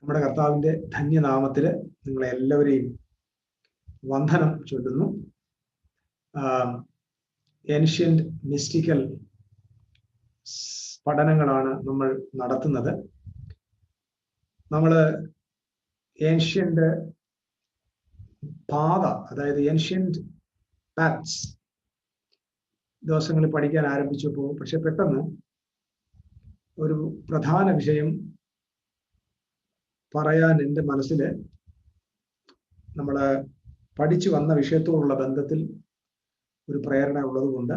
നമ്മുടെ കർത്താവിന്റെ ധന്യനാമത്തില് നിങ്ങളെ എല്ലാവരെയും വന്ദനം ചൊല്ലുന്നു. ഏൻഷ്യന്റ് മിസ്റ്റിക്കൽ പഠനങ്ങളാണ് നമ്മൾ നടത്തുന്നത്. നമ്മൾ ഏൻഷ്യന്റ് പാത, അതായത് ഏൻഷ്യന്റ് പാത്സ് ദിവസങ്ങളിൽ പഠിക്കാൻ ആരംഭിച്ചപ്പോൾ പക്ഷെ പെട്ടെന്ന് ഒരു പ്രധാന വിഷയം പറയാൻ എൻ്റെ മനസ്സിൽ നമ്മൾ പഠിച്ചു വന്ന വിഷയത്തോടുള്ള ബന്ധത്തിൽ ഒരു പ്രേരണ ഉള്ളതുകൊണ്ട്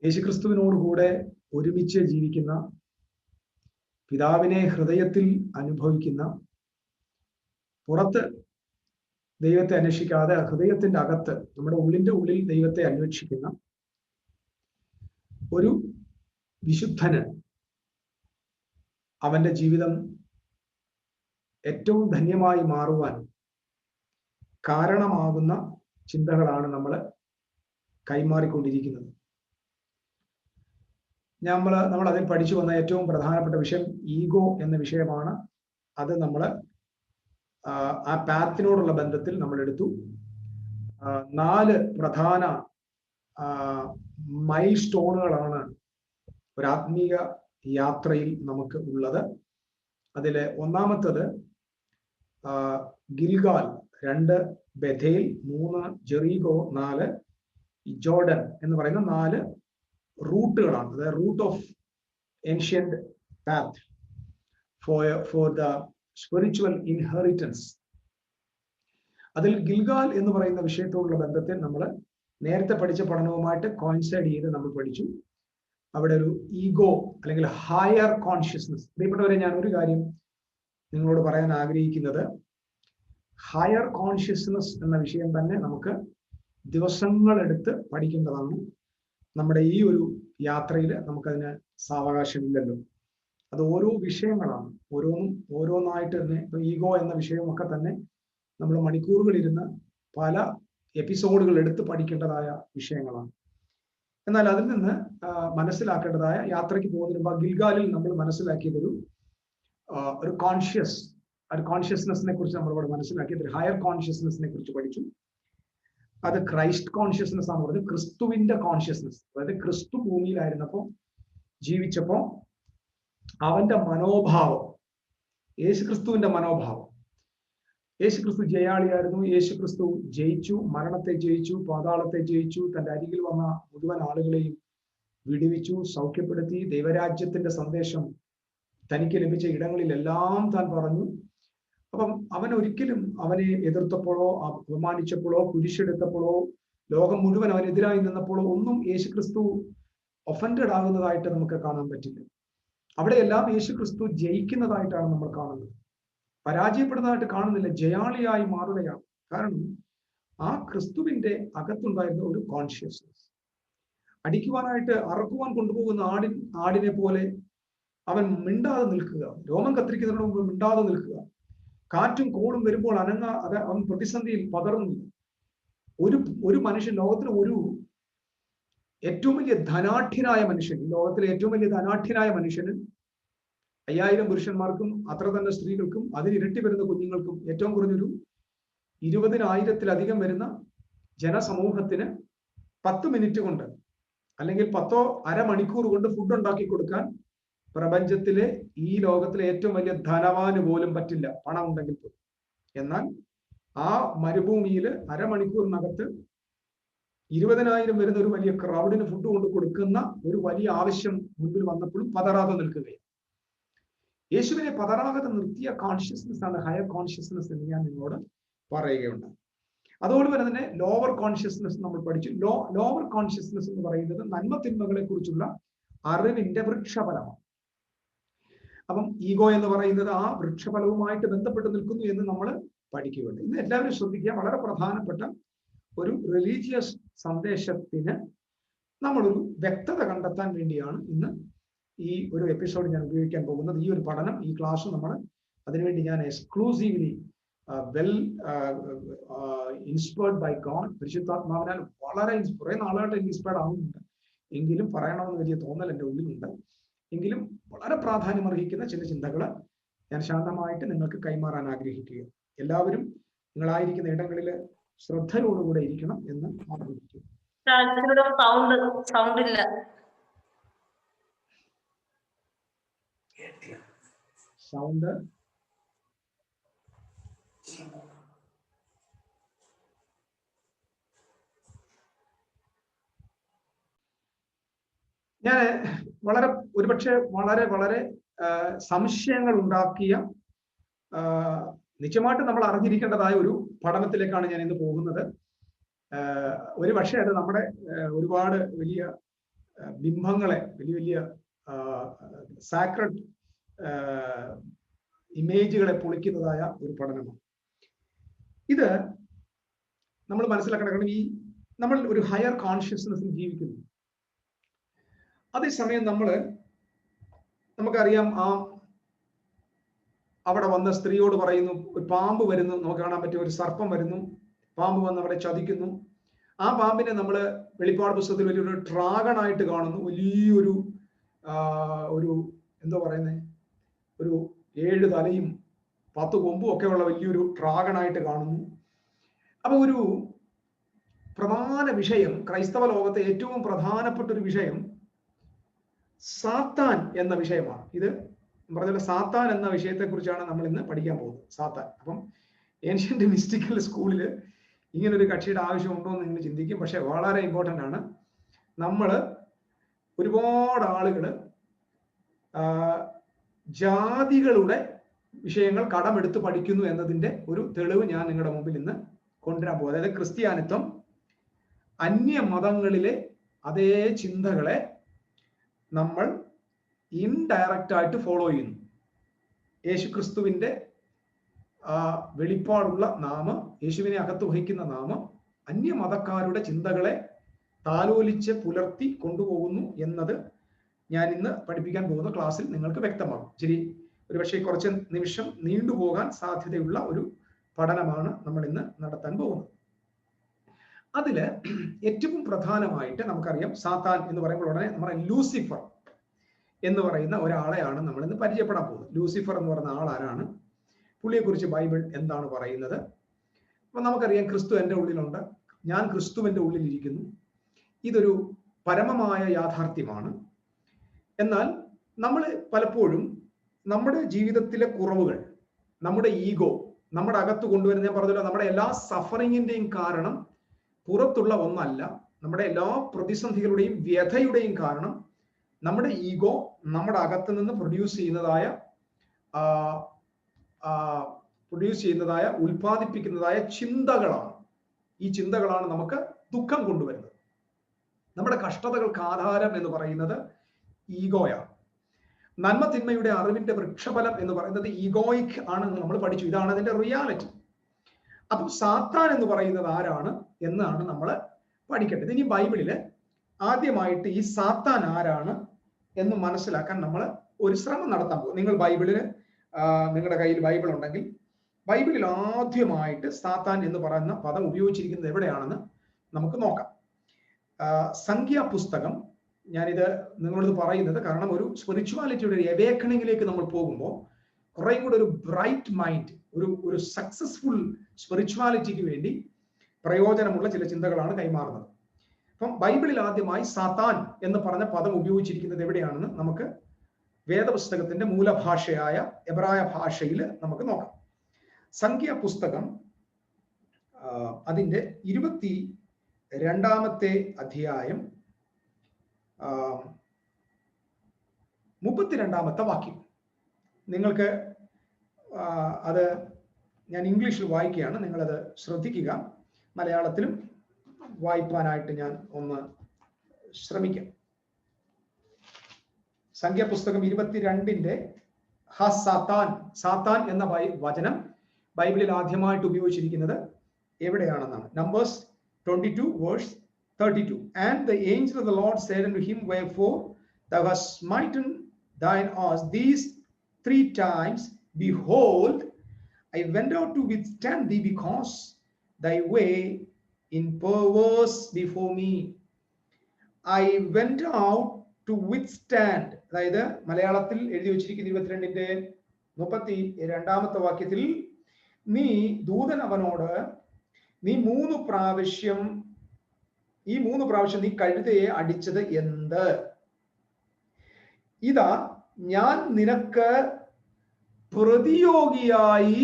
യേശുക്രിസ്തുവിനോടുകൂടെ ഒരുമിച്ച് ജീവിക്കുന്ന, പിതാവിനെ ഹൃദയത്തിൽ അനുഭവിക്കുന്ന, പുറത്ത് ദൈവത്തെ അന്വേഷിക്കാതെ ഹൃദയത്തിന്റെ അകത്ത് നമ്മുടെ ഉള്ളിന്റെ ഉള്ളിൽ ദൈവത്തെ അന്വേഷിക്കുന്ന ഒരു വിശുദ്ധന് അവന്റെ ജീവിതം ഏറ്റവും ധന്യമായി മാറുവാൻ കാരണമാകുന്ന ചിന്തകളാണ് നമ്മൾ കൈമാറിക്കൊണ്ടിരിക്കുന്നത്. നമ്മൾ അതിൽ പഠിച്ചു വന്ന ഏറ്റവും പ്രധാനപ്പെട്ട വിഷയം ഈഗോ എന്ന വിഷയമാണ്. അത് നമ്മൾ ആ പാത്തിനോടുള്ള ബന്ധത്തിൽ നമ്മൾ എടുത്തു. 4 പ്രധാന മൈൽ സ്റ്റോണുകളാണ് ഒരു ആത്മീയ യാത്രയിൽ നമുക്ക് ഉള്ളത്. അതിലെ ഒന്നാമത്തത് ഗിൽഗാൽ, 2 ബഥേൽ, 3 ജെറീകോ, 4 ജോർഡൻ എന്ന് പറയുന്ന 4 റൂട്ടുകളാണ്. അതായത് root of ancient path for the spiritual inheritance. അതിൽ ഗിൽഗാൽ എന്ന് പറയുന്ന വിഷയത്തോടുള്ള ബന്ധത്തിൽ നമ്മൾ നേരത്തെ പഠിച്ച പഠനവുമായിട്ട് കോയിൻസൈഡ് ചെയ്ത് നമ്മൾ പഠിച്ചു. അവിടെ ഒരു ഈഗോ അല്ലെങ്കിൽ ഹയർ കോൺഷ്യസ്നസ്. പ്രിയപ്പെട്ടവരെ, ഞാൻ ഒരു കാര്യം നിങ്ങളോട് പറയാൻ ആഗ്രഹിക്കുന്നത്, ഹയർ കോൺഷ്യസ്നസ് എന്ന വിഷയം തന്നെ നമുക്ക് ദിവസങ്ങളെടുത്ത് പഠിക്കേണ്ടതാണ്. നമ്മുടെ ഈ ഒരു യാത്രയിൽ നമുക്കതിന് സാവകാശമില്ലല്ലോ. അത് ഓരോ വിഷയങ്ങളാണ്, ഓരോന്നായിട്ട് തന്നെ. ഈഗോ എന്ന വിഷയമൊക്കെ തന്നെ നമ്മൾ മണിക്കൂറുകൾ ഇരുന്ന് പല എപ്പിസോഡുകൾ എടുത്ത് പഠിക്കേണ്ടതായ വിഷയങ്ങളാണ്. എന്നാൽ അതിൽ നിന്ന് മനസ്സിലാക്കേണ്ടതായ, യാത്രയ്ക്ക് പോകുന്നതിന് മുമ്പ് ഗിൽഗാലിൽ നമ്മൾ മനസ്സിലാക്കിയതൊരു കോൺഷ്യസ്നെസ്സിനെ കുറിച്ച് നമ്മളിവിടെ മനസ്സിലാക്കിയത്, ഹയർ കോൺഷ്യസ്നെസ്സിനെ കുറിച്ച് പഠിച്ചു. അത് ക്രൈസ്റ്റ് കോൺഷ്യസ്നെസ് ആണ് പറഞ്ഞത്. ക്രിസ്തുവിന്റെ കോൺഷ്യസ്നെസ്, അതായത് ക്രിസ്തു ഭൂമിയിലായിരുന്നപ്പോൾ, ജീവിച്ചപ്പോൾ അവന്റെ മനോഭാവം, യേശുക്രിസ്തുവിന്റെ മനോഭാവം. യേശുക്രിസ്തു ജയാളിയായിരുന്നു. യേശുക്രിസ്തു ജയിച്ചു, മരണത്തെ ജയിച്ചു, പാതാളത്തെ ജയിച്ചു, തന്റെ അരികിൽ വന്ന മുഴുവൻ ആളുകളെയും വിടുവിച്ചു, സൗഖ്യപ്പെടുത്തി. ദൈവരാജ്യത്തിന്റെ സന്ദേശം തനിക്ക് ലഭിച്ച ഇടങ്ങളിലെല്ലാം താൻ പറഞ്ഞു. അപ്പം അവൻ ഒരിക്കലും അവനെ എതിർത്തപ്പോഴോ അപമാനിച്ചപ്പോഴോ കുരിശെടുത്തപ്പോഴോ ലോകം മുഴുവൻ അവനെതിരായി നിന്നപ്പോഴോ ഒന്നും യേശുക്രിസ്തു ഒഫൻഡഡ് ആകുന്നതായിട്ട് നമുക്ക് കാണാൻ പറ്റില്ല. അവിടെയെല്ലാം യേശുക്രിസ്തു ജയിക്കുന്നതായിട്ടാണ് നമ്മൾ കാണുന്നത്, പരാജയപ്പെടുന്നതായിട്ട് കാണുന്നില്ല. ജയാളിയായി മാറുകയാണ്. കാരണം ആ ക്രിസ്തുവിന്റെ അകത്തുണ്ടായിരുന്ന ഒരു കോൺഷ്യസ്നസ്. അടിക്കുവാനായിട്ട് അറക്കുവാൻ കൊണ്ടുപോകുന്ന ആടിനെ പോലെ അവൻ മിണ്ടാതെ നിൽക്കുക, രോമം കത്തിരിക്കുന്നതിന് മുമ്പ് മിണ്ടാതെ നിൽക്കുക. കാറ്റും കോളും വരുമ്പോൾ അവൻ പ്രതിസന്ധിയിൽ പതറുന്നില്ല. ഒരു മനുഷ്യൻ, ലോകത്തിലെ ഒരു ഏറ്റവും വലിയ ധനാഢ്യനായ മനുഷ്യൻ, ലോകത്തിലെ ഏറ്റവും വലിയ ധനാഢ്യനായ മനുഷ്യന് 5000 പുരുഷന്മാർക്കും അത്ര തന്നെ സ്ത്രീകൾക്കും അതിന് ഇരട്ടി വരുന്ന കുഞ്ഞുങ്ങൾക്കും ഏറ്റവും കുറഞ്ഞൊരു 20,000-ത്തിലധികം വരുന്ന ജനസമൂഹത്തിന് 10 മിനിറ്റ് കൊണ്ട് അല്ലെങ്കിൽ 10 അരമണിക്കൂർ കൊണ്ട് ഫുഡ് ഉണ്ടാക്കി കൊടുക്കാൻ പ്രപഞ്ചത്തിലെ ഈ ലോകത്തിലെ ഏറ്റവും വലിയ ധനവാന് പോലും പറ്റില്ല, പണം ഉണ്ടെങ്കിൽ പോലും. എന്നാൽ ആ മരുഭൂമിയിൽ അരമണിക്കൂറിനകത്ത് 20,000 വരുന്ന ഒരു വലിയ ക്രൗഡിന് ഫുഡ് കൊണ്ട് കൊടുക്കുന്ന ഒരു വലിയ ആവശ്യം മുൻപിൽ വന്നപ്പോഴും പതറാതെ നിൽക്കുകയാണ്. യേശുവിനെ പതറാതെ നിർത്തിയ കോൺഷ്യസ്നെസ് ആണ് ഹയർ കോൺഷ്യസ്നെസ് എന്ന് ഞാൻ നിങ്ങളോട് പറയുകയുണ്ട്. അതോടുകൂടി തന്നെ ലോവർ കോൺഷ്യസ്നെസ് നമ്മൾ പഠിച്ചു. ലോവർ കോൺഷ്യസ്നെസ് എന്ന് പറയുന്നത് നന്മ തിന്മകളെ കുറിച്ചുള്ള അറിവിന്റെ വൃക്ഷഫലമാണ്. അപ്പം ഈഗോ എന്ന് പറയുന്നത് ആ വൃക്ഷഫലവുമായിട്ട് ബന്ധപ്പെട്ട് നിൽക്കുന്നു എന്ന് നമ്മൾ പഠിക്കുകയുണ്ട്. ഇന്ന് എല്ലാവരും ശ്രദ്ധിക്കുക, വളരെ പ്രധാനപ്പെട്ട ഒരു റിലീജിയസ് സന്ദേശത്തിന് നമ്മളൊരു വ്യക്തത കണ്ടെത്താൻ വേണ്ടിയാണ് ഇന്ന് ഈ ഒരു എപ്പിസോഡ് ഞാൻ ഉപയോഗിക്കാൻ പോകുന്നത്. ഈ ഒരു പഠനം, ഈ ക്ലാസ് നമ്മൾ അതിനുവേണ്ടി ഞാൻ exclusively well inspired by God, പരിശുദ്ധാത്മാവിനാൽ വളരെ കുറെ നാളായിട്ട് ഇൻസ്പയർഡ് ആവുന്നുണ്ട്. എങ്കിലും പറയണമെന്ന് വലിയ തോന്നൽ എൻ്റെ ഉള്ളിലുണ്ട്. എങ്കിലും വളരെ പ്രാധാന്യം അർഹിക്കുന്ന ചില ചിന്തകൾ ഞാൻ ശാന്തമായിട്ട് നിങ്ങൾക്ക് കൈമാറാൻ ആഗ്രഹിക്കുക. എല്ലാവരും നിങ്ങളായിരിക്കുന്ന ഇടങ്ങളിൽ ശ്രദ്ധയോടുകൂടെ ഇരിക്കണം എന്ന് ആഗ്രഹിക്കുന്നു. സൗണ്ട് ഞാൻ വളരെ ഒരുപക്ഷെ വളരെ വളരെ സംശയങ്ങൾ ഉണ്ടാക്കിയ നിശ്ചയമായിട്ട് നമ്മൾ അറിഞ്ഞിരിക്കേണ്ടതായ ഒരു പഠനത്തിലേക്കാണ് ഞാൻ ഇന്ന് പോകുന്നത്. ഒരു പക്ഷേ അത് നമ്മുടെ ഒരുപാട് വലിയ ബിംബങ്ങളെ, വലിയ വലിയ സാക്രഡ് ഇമേജുകളെ പൊളിക്കുന്നതായ ഒരു പഠനമാണ് ഇത്. നമ്മൾ മനസ്സിലാക്കണം, ഈ നമ്മൾ ഒരു ഹയർ കോൺഷ്യസ്നെസ്സിൽ ജീവിക്കുന്നു. അതേസമയം നമുക്കറിയാം, അവിടെ വന്ന സ്ത്രീയോട് പറയുന്നു, ഒരു പാമ്പ് വരുന്നു, നമുക്ക് കാണാൻ പറ്റിയ ഒരു സർപ്പം വരുന്നു, പാമ്പ് വന്ന് അവിടെ ചതിക്കുന്നു. ആ പാമ്പിനെ നമ്മൾ വെളിപ്പാട് പുസ്തകത്തിൽ വലിയൊരു ഡ്രാഗൺ ആയിട്ട് കാണുന്നു. വലിയൊരു എന്താ പറയുന്നത്, ഒരു 7 തലയും 10 കൊമ്പും ഒക്കെ ഉള്ള വലിയൊരു ഡ്രാഗൺ ആയിട്ട് കാണുന്നു. അപ്പൊ ഒരു പ്രധാന വിഷയം, ക്രൈസ്തവ ലോകത്തെ ഏറ്റവും പ്രധാനപ്പെട്ട ഒരു വിഷയം സാത്താൻ എന്ന വിഷയമാണ്. ഇത് പറഞ്ഞ സാത്താൻ എന്ന വിഷയത്തെ കുറിച്ചാണ് നമ്മൾ ഇന്ന് പഠിക്കാൻ പോകുന്നത്. സാത്താൻ. അപ്പം ഏൻഷ്യന്റ് മിസ്റ്റിക്കൽ സ്കൂളിൽ ഇങ്ങനൊരു കക്ഷിയുടെ ആവശ്യമുണ്ടോ എന്ന് നിങ്ങൾ ചിന്തിക്കും. പക്ഷെ വളരെ ഇമ്പോർട്ടൻ്റ് ആണ്. നമ്മൾ ഒരുപാട് ആളുകൾ ജാതികളുടെ വിഷയങ്ങൾ കടമെടുത്ത് പഠിക്കുന്നു എന്നതിൻ്റെ ഒരു തെളിവ് ഞാൻ നിങ്ങളുടെ മുമ്പിൽ ഇന്ന് കൊണ്ടുവരാൻ പോകും. അതായത് ക്രിസ്ത്യാനിത്വം അന്യമതങ്ങളിലെ അതേ ചിന്തകളെ നമ്മൾ ഇൻഡയറക്റ്റ് ആയിട്ട് ഫോളോ ചെയ്യുന്നു. യേശുക്രിസ്തുവിന്റെ വെളിപ്പാടുള്ള നാമം, യേശുവിനെ അകത്ത് വഹിക്കുന്ന നാമം അന്യമതക്കാരുടെ ചിന്തകളെ താലോലിച്ച് പുലർത്തി കൊണ്ടുപോകുന്നു എന്നത് ഞാൻ ഇന്ന് പഠിപ്പിക്കാൻ പോകുന്ന ക്ലാസ്സിൽ നിങ്ങൾക്ക് വ്യക്തമാകും. ശരി, ഒരുപക്ഷെ കുറച്ച് നിമിഷം നീണ്ടുപോകാൻ സാധ്യതയുള്ള ഒരു പഠനമാണ് നമ്മൾ ഇന്ന് നടത്താൻ പോകുന്നത്. അതില് ഏറ്റവും പ്രധാനമായിട്ട് നമുക്കറിയാം, സാത്താൻ എന്ന് പറയുമ്പോൾ ഉടനെ നമ്മുടെ ലൂസിഫർ എന്ന് പറയുന്ന ഒരാളെയാണ് നമ്മൾ ഇന്ന് പരിചയപ്പെടാൻ പോകുന്നത്. ലൂസിഫർ എന്ന് പറയുന്ന ആളാരാണ്, പുള്ളിയെക്കുറിച്ച് ബൈബിൾ എന്താണ് പറയുന്നത്? അപ്പൊ നമുക്കറിയാം, ക്രിസ്തു എൻ്റെ ഉള്ളിലുണ്ട്, ഞാൻ ക്രിസ്തുവിൻ്റെ ഉള്ളിലിരിക്കുന്നു. ഇതൊരു പരമമായ യാഥാർത്ഥ്യമാണ്. എന്നാൽ നമ്മൾ പലപ്പോഴും നമ്മുടെ ജീവിതത്തിലെ കുറവുകൾ, നമ്മുടെ ഈഗോ നമ്മുടെ അകത്ത് കൊണ്ടുവരുന്ന, ഞാൻ പറഞ്ഞല്ലോ, നമ്മുടെ എല്ലാ സഫറിങ്ങിന്റെയും കാരണം പുറത്തുള്ള ഒന്നല്ല. നമ്മുടെ എല്ലാ പ്രതിസന്ധികളുടെയും വ്യഥയുടെയും കാരണം നമ്മുടെ ഈഗോ നമ്മുടെ അകത്ത് നിന്ന് പ്രൊഡ്യൂസ് ചെയ്യുന്നതായ ഉൽപ്പാദിപ്പിക്കുന്നതായ ചിന്തകളാണ്. ഈ ചിന്തകളാണ് നമുക്ക് ദുഃഖം കൊണ്ടുവരുന്നത്. നമ്മുടെ കഷ്ടതകൾക്ക് ആധാരം എന്ന് പറയുന്നത് ഈഗോയാണ്. നന്മ തിന്മയുടെ അറിവിന്റെ വൃക്ഷഫലം എന്ന് പറയുന്നത് ഈഗോയിക് ആണെന്ന് നമ്മൾ പഠിച്ചു. ഇതാണ് അതിന്റെ റിയാലിറ്റി. അപ്പം സാത്താൻ എന്ന് പറയുന്നത് ആരാണ് എന്നാണ് നമ്മൾ പഠിക്കേണ്ടത്. ഇനി ബൈബിളില് ആദ്യമായിട്ട് ഈ സാത്താൻ ആരാണ് എന്ന് മനസ്സിലാക്കാൻ നമ്മൾ ഒരു ശ്രമം നടത്താൻ പോകും. നിങ്ങൾ ബൈബിളില്, നിങ്ങളുടെ കയ്യിൽ ബൈബിൾ ഉണ്ടെങ്കിൽ ബൈബിളിൽ ആദ്യമായിട്ട് സാത്താൻ എന്ന് പറയുന്ന പദം ഉപയോഗിച്ചിരിക്കുന്നത് എവിടെയാണെന്ന് നമുക്ക് നോക്കാം. സംഖ്യാപുസ്തകം, ഞാനിത് നിങ്ങളോട് പറയുന്നത് കാരണം ഒരു സ്പിരിച്വാലിറ്റിയുടെ ഒരു അവേക്കണിങ്ങിലേക്ക് നമ്മൾ പോകുമ്പോൾ കുറേ കൂടെ ഒരു ബ്രൈറ്റ് മൈൻഡ്, ഒരു സക്സസ്ഫുൾ സ്പിരിച്വാലിറ്റിക്ക് വേണ്ടി പ്രയോജനമുള്ള ചില ചിന്തകളാണ് കൈമാറുന്നത്. അപ്പം ബൈബിളിൽ ആദ്യമായി സാത്താൻ എന്ന് പറഞ്ഞ പദം ഉപയോഗിച്ചിരിക്കുന്നത് എവിടെയാണെന്ന് നമുക്ക് വേദപുസ്തകത്തിന്റെ മൂലഭാഷയായ എബ്രായ ഭാഷയിൽ നമുക്ക് നോക്കാം. സംഖ്യാപുസ്തകം അതിന്റെ 22-ാമത്തെ അധ്യായം 32-ാമത്തെ വാക്യം. നിങ്ങൾക്ക് അത് ഞാൻ ഇംഗ്ലീഷിൽ വായിക്കുകയാണ്, നിങ്ങളത് ശ്രദ്ധിക്കുക. മലയാളത്തിലും വായിപ്പാനായിട്ട് ഞാൻ ഒന്ന് ശ്രമിക്കാം. സംഖ്യാപുസ്തകം 22-ന്റെ സാത്താൻ, സാത്താൻ എന്ന വചനം ബൈബിളിൽ ആദ്യമായിട്ട് ഉപയോഗിച്ചിരിക്കുന്നത് എവിടെയാണെന്നാണ്. Numbers 22 verse 32. And the angel of the Lord said unto him, Wherefore thou hast smitten thine ass these 3 times? Behold, I went out to withstand thee, because thy way in perverse before me. I went out to withstand. അതായത് മലയാളത്തിൽ എഴുതി വെച്ചിരിക്കുന്ന 22-ന്റെ 32 വാക്യത്തിൽ നീ ദൂതൻ അവനോട് നീ 3 പ്രാവശ്യം നീ കഴുതയെ അടിച്ചത് എന്ത്? ഇതാ ഞാൻ നിനക്ക് പ്രതിയോഗിയായി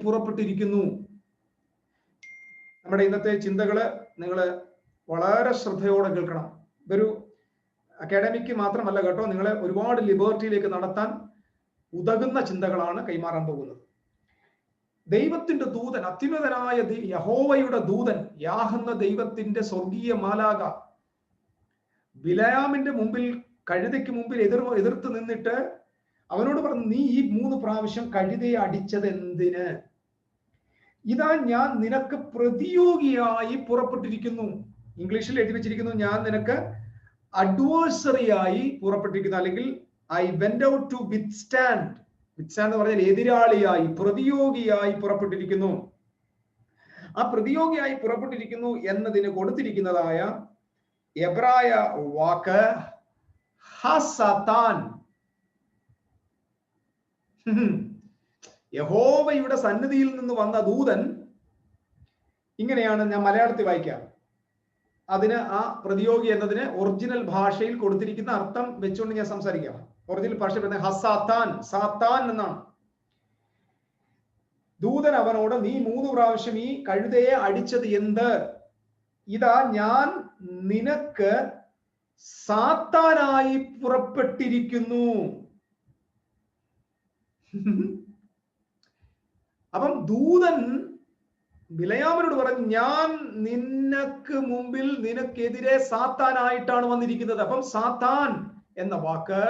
പുറപ്പെട്ടിരിക്കുന്നു. നമ്മുടെ ഇന്നത്തെ ചിന്തകള് നിങ്ങൾ വളരെ ശ്രദ്ധയോടെ കേൾക്കണം. ഇതൊരു അക്കാഡമിക്ക് മാത്രമല്ല കേട്ടോ, നിങ്ങളെ ഒരുപാട് ലിബർട്ടിയിലേക്ക് നടത്താൻ ഉതകുന്ന ചിന്തകളാണ് കൈമാറാൻ പോകുന്നത്. ദൈവത്തിന്റെ ദൂതൻ, അത്യുന്നതനായ യഹോവയുടെ ദൂതൻ, യാഹെന്ന ദൈവത്തിന്റെ സ്വർഗീയ മാലാക ബിലയാമിന്റെ മുമ്പിൽ, കഴുതയ്ക്ക് മുമ്പിൽ എതിർത്ത് നിന്നിട്ട് അവനോട് പറഞ്ഞു, നീ ഈ 3 പ്രാവശ്യം കഴുതയെ അടിച്ചത് എന്തിന്? ഇതാ ഞാൻ നിനക്ക് പ്രതിയോഗിയായി പുറപ്പെട്ടിരിക്കുന്നു. ഇംഗ്ലീഷിൽ എഴുതി വെച്ചിരിക്കുന്നു, ഞാൻ നിനക്ക് അഡ്വേഴ്സറിയായി പുറപ്പെട്ടിരിക്കുന്നു, അല്ലെങ്കിൽ I went out to withstand എന്ന് പറഞ്ഞാൽ എതിരാളിയായി, പ്രതിയോഗിയായി പുറപ്പെട്ടിരിക്കുന്നു. ആ പ്രതിയോഗിയായി പുറപ്പെട്ടിരിക്കുന്നു എന്നതിന് കൊടുത്തിരിക്കുന്നതായ എബ്രായ വാക്ക് ഹസാത്താൻ. യഹോവയുടെ സന്നിധിയിൽ നിന്ന് വന്ന ദൂതൻ, ഇങ്ങനെയാണ് ഞാൻ മലയാളത്തിൽ വായിക്കാം. അതിന് ആ പ്രതിയോഗി എന്നതിന് ഒറിജിനൽ ഭാഷയിൽ കൊടുത്തിരിക്കുന്ന അർത്ഥം വെച്ചുകൊണ്ട് ഞാൻ സംസാരിക്കാം. ഒറിജിനൽ ഭാഷ പറയുന്നത് ഹസാത്താൻ, സാത്താൻ എന്നാണ്. ദൂതൻ അവനോട് നീ 3 പ്രാവശ്യം ഈ കഴുതയെ അടിച്ചത് എന്ത്? ഇതാ ഞാൻ നിനക്ക് സാത്താനായി പുറപ്പെട്ടിരിക്കുന്നു. അപ്പം ദൂതൻ ബിലയാമിനോട് പറഞ്ഞു, ഞാൻ നിനക്കെതിരെ സാത്താനായിട്ടാണ് വന്നിരിക്കുന്നത്. അപ്പം സാത്താൻ എന്ന വാക്ക്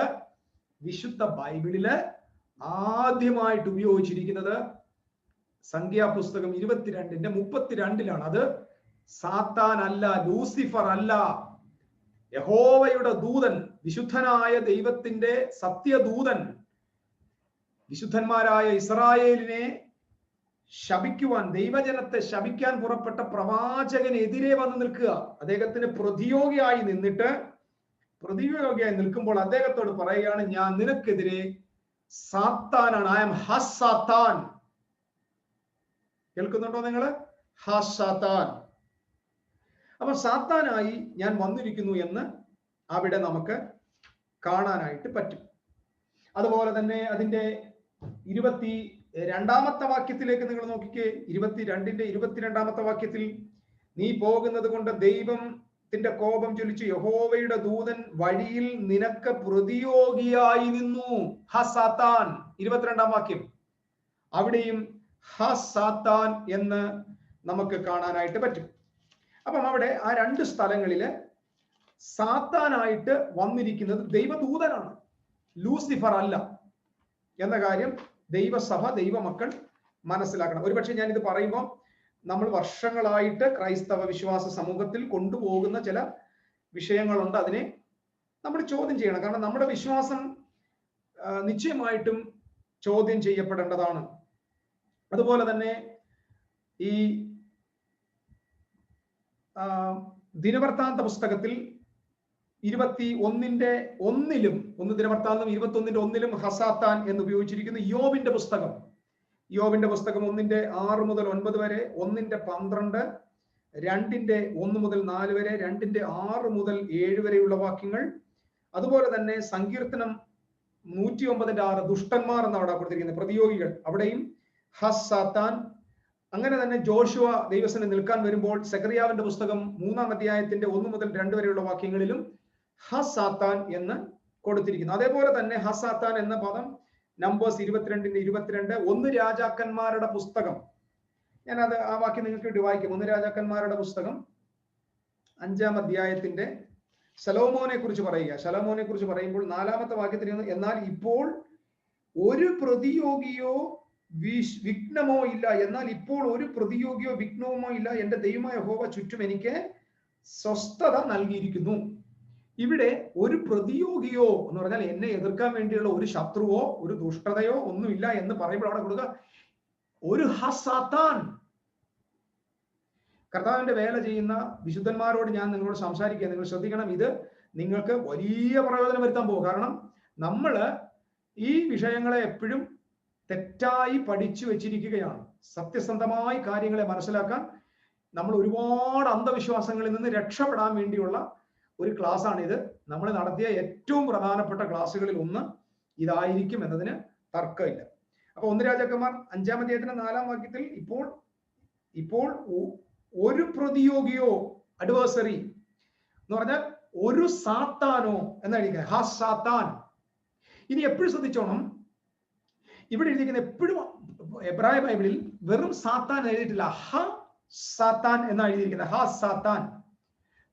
വിശുദ്ധ ബൈബിളില് ആദ്യമായിട്ട് ഉപയോഗിച്ചിരിക്കുന്നത് സംഖ്യാപുസ്തകം 22:32 അത് സാത്താൻ അല്ല, ലൂസിഫർ അല്ല, യഹോവയുടെ ദൂതൻ, വിശുദ്ധനായ ദൈവത്തിന്റെ സത്യദൂതൻ, വിശുദ്ധന്മാരായ ഇസ്രായേലിനെ ശപിക്കുവാൻ, ദൈവജനത്തെ ശപിക്കാൻ പുറപ്പെട്ട പ്രവാചകനെതിരെ വന്ന് നിൽക്കുക. അദ്ദേഹത്തിന് പ്രതിയോഗിയായി നിൽക്കുമ്പോൾ അദ്ദേഹത്തോട് പറയുകയാണ്, ഞാൻ നിനക്കെതിരെ സാത്താനാണ്, ഐ ആം ഹസാത്താൻ. കേൾക്കുന്നുണ്ടോ നിങ്ങള്? ഹസാത്താൻ. അപ്പൊ സാത്താനായി ഞാൻ വന്നിരിക്കുന്നു എന്ന് അവിടെ നമുക്ക് കാണാനായിട്ട് പറ്റും. അതുപോലെ തന്നെ അതിന്റെ 22 വാക്യത്തിലേക്ക് നിങ്ങൾ നോക്കിക്കേ. 22 വാക്യത്തിൽ നീ പോകുന്നത് കൊണ്ട് ദൈവത്തിന്റെ കോപം ജ്വലിച്ചു, യഹോവയുടെ ദൂതൻ വഴിയിൽ നിനക്ക് പ്രതിയോഗിയായി നിന്നു. ഹസാത്താൻ. 22 വാക്യം അവിടെയും ഹസാത്താൻ എന്ന് നമുക്ക് കാണാനായിട്ട് പറ്റും. അപ്പം അവിടെ ആ 2 സ്ഥലങ്ങളില് സാത്താനായിട്ട് വന്നിരിക്കുന്നത് ദൈവദൂതനാണ്, ലൂസിഫർ അല്ല എന്ന കാര്യം ദൈവസഭ, ദൈവമക്കൾ മനസ്സിലാക്കണം. ഒരുപക്ഷെ ഞാൻ ഇത് പറയുമ്പോൾ നമ്മൾ വർഷങ്ങളായിട്ട് ക്രൈസ്തവ വിശ്വാസ സമൂഹത്തിൽ കൊണ്ടുപോകുന്ന ചില വിഷയങ്ങളുണ്ട്. അതിനെ നമ്മൾ ചോദ്യം ചെയ്യണം. കാരണം നമ്മുടെ വിശ്വാസം നിശ്ചയമായിട്ടും ചോദ്യം ചെയ്യപ്പെടേണ്ടതാണ്. അതുപോലെ തന്നെ ഈ ദിനവൃത്താന്ത പുസ്തകത്തിൽ 21:1 ദിനവൃത്താന്തം 21:1 ഹസാത്താൻ എന്ന് ഉപയോഗിച്ചിരിക്കുന്നു. യോബിന്റെ പുസ്തകം 1:6 മുതൽ 9 വരെ, 1:12, 2:1 മുതൽ 4 വരെ, 2:6 മുതൽ 7 വരെയുള്ള വാക്യങ്ങൾ. അതുപോലെ തന്നെ സങ്കീർത്തനം 109:6 ദുഷ്ടന്മാർ എന്ന് അവിടെ കൊടുത്തിരിക്കുന്നത്, പ്രതിയോഗികൾ, അവിടെയും ഹസാത്താൻ. അങ്ങനെ തന്നെ ജോഷുവ ദൈവസന്നിധിയിൽ നിൽക്കാൻ വരുമ്പോൾ സെഖറിയാവിന്റെ പുസ്തകം 3-ാം അധ്യായത്തിന്റെ 1 മുതൽ 2 വരെയുള്ള വാക്യങ്ങളിലും ഹസാത്താൻ എന്ന് കൊടുത്തിരിക്കുന്നു. അതേപോലെ തന്നെ ഹസാത്താൻ എന്ന പദം നമ്പേഴ്സ് 22:22, 1 രാജാക്കന്മാരുടെ പുസ്തകം, ഞാനത് ആ വാക്യം നിങ്ങൾക്ക് വേണ്ടി വായിക്കും. 1 രാജാക്കന്മാരുടെ പുസ്തകം 5-ാം അധ്യായത്തിന്റെ ശലോമോനെ കുറിച്ച് പറയുക. ശലോമോനെ കുറിച്ച് പറയുമ്പോൾ 4-ാമത്തെ വാക്യത്തിൽ എന്നാൽ ഇപ്പോൾ ഒരു പ്രതിയോഗിയോ വിഘ്നമോ ഇല്ല, എന്നാൽ ഇപ്പോൾ ഒരു പ്രതിയോഗിയോ വിഘ്നവുമോ ഇല്ല, എന്റെ ദൈവമായ യഹോവ ചുറ്റും എനിക്ക് സ്വസ്ഥത നൽകിയിരിക്കുന്നു. ഇവിടെ ഒരു പ്രതിയോഗിയോ എന്ന് പറഞ്ഞാൽ എന്നെ എതിർക്കാൻ വേണ്ടിയുള്ള ഒരു ശത്രുവോ ഒരു ദുഷ്ടതയോ ഒന്നുമില്ല എന്ന് പറയുമ്പോൾ അവിടെ കൊടുക്കുക ഒരു ഹസാത്താൻ. കർത്താവിന്റെ വേല ചെയ്യുന്ന വിശുദ്ധന്മാരോട് ഞാൻ നിങ്ങളോട് സംസാരിക്കുക, നിങ്ങൾ ശ്രദ്ധിക്കണം. ഇത് നിങ്ങൾക്ക് വലിയ പ്രയോജനം വരുത്താൻ പോകും. കാരണം നമ്മൾ ഈ വിഷയങ്ങളെ എപ്പോഴും തെറ്റായി പഠിച്ചു വെച്ചിരിക്കുകയാണ്. സത്യസന്ധമായി കാര്യങ്ങളെ മനസ്സിലാക്കാൻ നമ്മൾ ഒരുപാട് അന്ധവിശ്വാസങ്ങളിൽ നിന്ന് രക്ഷപ്പെടാൻ വേണ്ടിയുള്ള ഒരു ക്ലാസ് ആണിത്. നമ്മൾ നടത്തിയ ഏറ്റവും പ്രധാനപ്പെട്ട ക്ലാസ്സുകളിൽ ഒന്ന് ഇതായിരിക്കും എന്നതിന് തർക്കമില്ല. അപ്പൊ 1 രാജാക്കന്മാർ 5-ാം അധ്യായത്തിന്റെ 4-ാം വാക്യത്തിൽ ഇപ്പോൾ ഒരു പ്രതിയോഗിയോ അഡ്വേഴ്സറി എന്ന് പറഞ്ഞാൽ ഒരു സാത്താനോ എന്നായിരിക്കും, ഹ സാത്താൻ. ഇനി എപ്പോഴും ശ്രദ്ധിച്ചോണം, ഇവിടെ എഴുതിയിരിക്കുന്ന എപ്പോഴും എബ്രായ ബൈബിളിൽ വെറും സാത്താൻ എഴുതിയിട്ടില്ല, ഹ സാത്താൻ എന്നാണ് എഴുതിയിരിക്കുന്നത്. ഹ സാത്താൻ.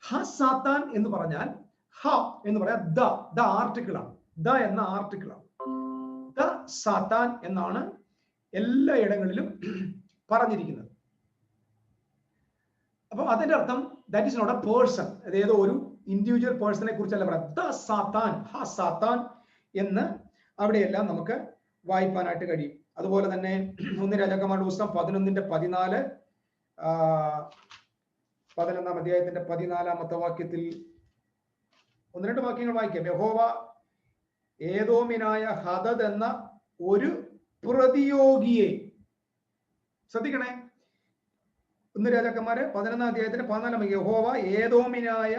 ഹ സാത്താൻ എന്ന് പറഞ്ഞാൽ ഹ എന്ന് പറയാം ദ ആർട്ടിക്കിൾ ആണ്. ദ എന്ന ആർട്ടിക്കിൾ ആണ്. ദ സാത്താൻ എന്നാണ് എല്ലാ ഇടങ്ങളിലും പറഞ്ഞിരിക്കുന്നത്. അപ്പൊ അതിന്റെ അർത്ഥം that is not a person, അതായത് ഒരു ഇൻഡിവിജ്വൽ പേഴ്സണെ കുറിച്ചല്ല പറയാം. ദ സാത്താൻ, ഹ സാത്താൻ എന്ന് അവിടെയെല്ലാം നമുക്ക് വായിപ്പാനായിട്ട് കഴിയും. അതുപോലെ തന്നെ 1 രാജാക്കന്മാരുടെ പുസ്തകം 11-14 11-ാം അധ്യായത്തിന്റെ 14-ാമത്തെ വാക്യത്തിൽ 1-2 വാക്യങ്ങൾ വായിക്കാം. യഹോവ ഏദോമിനായ ഹദദ് എന്ന ഒരു പ്രതിയോഗിയെ, ശ്രദ്ധിക്കണേ, 1 രാജാക്കന്മാര് 11-ാം അധ്യായത്തിന്റെ 14-ാം വാക്യം, യഹോവ ഏദോമിനായ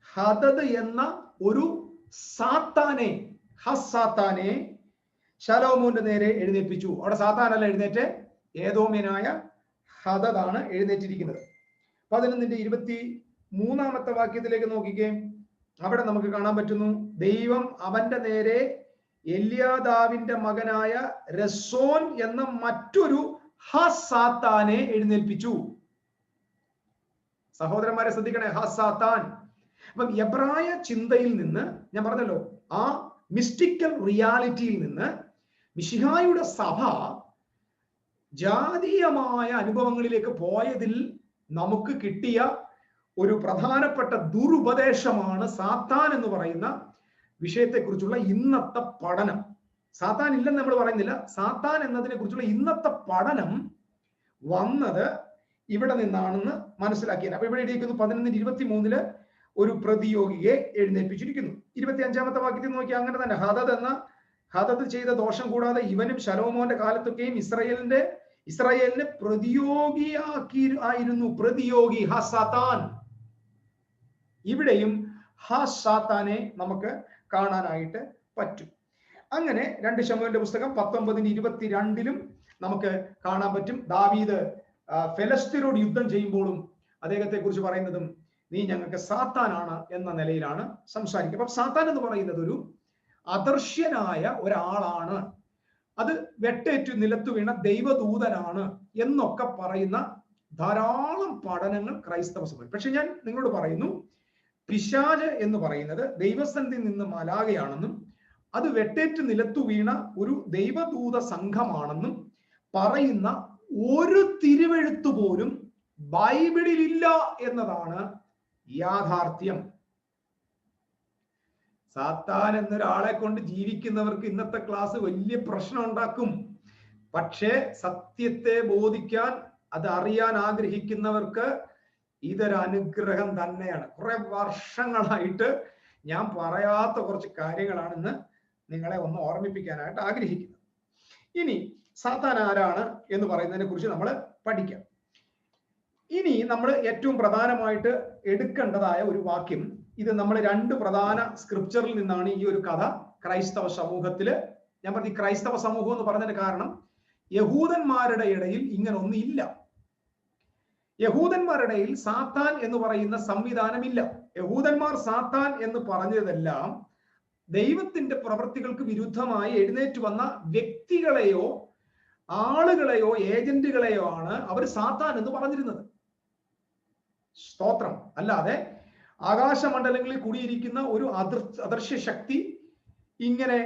ഹദദ് എന്ന ഒരു സാത്താനെ, ഹസാത്താനെ ശലോമോന്റെ നേരെ എഴുന്നേൽപ്പിച്ചു. അവിടെ സാത്താനല്ല എഴുന്നേറ്റ്, ഏദോമ്യനായ ഹദദാണ് എഴുന്നേറ്റിരിക്കുന്നത്. 11-ാമത്തെ വാക്യത്തിലേക്ക് നോക്കിക്കേ. അവിടെ നമുക്ക് കാണാൻ പറ്റുന്നു, ദൈവം അവന്റെ നേരെ എല്യാദാവിന്റെ മകനായ രസോൻ എന്ന മറ്റൊരു ഹസാത്താനെ എഴുന്നേൽപ്പിച്ചു. സഹോദരന്മാരെ ശ്രദ്ധിക്കണേ, ഹസാത്താൻ. അപ്പം എബ്രായ ചിന്തയിൽ നിന്ന്, ഞാൻ പറഞ്ഞല്ലോ, ആ മിസ്റ്റിക്കൽ റിയാലിറ്റിയിൽ നിന്ന് മിശിഹായുടെ സഭ ജാതീയമായ അനുഭവങ്ങളിലേക്ക് പോയതിൽ നമുക്ക് കിട്ടിയ ഒരു പ്രധാനപ്പെട്ട ദുരുപദേശമാണ് സാത്താൻ എന്ന് പറയുന്ന വിഷയത്തെക്കുറിച്ചുള്ള ഇന്നത്തെ പഠനം. സാത്താൻ ഇല്ലെന്ന് നമ്മൾ പറയുന്നില്ല, സാത്താൻ എന്നതിനെ കുറിച്ചുള്ള ഇന്നത്തെ പഠനം വന്നത് ഇവിടെ നിന്നാണെന്ന് മനസ്സിലാക്കിയത്. അപ്പൊ ഇവിടെ എഴുതിയിരിക്കുന്നു 11-23 ഒരു പ്രതിയോഗിയെ എഴുന്നേൽപ്പിച്ചിരിക്കുന്നു. 25-ാമത്തെ വാക്യത്തിൽ നോക്കി അങ്ങനെ തന്നെ ഹദദ് ചെയ്ത ദോഷം കൂടാതെ ഇവനും ശലോമോന്റെ കാലത്തൊക്കെയും ഇസ്രായേലിനെ പ്രതിയോഗിയായിരുന്നു. പ്രതിയോഗി ഹസാത്താൻ. ഇവിടെയും ഹസാത്താനെ നമുക്ക് കാണാനായിട്ട് പറ്റും. അങ്ങനെ 2 ശമൂവേലിന്റെ പുസ്തകം 19-22 നമുക്ക് കാണാൻ പറ്റും. ദാവീദ് ഫെലിസ്ത്യരോട് യുദ്ധം ചെയ്യുമ്പോഴും അദ്ദേഹത്തെ കുറിച്ച് പറയുന്നതും നീ ഞങ്ങൾക്ക് സാത്താനാണ് എന്ന നിലയിലാണ് സംസാരിക്കുക. അപ്പൊ സാത്താൻ എന്ന് പറയുന്നത് ഒരു അദർശ്യനായ ഒരാളാണ്, അത് വെട്ടേറ്റു നിലത്തു വീണ ദൈവദൂതനാണ് എന്നൊക്കെ പറയുന്ന ധാരാളം പഠനങ്ങൾ ക്രൈസ്തവ സഭയിൽ. പക്ഷെ ഞാൻ നിങ്ങളോട് പറയുന്നു, പിശാച് എന്ന് പറയുന്നത് ദൈവസന്നിധിയിൽ നിന്ന് മാലാഖയാണെന്നും അത് വെട്ടേറ്റ് നിലത്തു വീണ ഒരു ദൈവദൂത സംഘമാണെന്നും പറയുന്ന ഒരു തിരുവെഴുത്തു പോലും ബൈബിളിൽ ഇല്ല എന്നതാണ് യാഥാർത്ഥ്യം. സാത്താൻ എന്നൊരാളെ കൊണ്ട് ജീവിക്കുന്നവർക്ക് ഇന്നത്തെ ക്ലാസ് വലിയ പ്രശ്നം ഉണ്ടാക്കും. പക്ഷേ സത്യത്തെ ബോധിക്കാൻ, അത് അറിയാൻ ആഗ്രഹിക്കുന്നവർക്ക് ഇതൊരു അനുഗ്രഹം തന്നെയാണ്. കുറെ വർഷങ്ങളായിട്ട് ഞാൻ പറയാത്ത കുറച്ച് കാര്യങ്ങളാണെന്ന് നിങ്ങളെ ഒന്ന് ഓർമ്മിപ്പിക്കാനായിട്ട് ആഗ്രഹിക്കുന്നത്. ഇനി സാത്താൻ ആരാണ് എന്ന് പറയുന്നതിനെ കുറിച്ച് നമ്മൾ പഠിക്കാം. ഇനി നമ്മൾ ഏറ്റവും പ്രധാനമായിട്ട് എടുക്കേണ്ടതായ ഒരു വാക്യം, ഇത് നമ്മൾ 2 പ്രധാന സ്ക്രിപ്ചറിൽ നിന്നാണ് ഈ ഒരു കഥ ക്രൈസ്തവ സമൂഹത്തില്, ഞാൻ പറഞ്ഞു ക്രൈസ്തവ സമൂഹം എന്ന് പറഞ്ഞതിന് കാരണം യഹൂദന്മാരുടെ ഇടയിൽ ഇങ്ങനൊന്നും ഇല്ല. യഹൂദന്മാരുടെ ഇടയിൽ സാത്താൻ എന്ന് പറയുന്ന സംവിധാനമില്ല. യഹൂദന്മാർ സാത്താൻ എന്ന് പറഞ്ഞതെല്ലാം ദൈവത്തിന്റെ പ്രവൃത്തികൾക്ക് വിരുദ്ധമായി എഴുന്നേറ്റ് വന്ന വ്യക്തികളെയോ ആളുകളെയോ ഏജന്റുകളെയോ ആണ് അവർ സാത്താൻ എന്ന് പറഞ്ഞിരുന്നത്. സ്തോത്രം. അല്ലാതെ ആകാശമണ്ഡലങ്ങളിൽ കൂടിയിരിക്കുന്ന ഒരു അദൃശ്യ ശക്തി ഇങ്ങനെ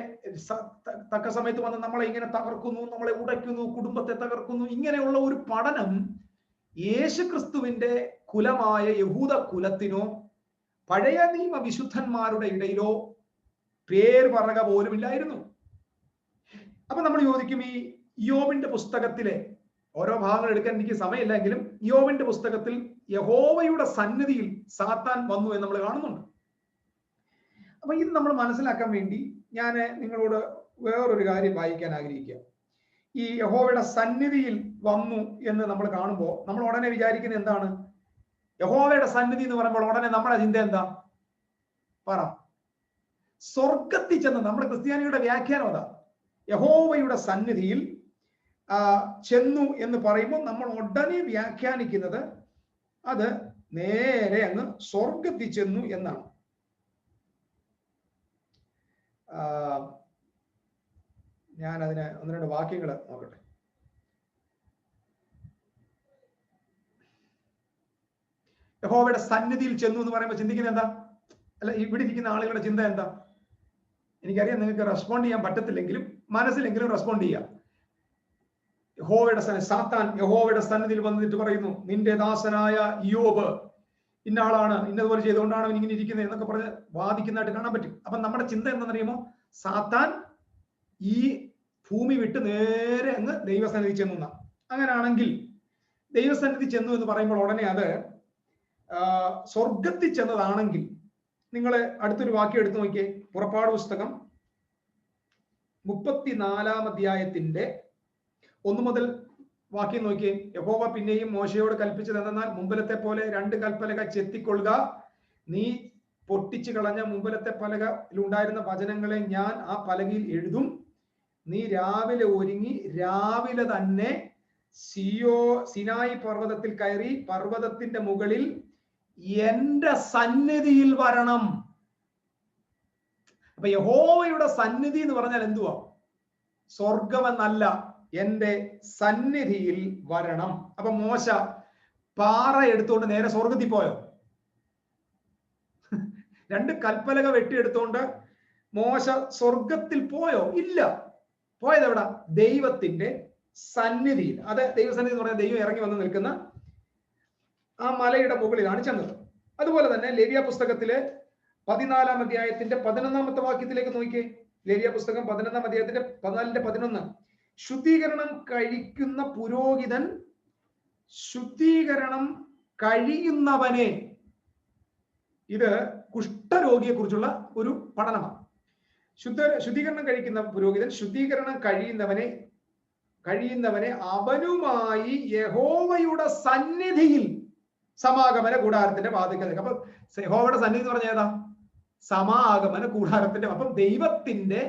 തക്ക സമയത്ത് വന്ന് നമ്മളെ ഇങ്ങനെ തകർക്കുന്നു, നമ്മളെ ഉടയ്ക്കുന്നു, കുടുംബത്തെ തകർക്കുന്നു, ഇങ്ങനെയുള്ള ഒരു പഠനം യേശുക്രിസ്തുവിന്റെ കുലമായ യഹൂദ കുലത്തിനോ പഴയ നിയമ വിശുദ്ധന്മാരുടെ ഇടയിലോ പേര് പറയുക പോലും ഇല്ലായിരുന്നു. അപ്പൊ നമ്മൾ ചോദിക്കും, ഈ യോബിന്റെ പുസ്തകത്തിലെ ഓരോ ഭാഗങ്ങൾ എടുക്കാൻ എനിക്ക് സമയമില്ലെങ്കിലും യോബിന്റെ പുസ്തകത്തിൽ യഹോവയുടെ സന്നിധിയിൽ സാത്താൻ വന്നു എന്ന് നമ്മൾ കാണുന്നുണ്ട്. അപ്പൊ ഇത് നമ്മൾ മനസ്സിലാക്കാൻ വേണ്ടി ഞാൻ നിങ്ങളോട് വേറൊരു കാര്യം വായിക്കാൻ ആഗ്രഹിക്കുക. ഈ യഹോവയുടെ സന്നിധിയിൽ വന്നു എന്ന് നമ്മൾ കാണുമ്പോൾ നമ്മൾ ഉടനെ വിചാരിക്കുന്നത് എന്താണ്? യഹോവയുടെ സന്നിധി എന്ന് പറയുമ്പോൾ ഉടനെ നമ്മുടെ ചിന്ത എന്താ? പറ. സ്വർഗത്തിൽ ചെന്ന്. നമ്മുടെ ക്രിസ്ത്യാനിയുടെ വ്യാഖ്യാനം അതാ. യഹോവയുടെ സന്നിധിയിൽ ചെന്നു എന്ന് പറയുമ്പോൾ നമ്മൾ ഉടനെ വ്യാഖ്യാനിക്കുന്നത് അത് നേരെ അങ്ങ് സ്വർഗത്തിൽ ചെന്നു എന്നാണ്. ഞാൻ അതിന് ഒന്ന് രണ്ട് വാക്യങ്ങൾ നോക്കട്ടെ. യഹോവയുടെ സന്നിധിയിൽ ചെന്നു എന്ന് പറയുമ്പോൾ ചിന്തിക്കുന്നത് എന്താ? അല്ല, ഇവിടെ ഇരിക്കുന്ന ആളുകളുടെ ചിന്ത എന്താ? എനിക്കറിയാം നിങ്ങൾക്ക് റെസ്പോണ്ട് ചെയ്യാൻ പറ്റത്തില്ലെങ്കിലും മനസ്സിലെങ്കിലും റെസ്പോണ്ട് ചെയ്യാം. യഹോവയുടെ സാത്താൻ യഹോവയുടെ സന്നിധിയിൽ വന്നിട്ട് പറയുന്നു, നിന്റെ ദാസനായ ഇയ്യോബ് ഇന്ന ആളാണ്, ഇന്നതുപോലെ ചെയ്തുകൊണ്ടാണ് അവൻ ഇങ്ങനെ ഇരിക്കുന്നത് എന്നൊക്കെ പറഞ്ഞ് വാദിക്കുന്നതായിട്ട് കാണാൻ പറ്റും. അപ്പൊ നമ്മുടെ ചിന്ത എന്താണെന്നറിയുമോ? സാത്താൻ ഈ ഭൂമി വിട്ട് നേരെ അങ്ങ് ദൈവസന്നിധി ചെന്നു എന്നാ. അങ്ങനെയാണെങ്കിൽ ദൈവസന്നിധി ചെന്നു എന്ന് പറയുമ്പോൾ ഉടനെ അത് സ്വർഗത്തിൽ ചെന്നതാണെങ്കിൽ നിങ്ങൾ അടുത്തൊരു വാക്യം എടുത്തു നോക്കിയേ. പുറപ്പാട് പുസ്തകം 34-ാം അധ്യായത്തിന്റെ 1 മുതൽ വാക്യം നോക്കിയേ. യഹോവ പിന്നെയും മോശയോട് കൽപ്പിച്ചത് എന്തെന്നാൽ, മുമ്പിലത്തെ പോലെ 2 കൽപ്പലക ചെത്തിക്കൊള്ളുക. നീ പൊട്ടിച്ചു കളഞ്ഞ മുമ്പിലത്തെ പലകയിലുണ്ടായിരുന്ന വചനങ്ങളെ ഞാൻ ആ പലകയിൽ എഴുതും. നീ രാവിലെ ഒരുങ്ങി രാവിലെ തന്നെ സിനായി പർവ്വതത്തിൽ കയറി പർവ്വതത്തിന്റെ മുകളിൽ എന്റെ സന്നിധിയിൽ വരണം. അപ്പൊ യഹോവയുടെ സന്നിധി എന്ന് പറഞ്ഞാൽ എന്തുവാ? സ്വർഗമെന്നല്ല, എന്റെ സന്നിധിയിൽ വരണം. അപ്പൊ മോശ പാറ എടുത്തുകൊണ്ട് നേരെ സ്വർഗത്തിൽ പോയോ? 2 കൽപ്പലക വെട്ടിയെടുത്തോണ്ട് മോശ സ്വർഗത്തിൽ പോയോ? ഇല്ല. പോയത് എവിടെ? ദൈവത്തിന്റെ സന്നിധിയിൽ. അത് ദൈവസന്നിധി എന്ന് പറഞ്ഞാൽ ദൈവം ഇറങ്ങി വന്ന് നിൽക്കുന്ന ആ മലയുടെ മുകളിലാണ് ചെന്നത്. അതുപോലെ തന്നെ ലേവ്യ പുസ്തകത്തിലെ 14-ാം അധ്യായത്തിന്റെ 11-ാമത്തെ വാക്യത്തിലേക്ക് നോക്കിയേ. ലേവ്യ പുസ്തകം 11-ാം അധ്യായത്തിന്റെ 14-11. ശുദ്ധീകരണം കഴിക്കുന്ന പുരോഹിതൻ ശുദ്ധീകരണം കഴിയുന്നവനെ, ഇത് കുഷ്ഠരോഗിയെ കുറിച്ചുള്ള ഒരു പഠനമാണ്. ശുദ്ധീകരണം കഴിക്കുന്ന പുരോഹിതൻ ശുദ്ധീകരണം കഴിയുന്നവനെ അവനുമായി യഹോവയുടെ സന്നിധിയിൽ സമാഗമന കൂടാരത്തിന്റെ വാതിൽക്കൽ നിൽക്കും. അപ്പൊ യഹോവയുടെ സന്നിധി എന്ന് പറഞ്ഞാൽ ഏതാ? സമാഗമന കൂടാരത്തിന്റെ. അപ്പം ദൈവത്തിന്റെ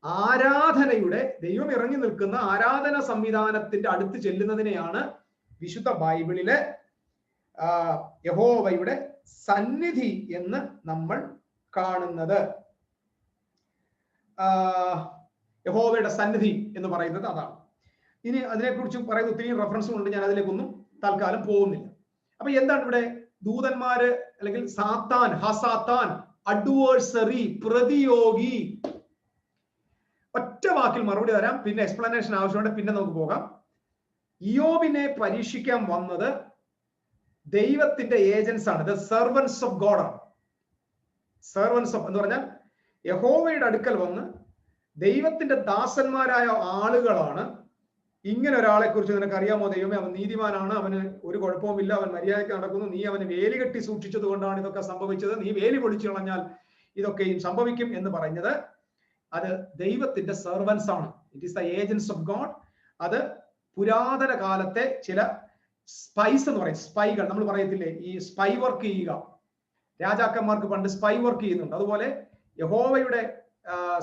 ആരാധനയുടെ, ദൈവം ഇറങ്ങി നിൽക്കുന്ന ആരാധന സംവിധാനത്തിന്റെ അടുത്ത് ചെല്ലുന്നതിനെയാണ് വിശുദ്ധ ബൈബിളിലെ യഹോവയുടെ സന്നിധി എന്ന് നമ്മൾ കാണുന്നത്. യഹോവയുടെ സന്നിധി എന്ന് പറയുന്നത് അതാണ്. ഇനി അതിനെക്കുറിച്ച് പറയുന്ന ഒത്തിരി റെഫറൻസുകളുണ്ട്, ഞാൻ അതിലേക്കൊന്നും തൽക്കാലം പോകുന്നില്ല. അപ്പൊ എന്താണ് ഇവിടെ? ദൂതന്മാര് അല്ലെങ്കിൽ സാത്താൻ, ഹസാത്താൻ, അഡ്വേഴ്സറി, പ്രതിയോഗി. ഒറ്റ വാക്കിൽ മറുപടി തരാം, പിന്നെ എക്സ്പ്ലനേഷൻ ആവശ്യമുണ്ട്, പിന്നെ നമുക്ക് പോകാം. ഇയ്യോബിനെ പരീക്ഷിക്കാൻ വന്നത് ദൈവത്തിന്റെ ഏജൻസ് ആണ്. ദ സെർവൻസ് ഓഫ് ഗോഡ് ആണ്. സെർവൻസ് ഓഫ് എന്ന് പറഞ്ഞാൽ യഹോവയുടെ അടുക്കൽ വന്ന് ദൈവത്തിന്റെ ദാസന്മാരായ ആളുകളാണ്. ഇങ്ങനെ ഒരാളെ കുറിച്ച് നിനക്ക് അറിയാമോ? ദൈവമേ, അവൻ നീതിമാനാണ്, അവന് ഒരു കുഴപ്പവുമില്ല, അവൻ മര്യാദയ്ക്ക് നടക്കുന്നു, നീ അവന് വേലി കെട്ടി സൂക്ഷിച്ചത് കൊണ്ടാണ് ഇതൊക്കെ സംഭവിച്ചത്, നീ വേലി പൊളിച്ചു കളഞ്ഞാൽ ഇതൊക്കെയും സംഭവിക്കും എന്ന് പറഞ്ഞത് അത് ദൈവത്തിന്റെ സെർവൻസ് ആണ്. It is the agents of God. അത് പുരാതന കാലത്തെ ചില സ്പൈസ് എന്ന് പറയും, സ്പൈകൾ. നമ്മൾ പറയത്തില്ലേ ഈ സ്പൈ വർക്ക് ചെയ്യുക, രാജാക്കന്മാർക്ക് പണ്ട് സ്പൈ വർക്ക് ചെയ്യുന്നുണ്ട്. അതുപോലെ യഹോവയുടെ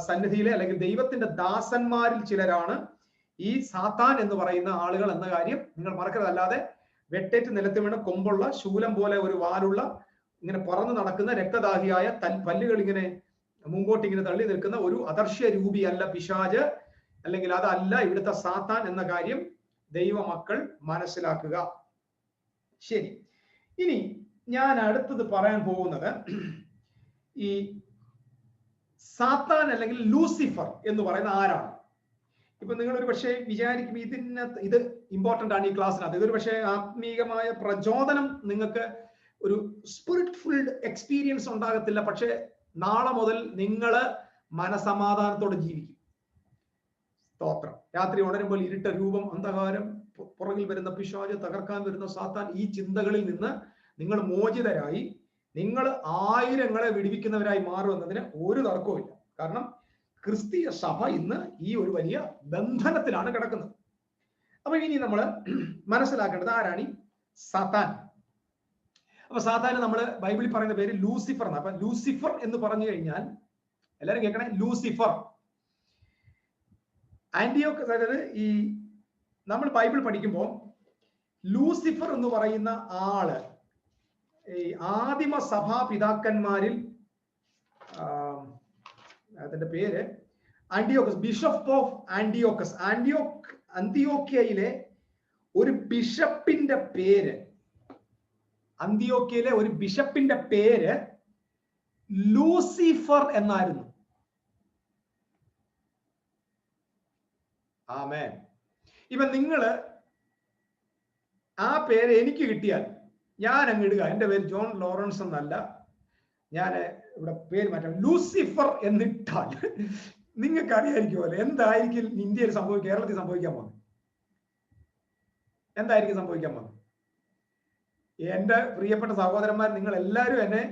സന്നിധിയിലെ അല്ലെങ്കിൽ ദൈവത്തിന്റെ ദാസന്മാരിൽ ചിലരാണ് ഈ സാത്താൻ എന്ന് പറയുന്ന ആളുകൾ എന്ന കാര്യം നിങ്ങൾ മറക്കരുത്. അല്ലാതെ വെട്ടേറ്റ് നിലത്ത് വീണ കൊമ്പുള്ള ശൂലം പോലെ ഒരു വാലുള്ള ഇങ്ങനെ പറന്ന് നടക്കുന്ന രക്തദാഹിയായ പല്ലുകൾ ഇങ്ങനെ മുമ്പോട്ട് ഇങ്ങനെ തള്ളി നിൽക്കുന്ന ഒരു അദർശ്യ രൂപിയല്ല പിശാച്, അല്ലെങ്കിൽ അതല്ല ഇവിടുത്തെ സാത്താൻ എന്ന കാര്യം ദൈവമക്കൾ മനസ്സിലാക്കുക. ശരി, ഇനി ഞാൻ അടുത്തത് പറയാൻ പോകുന്നത് ഈ സാത്താൻ അല്ലെങ്കിൽ ലൂസിഫർ എന്ന് പറയുന്ന ആരാണ്. ഇപ്പൊ നിങ്ങൾ ഒരു പക്ഷേ വിചാരിക്കും ഇത് ഇമ്പോർട്ടന്റ് ആണ് ഈ ക്ലാസ്സിനകത്ത്. ഇതൊരു പക്ഷേ ആത്മീയമായ പ്രചോദനം, നിങ്ങൾക്ക് ഒരു സ്പിരിറ്റ് ഫുൾഡ് എക്സ്പീരിയൻസ് ഉണ്ടാകത്തില്ല. പക്ഷെ നാളെ മുതൽ നിങ്ങൾ മനസമാധാനത്തോടെ ജീവിക്കും. സ്തോത്രം. രാത്രി ഉണരുമ്പോൾ ഇരുട്ട രൂപം, അന്ധകാരം, പുറകിൽ വരുന്ന പിശാച്, തകർക്കാൻ വരുന്ന സാത്താൻ, ഈ ചിന്തകളിൽ നിന്ന് നിങ്ങൾ മോചിതരായി നിങ്ങൾ ആയിരങ്ങളെ വിടുവിക്കുന്നവരായി മാറുമെന്നതിന് ഒരു തർക്കവുമില്ല. കാരണം ക്രിസ്തീയ സഭ ഇന്ന് ഈ ഒരു വലിയ ബന്ധനത്തിലാണ് കിടക്കുന്നത്. അപ്പൊ ഇനി നമ്മൾ മനസ്സിലാക്കേണ്ടത് ആരാണ് ഈ സാത്താൻ. അപ്പൊ സാത്താൻ നമ്മൾ ബൈബിളിൽ പറയുന്ന പേര് ലൂസിഫർ എന്നാണ്. അപ്പൊ ലൂസിഫർ എന്ന് പറഞ്ഞു കഴിഞ്ഞാൽ എല്ലാവരും കേൾക്കണേ, ലൂസിഫർ. ആന്റിയോക്ക്, അതായത് ഈ നമ്മൾ ബൈബിൾ പഠിക്കുമ്പോൾ ലൂസിഫർ എന്ന് പറയുന്ന ആള് ഈ ആദിമ സഭാ പിതാക്കന്മാരിൽ അതിന്റെ പേര് ആന്റിയോക്കസ്, ബിഷപ്പ് ഓഫ് ആന്റിയോക്കസ്, അന്തിയോക്യയിലെ ഒരു ബിഷപ്പിന്റെ പേര്, അന്തിയോക്യയിലെ ഒരു ബിഷപ്പിന്റെ പേര് ലൂസിഫർ എന്നായിരുന്നു. ആമേൻ. ഇപ്പൊ നിങ്ങള് ആ പേര് എനിക്ക് കിട്ടിയാൽ ഞാൻ അങ്ങ് ഇടുക, എന്റെ പേര് ജോൺ ലോറൻസ് എന്നല്ല, ഞാൻ ഇവിടെ പേര് മാറ്റാം, ലൂസിഫർ എന്നിട്ടാൽ നിങ്ങൾക്ക് അറിയായിരിക്കുമല്ലോ എന്തായിരിക്കും ഇന്ത്യയിൽ കേരളത്തിൽ സംഭവിക്കാൻ പോകുന്നത്. എന്തായിരിക്കും സംഭവിക്കാൻ പോകുന്നത്? എന്റെ പ്രിയപ്പെട്ട സഹോദരന്മാർ, നിങ്ങൾ എല്ലാവരും എന്നെ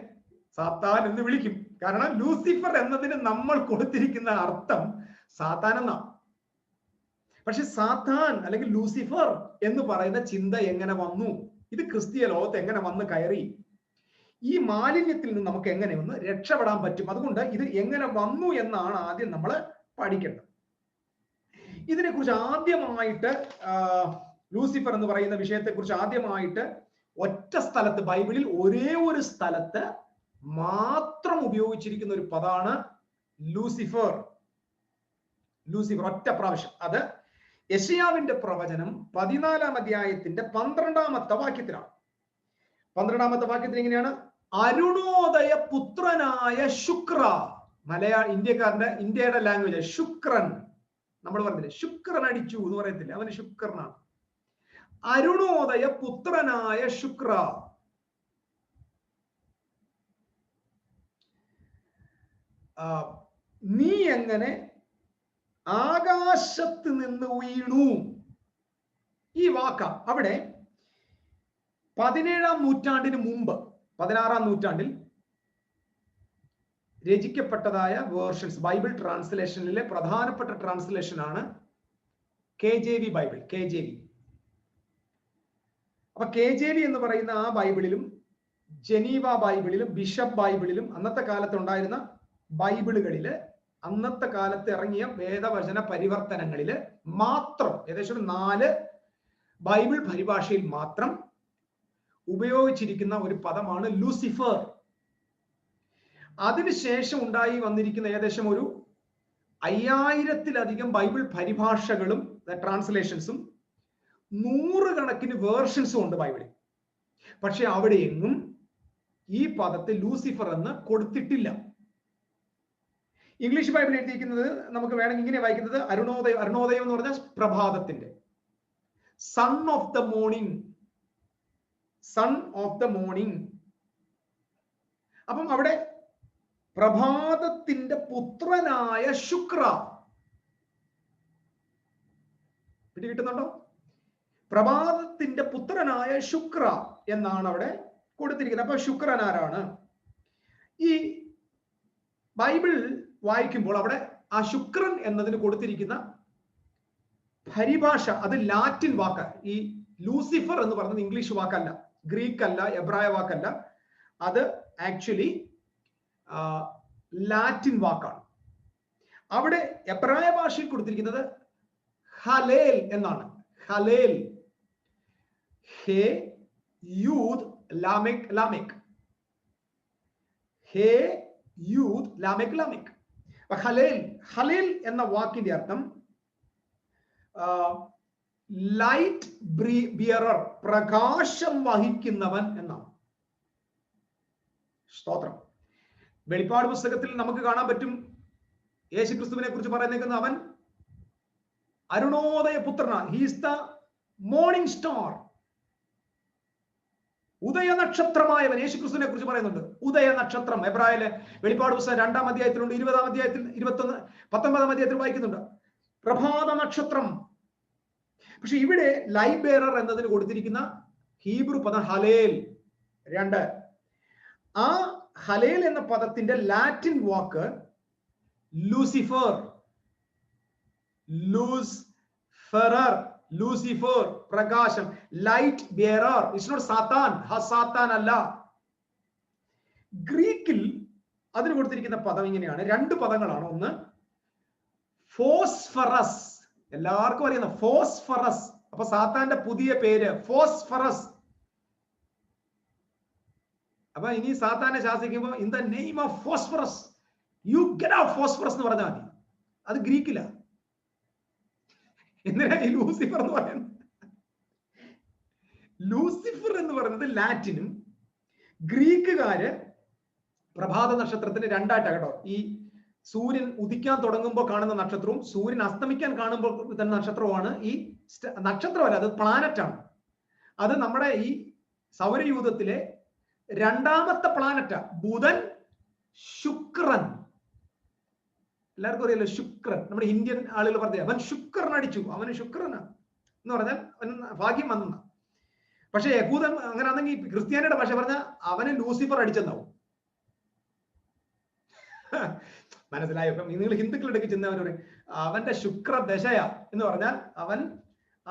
സാത്താൻ എന്ന് വിളിക്കും. കാരണം ലൂസിഫർ എന്നതിന് നമ്മൾ കൊടുത്തിരിക്കുന്ന അർത്ഥം സാത്താൻ എന്നാണ്. പക്ഷെ സാത്താൻ അല്ലെങ്കിൽ ലൂസിഫർ എന്ന് പറയുന്ന ചിന്ത എങ്ങനെ വന്നു? ഇത് ക്രിസ്തീയ ലോകത്ത് എങ്ങനെ വന്ന് കയറി? ഈ മാലിന്യത്തിൽ നിന്ന് നമുക്ക് എങ്ങനെ ഒന്ന് രക്ഷപ്പെടാൻ പറ്റും? അതുകൊണ്ട് ഇത് എങ്ങനെ വന്നു എന്നാണ് ആദ്യം നമ്മൾ പഠിക്കേണ്ടത്. ഇതിനെക്കുറിച്ച് ആദ്യമായിട്ട് ലൂസിഫർ എന്ന് പറയുന്ന വിഷയത്തെക്കുറിച്ച് ആദ്യമായിട്ട് ഒറ്റ സ്ഥലത്ത്, ബൈബിളിൽ ഒരേ ഒരു സ്ഥലത്ത് മാത്രം ഉപയോഗിച്ചിരിക്കുന്ന ഒരു പദമാണ് ലൂസിഫർ. ലൂസിഫർ ഒറ്റ പ്രാവശ്യം. അത് യെശയ്യാവിന്റെ പ്രവചനം 14-ാം അധ്യായത്തിന്റെ 12-ാമത്തെ വാക്യത്തിലാണ്. 12-ാമത്തെ വാക്യത്തിൽ ഇങ്ങനെയാണ്: അരുണോദയ പുത്രനായ ശുക്ര. ഇന്ത്യയുടെ ലാംഗ്വേജ് ശുക്രൻ. നമ്മൾ പറഞ്ഞില്ലേ ശുക്രൻ അടിച്ചു എന്ന് പറയത്തില്ല, അവന് ശുക്രനാണ്. അരുണോദയ പുത്രനായ ശുക്ര. നീ എങ്ങനെ ആകാശത്ത് നിന്ന് വീണു. ഈ വാക്ക അവിടെ 17-ാം നൂറ്റാണ്ടിന് മുമ്പ് 16-ാം നൂറ്റാണ്ടിൽ രചിക്കപ്പെട്ടതായ വേർഷൻസ്, ബൈബിൾ ട്രാൻസ്ലേഷനിലെ പ്രധാനപ്പെട്ട ട്രാൻസ്ലേഷനാണ് KJV ബൈബിൾ. KJV. അപ്പൊ KJV എന്ന് പറയുന്ന ആ ബൈബിളിലും ജനീവ ബൈബിളിലും ബിഷപ്പ് ബൈബിളിലും അന്നത്തെ കാലത്ത് ഉണ്ടായിരുന്ന ബൈബിളുകളില്, അന്നത്തെ കാലത്ത് ഇറങ്ങിയ വേദവചന പരിവർത്തനങ്ങളില് മാത്രം ഏകദേശം 4 ബൈബിൾ പരിഭാഷയിൽ മാത്രം ഉപയോഗിച്ചിരിക്കുന്ന ഒരു പദമാണ് ലൂസിഫർ. അതിനുശേഷം ഉണ്ടായി വന്നിരിക്കുന്ന ഏകദേശം ഒരു 5000-ത്തിലധികം ബൈബിൾ പരിഭാഷകളും ട്രാൻസ്ലേഷൻസും 100 കണക്കിന് വേർഷൻസും ഉണ്ട് ബൈബിളിൽ. പക്ഷെ അവിടെയെങ്ങും ഈ പദത്തെ ലൂസിഫർ എന്ന് കൊടുത്തിട്ടില്ല. ഇംഗ്ലീഷ് ബൈബിൾ എഴുതിയിരിക്കുന്നത് നമുക്ക് വേണമെങ്കിൽ ഇങ്ങനെ വായിക്കുന്നത് അരുണോദയം. അരുണോദയം എന്ന് പറഞ്ഞാൽ പ്രഭാതത്തിന്റെ, son of the morning, son of the morning. അപ്പം അവിടെ പ്രഭാതത്തിന്റെ പുത്രനായ ശുക്ര. പിടികിട്ടുന്നുണ്ടോ? പ്രഭാതത്തിന്റെ പുത്രനായ ശുക്ര എന്നാണ് അവിടെ കൊടുത്തിരിക്കുന്നത്. അപ്പൊ ശുക്രൻ ആരാണ്? ഈ ബൈബിൾ വായിക്കുമ്പോൾ അവിടെ ആ ശുക്രൻ എന്നതിന് കൊടുത്തിരിക്കുന്ന പരിഭാഷ അത് ലാറ്റിൻ വാക്ക്. ഈ ലൂസിഫർ എന്ന് പറയുന്നത് ഇംഗ്ലീഷ് വാക്കല്ല, ഗ്രീക്ക് അല്ല, എബ്രായ വാക്കല്ല. അത് ആക്ച്വലി ലാറ്റിൻ വാക്കാണ്. അവിടെ എബ്രായ ഭാഷയിൽ കൊടുത്തിരിക്കുന്നത് ഹലേൽ എന്നാണ്. ഹലേൽ, ഹേ യൂദ് ലാമെക് ലാമെക്, ഹേ യൂദ് ലാമെക് ലാമെക്. ഹലേൽ, ഹലേൽ എന്ന വാക്കിന്റെ അർത്ഥം ലൈറ്റ് ബിയറർ, പ്രകാശം വഹിക്കുന്നവൻ എന്നാണ്. സ്തോത്രം. വെളിപ്പാട് പുസ്തകത്തിൽ നമുക്ക് കാണാൻ പറ്റും യേശുക്രിസ്തുവിനെ കുറിച്ച് പറയുന്നത് അവൻ അരുണോദയ പുത്രനാണ്. He's the morning star. ഉദയ നക്ഷത്രമായവൻ. യേശുക്രിസ്തുവിനെ കുറിച്ച് പറയുന്നുണ്ട് ഉദയ നക്ഷത്രം. എബ്രായയിലെ വെളിപ്പാട് പുസ്തകം 2-ാം അധ്യായത്തിലുണ്ട്, 20-ാം അധ്യായത്തിൽ 19-ാം അധ്യായത്തിൽ വായിക്കുന്നുണ്ട് പ്രഭാത നക്ഷത്രം. പക്ഷെ ഇവിടെ ലൈറ്റ് ബെയറർ എന്നതിന് കൊടുത്തിരിക്കുന്ന ഹീബ്രു പദം ഹലേൽ. 2 ആ ഹലേൽ എന്ന പദത്തിന്റെ ലാറ്റിൻ വാക്ക് ലൂസിഫർ. ലൂസ്ഫെറർ, ലൂസിഫർ, പ്രകാശം, ലൈറ്റ് ബിയറർ. ഇറ്റ്സ് നോട്ട് സാത്താൻ. സാത്താൻ അല്ല. ഗ്രീക്കിൽ അതിന് കൊടുത്തിരിക്കുന്ന പദം ഇങ്ങനെയാണ്. രണ്ട് പദങ്ങളാണ്. ഒന്ന് ഫോസ്ഫറസ്, എല്ലാവർക്കും അറിയുന്ന ഫോസ്ഫറസ്. അപ്പൊ സാത്താന്റെ പുതിയ പേര് ഫോസ്ഫറസ്. അപ്പൊ ഇനി സാത്താനെ ശാസിക്കുമ്പോൾ in the name of phosphorus you get out phosphorus എന്ന് പറഞ്ഞാൽ മതി. അത് ഗ്രീക്കില. എന്തിനാ ഈ ലൂസിഫർ എന്ന് പറയുന്നത്? ലൂസിഫർ എന്ന് പറയുന്നത് ലാറ്റിനും ഗ്രീക്കുകാര് പ്രഭാത നക്ഷത്രത്തിന് രണ്ടായിട്ടാണ് കേട്ടോ. ഈ സൂര്യൻ ഉദിക്കാൻ തുടങ്ങുമ്പോൾ കാണുന്ന നക്ഷത്രവും സൂര്യൻ അസ്തമിക്കാൻ കാണുമ്പോൾ തന്നെ നക്ഷത്രവുമാണ്. ഈ നക്ഷത്രമല്ല, അത് പ്ലാനറ്റ് ആണ്. അത് നമ്മുടെ ഈ സൗരയൂഥത്തിലെ രണ്ടാമത്തെ പ്ലാനറ്റാ. ബുധൻ, ശുക്രൻ. എല്ലാവർക്കും അറിയാലോ ശുക്രൻ. നമ്മുടെ ഇന്ത്യൻ ആളുകൾ പറഞ്ഞത് അവൻ ശുക്രൻ അടിച്ചു, അവന് ശുക്രനാ എന്ന് പറഞ്ഞാൽ അവന് ഭാഗ്യം വന്ന. പക്ഷെ യഹൂദൻ അങ്ങനെ ആണെങ്കിൽ ക്രിസ്ത്യാനിയുടെ ഭാഷ പറഞ്ഞാൽ അവന് ലൂസിഫർ അടിച്ചെന്നാവും. മനസ്സിലായോ? ഇപ്പം നിങ്ങൾ ഹിന്ദുക്കളുടെ ചിന്തവരോട് അവന്റെ ശുക്രദശയാ എന്ന് പറഞ്ഞാൽ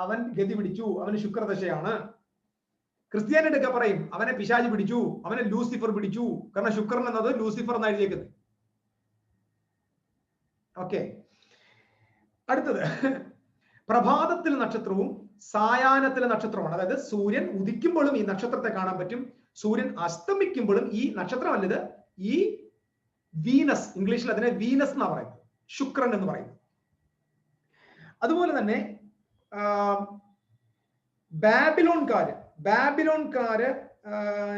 അവൻ ഗതി പിടിച്ചു, അവന് ശുക്രദശയാണ്. ക്രിസ്ത്യാനിയുടെ ഒക്കെ പറയും അവനെ പിശാചി പിടിച്ചു, അവനെ ലൂസിഫർ പിടിച്ചു. കാരണം ശുക്രൻ എന്നത് ലൂസിഫർ എന്ന് എഴുതിയേക്കുന്നത്. ഓക്കെ, അടുത്തത് പ്രഭാതത്തിലെ നക്ഷത്രവും സായാഹ്നത്തിലെ നക്ഷത്രമാണ്. അതായത് സൂര്യൻ ഉദിക്കുമ്പോഴും ഈ നക്ഷത്രത്തെ കാണാൻ പറ്റും, സൂര്യൻ അസ്തമിക്കുമ്പോഴും ഈ നക്ഷത്രമല്ലത് ഈ വീനസ്, ഇംഗ്ലീഷിൽ അതിനെ വീനസ് എന്നാ പറയുന്നത്, ശുക്രൻ എന്ന് പറയുന്നത്. അതുപോലെ തന്നെ ബാബിലോൺകാര്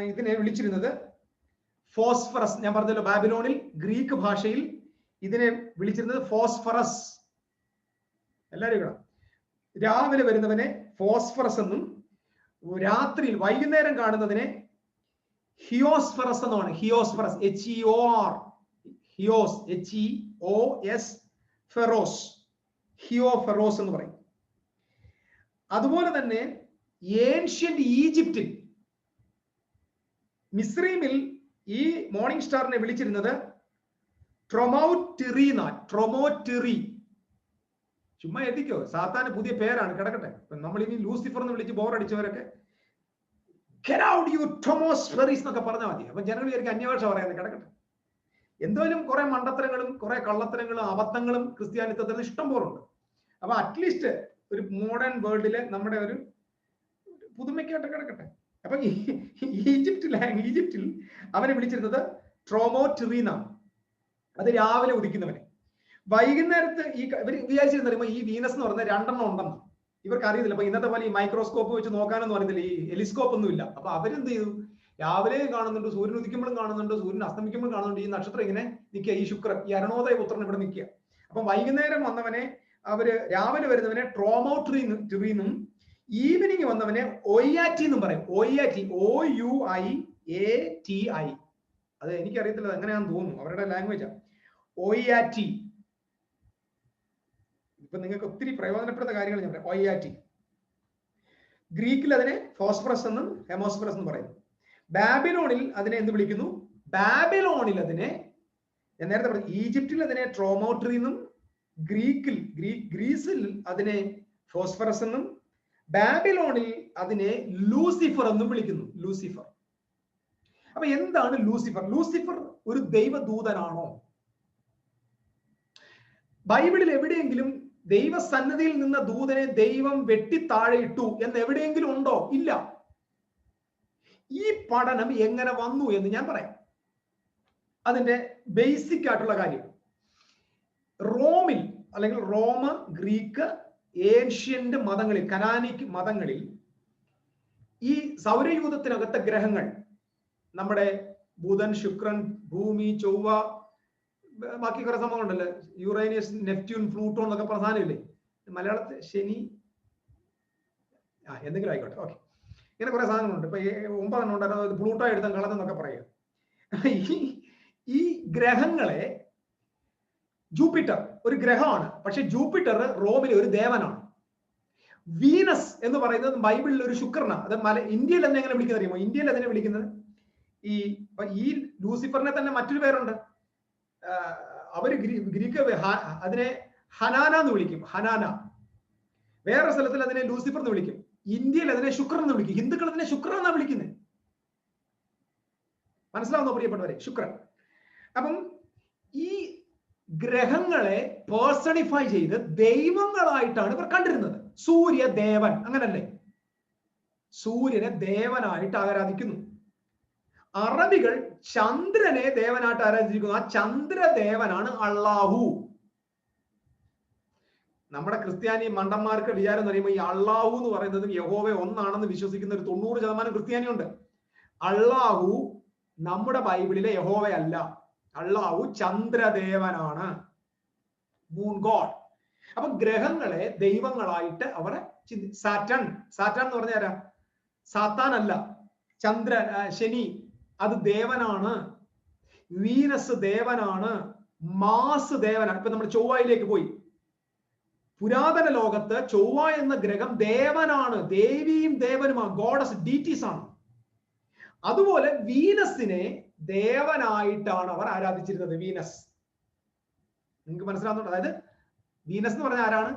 ഇതിനെ വിളിച്ചിരുന്നത് ഫോസ്ഫറസ്. ഞാൻ പറഞ്ഞല്ലോ, ബാബിലോണിൽ ഗ്രീക്ക് ഭാഷയിൽ ഇതിനെ വിളിച്ചിരുന്നത് ഫോസ്ഫറസ്. എല്ലാവരും ഇവിടെ രാവിലെ വരുന്നവനെ ഫോസ്ഫറസ് എന്നും രാത്രിയിൽ വൈകുന്നേരം കാണുന്നതിനെ ഹിയോസ്ഫറസ് എന്നുമാണ്. ഹിയോസ്ഫറസ്, HEOR, ഹിയോസ്, HEOS, ഫെറോസ്, ഹിയോഫെറോസ് എന്ന് പറയും. അതുപോലെ തന്നെ ഏൻഷ്യന്റ് ഈജിപ്തിൽ, മിസ്രൈമിൽ ഈ മോർണിംഗ് സ്റ്റാറിനെ വിളിച്ചിരുന്നത് ട്രൊമോറ്റിറി. ചുമ്മാ എത്തിക്കോ, സാത്താന് പുതിയ പേരാണ്, കിടക്കട്ടെ. നമ്മൾ ഇനി ലൂസിഫർ എന്ന് വിളിച്ച് ബോറടിച്ചവരൊക്കെ എന്നൊക്കെ പറഞ്ഞാൽ മതി. അപ്പൊ ജനങ്ങൾ വിചാരിക്കും അന്യഭാഷ പറയുന്നത്, കിടക്കട്ടെ. എന്തായാലും കുറെ മണ്ടത്തരങ്ങളും കുറെ കള്ളത്തരങ്ങളും അബദ്ധങ്ങളും ക്രിസ്ത്യാനിത്വത്തിൽ ഇഷ്ടം പോലുണ്ട്. അപ്പൊ അറ്റ്ലീസ്റ്റ് ഒരു മോഡേൺ വേൾഡിലെ നമ്മുടെ ഒരു പുതുമയ്ക്കായിട്ട് കിടക്കട്ടെ. അപ്പൊ ഈജിപ്തിൽ അവനെ വിളിച്ചിരുന്നത് ട്രോമോറ്റിറീന. അത് രാവിലെ ഉദിക്കുന്നവനെ. വൈകുന്നേരത്ത് ഇവർ വിചാരിച്ചിരുന്ന ഈ വീനസ് എന്ന് പറയുന്നത് രണ്ടെണ്ണം ഉണ്ടെന്ന് ഇവർക്ക് അറിയത്തില്ല. അപ്പൊ ഇന്നത്തെ പോലെ ഈ മൈക്രോസ്കോപ്പ് വെച്ച് നോക്കാനൊന്നും അറിയത്തില്ല, ഈ എലിസ്കോപ്പ് ഒന്നും ഇല്ല. അപ്പൊ അവരെന്ത് ചെയ്തു, രാവിലെയും കാണുന്നുണ്ട്, സൂര്യൻ ഉദിക്കുമ്പോഴും കാണുന്നുണ്ട്, സൂര്യൻ അസ്തമിക്കുമ്പോഴും കാണുന്നുണ്ട്. ഈ നക്ഷത്രം ഇങ്ങനെ നിൽക്കുക, ഈ ശുക്രൻ, ഈ അരുണോദയ പുത്രൻ ഇവിടെ നിൽക്കുക. അപ്പൊ വൈകുന്നേരം വന്നവനെ അവര്, രാവിലെ വരുന്നവനെ ട്രോമോട്രീന്നും ഈവനിങ് വന്നവനെ ഒയ്യാറ്റി എന്നും പറയും. ഒയ്യാറ്റി, OUIATI. അത് എനിക്കറിയത്തില്ല, എങ്ങനെയാണെന്ന് തോന്നുന്നു, അവരുടെ ലാംഗ്വേജാ ഒയ്യാറ്റി. ഇപ്പൊ നിങ്ങൾക്ക് ഒത്തിരി പ്രയോജനപ്പെടുന്ന കാര്യങ്ങൾ ഞാൻ പറയാം. ഒയ്യാറ്റി. ഗ്രീക്കിൽ അതിനെ ഫോസ്ഫറസ് എന്നും ഹെമോസ്ഫറസ് എന്നും പറയുന്നു. ബാബിലോണിൽ അതിനെ എന്ത് വിളിക്കുന്നു? ബാബിലോണിൽ അതിനെ, ഞാൻ നേരത്തെ പറഞ്ഞു, ഈജിപ്തിൽ അതിനെ ട്രോമോട്രി എന്നും, ഗ്രീസിൽ അതിനെ ഫോസ്ഫറസ് എന്നും, ബാബിലോണിൽ അതിനെ ലൂസിഫർ എന്നും വിളിക്കുന്നു. ലൂസിഫർ. അപ്പൊ എന്താണ് ലൂസിഫർ? ലൂസിഫർ ഒരു ദൈവദൂതനാണോ? ബൈബിളിൽ എവിടെയെങ്കിലും ദൈവസന്നിധിയിൽ നിന്ന ദൂതനെ ദൈവം വെട്ടിത്താഴെയിട്ടു എന്ന് എവിടെയെങ്കിലും ഉണ്ടോ? ഇല്ല. ഈ പഠനം എങ്ങനെ വന്നു എന്ന് ഞാൻ പറയാം. അതിന്റെ ബേസിക് ആയിട്ടുള്ള കാര്യം, റോമിൽ അല്ലെങ്കിൽ റോമ, ഗ്രീക്ക്, ഏൻഷ്യന്റ് മതങ്ങളിൽ, കനാനിക് മതങ്ങളിൽ ഈ സൗരയൂഥത്തിനകത്തെ ഗ്രഹങ്ങൾ, നമ്മുടെ ബുധൻ, ശുക്രൻ, ഭൂമി, ചൊവ്വ, ബാക്കി കുറെ സംഭവങ്ങളുണ്ടല്ലോ, യുറേനിയസ്, നെപ്റ്റ്യൂൺ, പ്ലൂട്ടോ എന്നൊക്കെ പ്രധാനമില്ലേ മലയാളത്തിൽ, ശനി, എന്തെങ്കിലും ആയിക്കോട്ടെ, ഓക്കെ, ഇങ്ങനെ കുറെ സാധനങ്ങളുണ്ട്. ഇപ്പൊ 9 എണ്ണം ഉണ്ടായിരുന്നു, പ്ലൂട്ടോ എടുത്താൽ കളഞ്ഞെന്നൊക്കെ പറയുക. ഈ ഗ്രഹങ്ങളെ, ജൂപ്പിറ്റർ ഒരു ഗ്രഹമാണ്, പക്ഷെ ജൂപ്പിറ്റർ റോമിലെ ഒരു ദേവനാണ്. വീനസ് എന്ന് പറയുന്നത് ബൈബിളിൽ ഒരു ശുക്രനാണ്. അത് ഇന്ത്യയിൽ തന്നെ എങ്ങനെ വിളിക്കുന്നത് അറിയുമോ? ഇന്ത്യയിൽ അതിനെ വിളിക്കുന്നത് ഈ ലൂസിഫറിനെ തന്നെ മറ്റൊരു പേരുണ്ട്. അവര് ഗ്രീക്ക് അതിനെ ഹനാന എന്ന് വിളിക്കും. ഹനാന. വേറെ സ്ഥലത്തിൽ അതിനെ ലൂസിഫർ എന്ന് വിളിക്കും. ഇന്ത്യയിൽ അതിനെ ശുക്രൻ എന്ന് വിളിക്കും. ഹിന്ദുക്കൾ അതിനെ ശുക്രൻ എന്നാണ് വിളിക്കുന്നത്. മനസ്സിലാവുന്നോ പ്രിയപ്പെട്ടവരെ? ശുക്രൻ. അപ്പം ഈ ഗ്രഹങ്ങളെ പേഴ്സണിഫൈ ചെയ്ത് ദൈവങ്ങളായിട്ടാണ് ഇവർ കണ്ടിരുന്നത്. സൂര്യദേവൻ, അങ്ങനല്ലേ? സൂര്യനെ ദേവനായിട്ട് ആരാധിക്കുന്നു. അറബികൾ ചന്ദ്രനെ ദേവനായിട്ട് ആരാധിച്ചിരിക്കുന്നു. ആ ചന്ദ്രദേവനാണ് അള്ളാഹു. നമ്മുടെ ക്രിസ്ത്യാനി മണ്ടന്മാർക്ക് വിചാരം എന്ന് പറയുമ്പോൾ ഈ അള്ളാഹു എന്ന് പറയുന്നതും യഹോവ ഒന്നാണെന്ന് വിശ്വസിക്കുന്ന ഒരു 90% ക്രിസ്ത്യാനിയുണ്ട്. അള്ളാഹു നമ്മുടെ ബൈബിളിലെ യഹോവയല്ല. അള്ളാഹു ചന്ദ്രദേവനാണ്, മൂൺ ഗോഡ്. അപ്പൊ ഗ്രഹങ്ങളെ ദൈവങ്ങളായിട്ട് അവരെ സാറ്റൻ എന്ന് പറഞ്ഞ ആരാ? സാത്താൻ അല്ല, ചന്ദ്രൻ, ശനി അത് ദേവനാണ്. വീനസ് ദേവനാണ്. മാസ് ദേവനാണ്. ഇപ്പൊ നമ്മൾ ചൊവ്വയിലേക്ക് പോയി. പുരാതന ലോകത്ത് ചൊവ്വ എന്ന ഗ്രഹം ദേവനാണ്, ദേവിയും ദേവനുമാണ്, ഗോഡസ്, ഡീറ്റീസ് ആണ്. അതുപോലെ വീനസിനെ ദേവനായിട്ടാണ് അവർ ആരാധിച്ചിരുന്നത്. വീനസ്, നിങ്ങൾക്ക് മനസ്സിലാവുന്നുണ്ടോ? അതായത് വീനസ് എന്ന് പറഞ്ഞ ആരാണ്?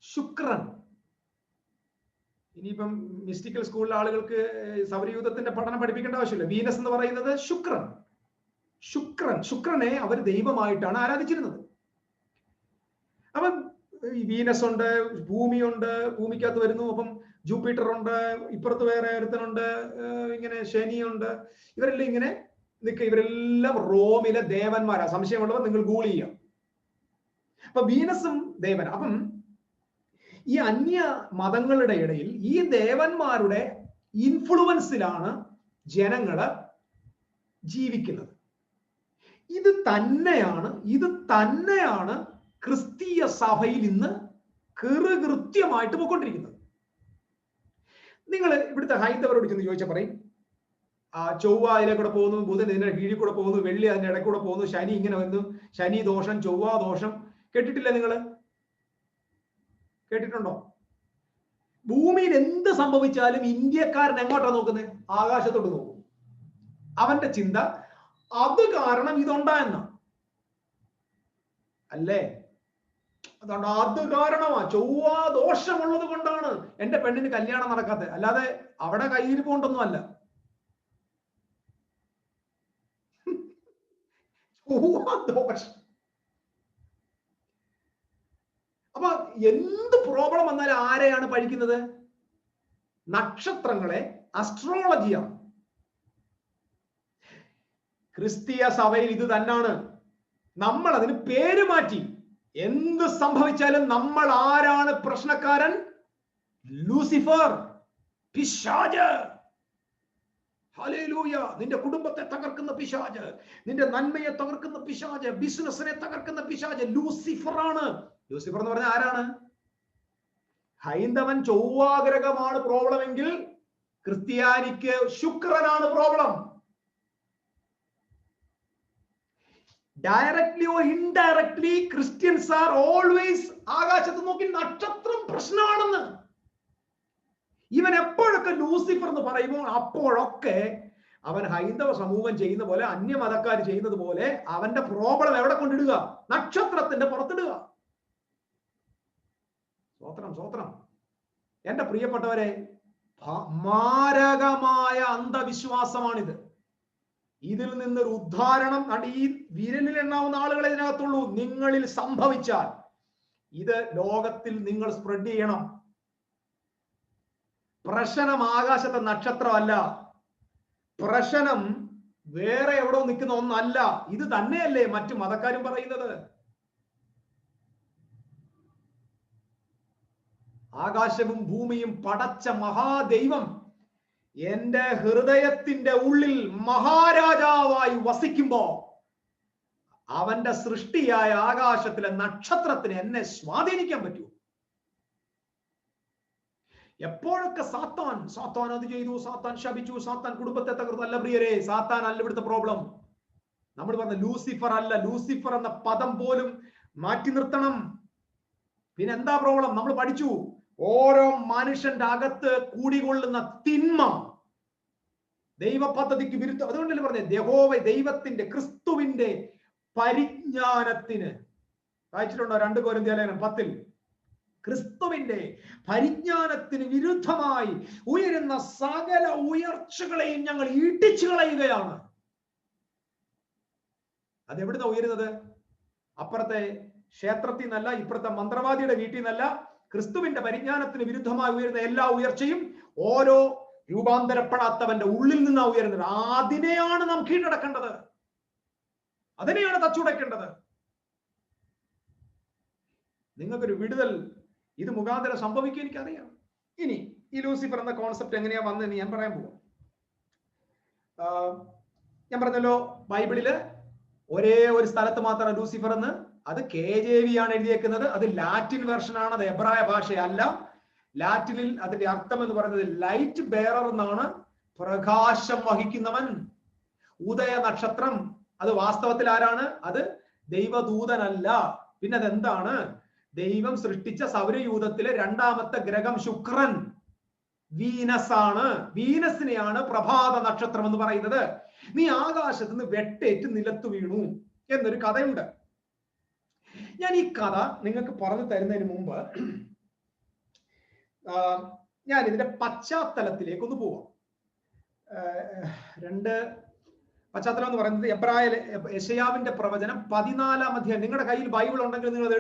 ശുക്രൻ. ഇനിയിപ്പം മിസ്റ്റിക്കൽ സ്കൂളിലെ ആളുകൾക്ക് സൗരയൂഥത്തിന്റെ പഠനം പഠിപ്പിക്കേണ്ട ആവശ്യമില്ല. വീനസ് എന്ന് പറയുന്നത് ശുക്രനെ അവർ ദൈവമായിട്ടാണ് ആരാധിച്ചിരുന്നത്. അപ്പം വീനസ് ഉണ്ട്, ഭൂമിയുണ്ട്, ഭൂമിക്കകത്ത് വരുന്നു. അപ്പം ജൂപ്പിറ്റർ ഉണ്ട്, ഇപ്പുറത്ത് വേറെ ഒരുത്തനുണ്ട്, ഇങ്ങനെ ശനിയുണ്ട്. ഇവരെല്ലാം ഇങ്ങനെ നിൽക്കുക. ഇവരെല്ലാം റോമിലെ ദേവന്മാരാ. സംശയമുള്ളവർ നിങ്ങൾ ഗൂഗിൾ ചെയ്യാം. അപ്പൊ വീനസും ദേവൻ. അപ്പം ഈ അന്യ മതങ്ങളുടെ ഇടയിൽ ഈ ദേവന്മാരുടെ ഇൻഫ്ലുവൻസിലാണ് ജനങ്ങള് ജീവിക്കുന്നത്. ഇത് തന്നെയാണ് ക്രിസ്തീയ സഭയിൽ ഇന്ന് കൃത്യമായിട്ട് പോയിക്കൊണ്ടിരിക്കുന്നത്. നിങ്ങൾ ഇവിടുത്തെ ഹൈന്ദവരോട് ചെന്ന് ചോദിച്ചാൽ പറയും, ചൊവ്വ അതിലെ കൂടെ പോകുന്നു, ബുധൻ ഇതിന്റെ കീഴിൽ കൂടെ പോകുന്നു, വെള്ളി അതിന്റെ ഇടയിൽ കൂടെ പോകുന്നു, ശനി ഇങ്ങനെ വന്നു, ശനി ദോഷം, ചൊവ്വ ദോഷം. കേട്ടിട്ടില്ല? നിങ്ങൾ കേട്ടിട്ടുണ്ടോ? ഭൂമിയിൽ എന്ത് സംഭവിച്ചാലും ഇന്ത്യക്കാരൻ എങ്ങോട്ടാ നോക്കുന്നത്? ആകാശത്തോട്ട് നോക്കും. അവന്റെ ചിന്ത അത് കാരണം ഇതുണ്ടായെന്ന അല്ലേ? അതുകൊണ്ട് അത് കാരണമാ, ചൊവ്വ ദോഷമുള്ളത് കൊണ്ടാണ് എന്റെ പെണ്ണിന് കല്യാണം നടക്കാത്തത്, അല്ലാതെ അവിടെ കയ്യിരിപ്പ് കൊണ്ടൊന്നും അല്ല. ചൊവ്വ ദോഷം. അപ്പൊ എന്ത് പ്രോബ്ലം വന്നാലും ആരെയാണ് പഴിക്കുന്നത്? നക്ഷത്രങ്ങളെ, അസ്ട്രോളജിയാണ്. ക്രിസ്തീയ സഭയിൽ ഇത് തന്നെയാണ്. നമ്മൾ അതിന് പേര് മാറ്റി. എന്ത് സംഭവിച്ചാലും നമ്മൾ ആരാണ് പ്രശ്നക്കാരൻ? ലൂസിഫർ, പിശാച്. ഹല്ലേലൂയ. നിന്റെ കുടുംബത്തെ തകർക്കുന്ന പിശാച്, നിന്റെ നന്മയെ തകർക്കുന്ന പിശാച്, ബിസിനസിനെ തകർക്കുന്ന പിശാച് ലൂസിഫർ ആണ്. ലൂസിഫർ എന്ന് പറഞ്ഞാൽ ആരാണ്? ഹൈന്ദവൻ ചൊവ്വാഗ്രഹമാണ് പ്രോബ്ലം എങ്കിൽ ക്രിസ്ത്യാനിക്ക് ശുക്രനാണ് problem. Directly or indirectly Christians are always ആകാശത്ത് നോക്കി നക്ഷത്രം പ്രശ്നമാണെന്ന്. ഇവൻ എപ്പോഴൊക്കെ ലൂസിഫർ എന്ന് പറയുമ്പോൾ അപ്പോഴൊക്കെ അവൻ ഹൈന്ദവ സമൂഹം ചെയ്യുന്ന പോലെ, അന്യമതക്കാർ ചെയ്യുന്നത് പോലെ അവന്റെ പ്രോബ്ലം എവിടെ കൊണ്ടിടുക? നക്ഷത്രത്തിന്റെ പുറത്തിടുക. സ്വോത്രം. എന്റെ പ്രിയപ്പെട്ടവരെ, മാരകമായ അന്ധവിശ്വാസമാണിത്. ഇതിൽ നിന്നൊരു ഉദ്ധാരണം ഈ വിരലിൽ എണ്ണാവുന്ന ആളുകളെ ഇതിനകത്തുള്ളൂ. നിങ്ങളിൽ സംഭവിച്ചാൽ ഇത് ലോകത്തിൽ നിങ്ങൾ സ്പ്രെഡ് ചെയ്യണം. പ്രശ്നം ആകാശത്തെ നക്ഷത്രമല്ല, പ്രശ്നം വേറെ എവിടോ നിൽക്കുന്ന ഒന്നല്ല. ഇത് തന്നെയല്ലേ മറ്റു മതക്കാരും പറയുന്നത്. ആകാശവും ഭൂമിയും പടച്ച മഹാദൈവം എന്റെ ഹൃദയത്തിന്റെ ഉള്ളിൽ മഹാരാജാവായി വസിക്കുമ്പോ അവന്റെ സൃഷ്ടിയായ ആകാശത്തിലെ നക്ഷത്രത്തിന് എന്നെ സ്വാധീനിക്കാൻ പറ്റൂ? എപ്പോഴൊക്കെ സാത്താൻ അത് ചെയ്തു, സാത്താൻ ശപിച്ചു, സാത്താൻ കുടുംബത്തെ തകർത്തു, അല്ല പ്രിയരെ, സാത്താൻ അല്ല ഇവിടുത്തെ പ്രോബ്ലം. നമ്മൾ പറഞ്ഞ ലൂസിഫർ അല്ല. ലൂസിഫർ എന്ന പദം പോലും മാറ്റി നിർത്തണം. പിന്നെ എന്താ പ്രോബ്ലം? നമ്മൾ പഠിച്ചു, ഓരോ മനുഷ്യന്റെ അകത്ത് കൂടികൊള്ളുന്ന തിന്മ ദൈവ പദ്ധതിക്ക് വിരുദ്ധം. അതുകൊണ്ടല്ലേ പറഞ്ഞത് യഹോവ ദൈവത്തിന്റെ ക്രിസ്തുവിന്റെ പരിജ്ഞാനത്തിന്. വായിച്ചിട്ടുണ്ടോ 2 കൊരിന്ത്യർ 10? ക്രിസ്തുവിന്റെ പരിജ്ഞാനത്തിന് വിരുദ്ധമായി ഉയരുന്ന സകല ഉയർച്ചകളെയും ഞങ്ങൾ ഇടിച്ചു കളയുകയാണ്. അതെവിടുന്ന ഉയരുന്നത്? അപ്പുറത്തെ ക്ഷേത്രത്തിൽ നിന്നല്ല, ഇപ്പുറത്തെ മന്ത്രവാദിയുടെ വീട്ടിൽ നിന്നല്ല. ക്രിസ്തുവിന്റെ പരിജ്ഞാനത്തിന് വിരുദ്ധമായി ഉയരുന്ന എല്ലാ ഉയർച്ചയും ഓരോ രൂപാന്തരപ്പെടാത്തവന്റെ ഉള്ളിൽ നിന്നാണ് ഉയരുന്നത്. അതിനെയാണ് നാം കീഴടക്കേണ്ടത്, അതിനെയാണ് തച്ചുടക്കേണ്ടത്. നിങ്ങൾക്കൊരു വിടുതൽ ഇത് മുഖാന്തരം സംഭവിക്കുക എനിക്കറിയാം. ഇനി ഈ ലൂസിഫർ എന്ന കോൺസെപ്റ്റ് എങ്ങനെയാ വന്നതെന്ന് ഞാൻ പറയാൻ പോവാം. ഞാൻ പറഞ്ഞല്ലോ, ബൈബിളില് ഒരേ ഒരു സ്ഥലത്ത് മാത്രം ലൂസിഫർ എന്ന്, അത് KJV ആണ് എഴുതിയേക്കുന്നത്. അത് ലാറ്റിൻ വെർഷൻ ആണ്, അത് എബ്രായ ഭാഷയല്ല. ലാറ്റിനിൽ അതിന്റെ അർത്ഥം എന്ന് പറയുന്നത് ലൈറ്റ് ബെയറർ എന്നാണ്. പ്രകാശം വഹിക്കുന്നവൻ, ഉദയ നക്ഷത്രം. അത് വാസ്തവത്തിൽ ആരാണ്? അത് ദൈവദൂതനല്ല. പിന്നെ അതെന്താണ്? ദൈവം സൃഷ്ടിച്ച സൗരയൂഥത്തിലെ 2ാമത്തെ ഗ്രഹം ശുക്രൻ, വീനസ് ആണ്. വീനസിനെയാണ് പ്രഭാത നക്ഷത്രം എന്ന് പറയുന്നത്. നീ ആകാശത്ത് നിന്ന് വെട്ടേറ്റ് നിലത്തു വീണു എന്നൊരു കഥയുണ്ട്. ഞാൻ ഈ കഥ നിങ്ങൾക്ക് പറഞ്ഞു തരുന്നതിന് മുമ്പ് ഞാൻ ഇതിന്റെ പശ്ചാത്തലത്തിലേക്ക് ഒന്ന് പോവാം. പശ്ചാത്തലം എന്ന് പറയുന്നത് യെശയ്യാവിന്റെ പ്രവചനം 14-ാം അധ്യായം. നിങ്ങളുടെ കയ്യിൽ ബൈബിൾ ഉണ്ടെങ്കിൽ നിങ്ങൾ അത്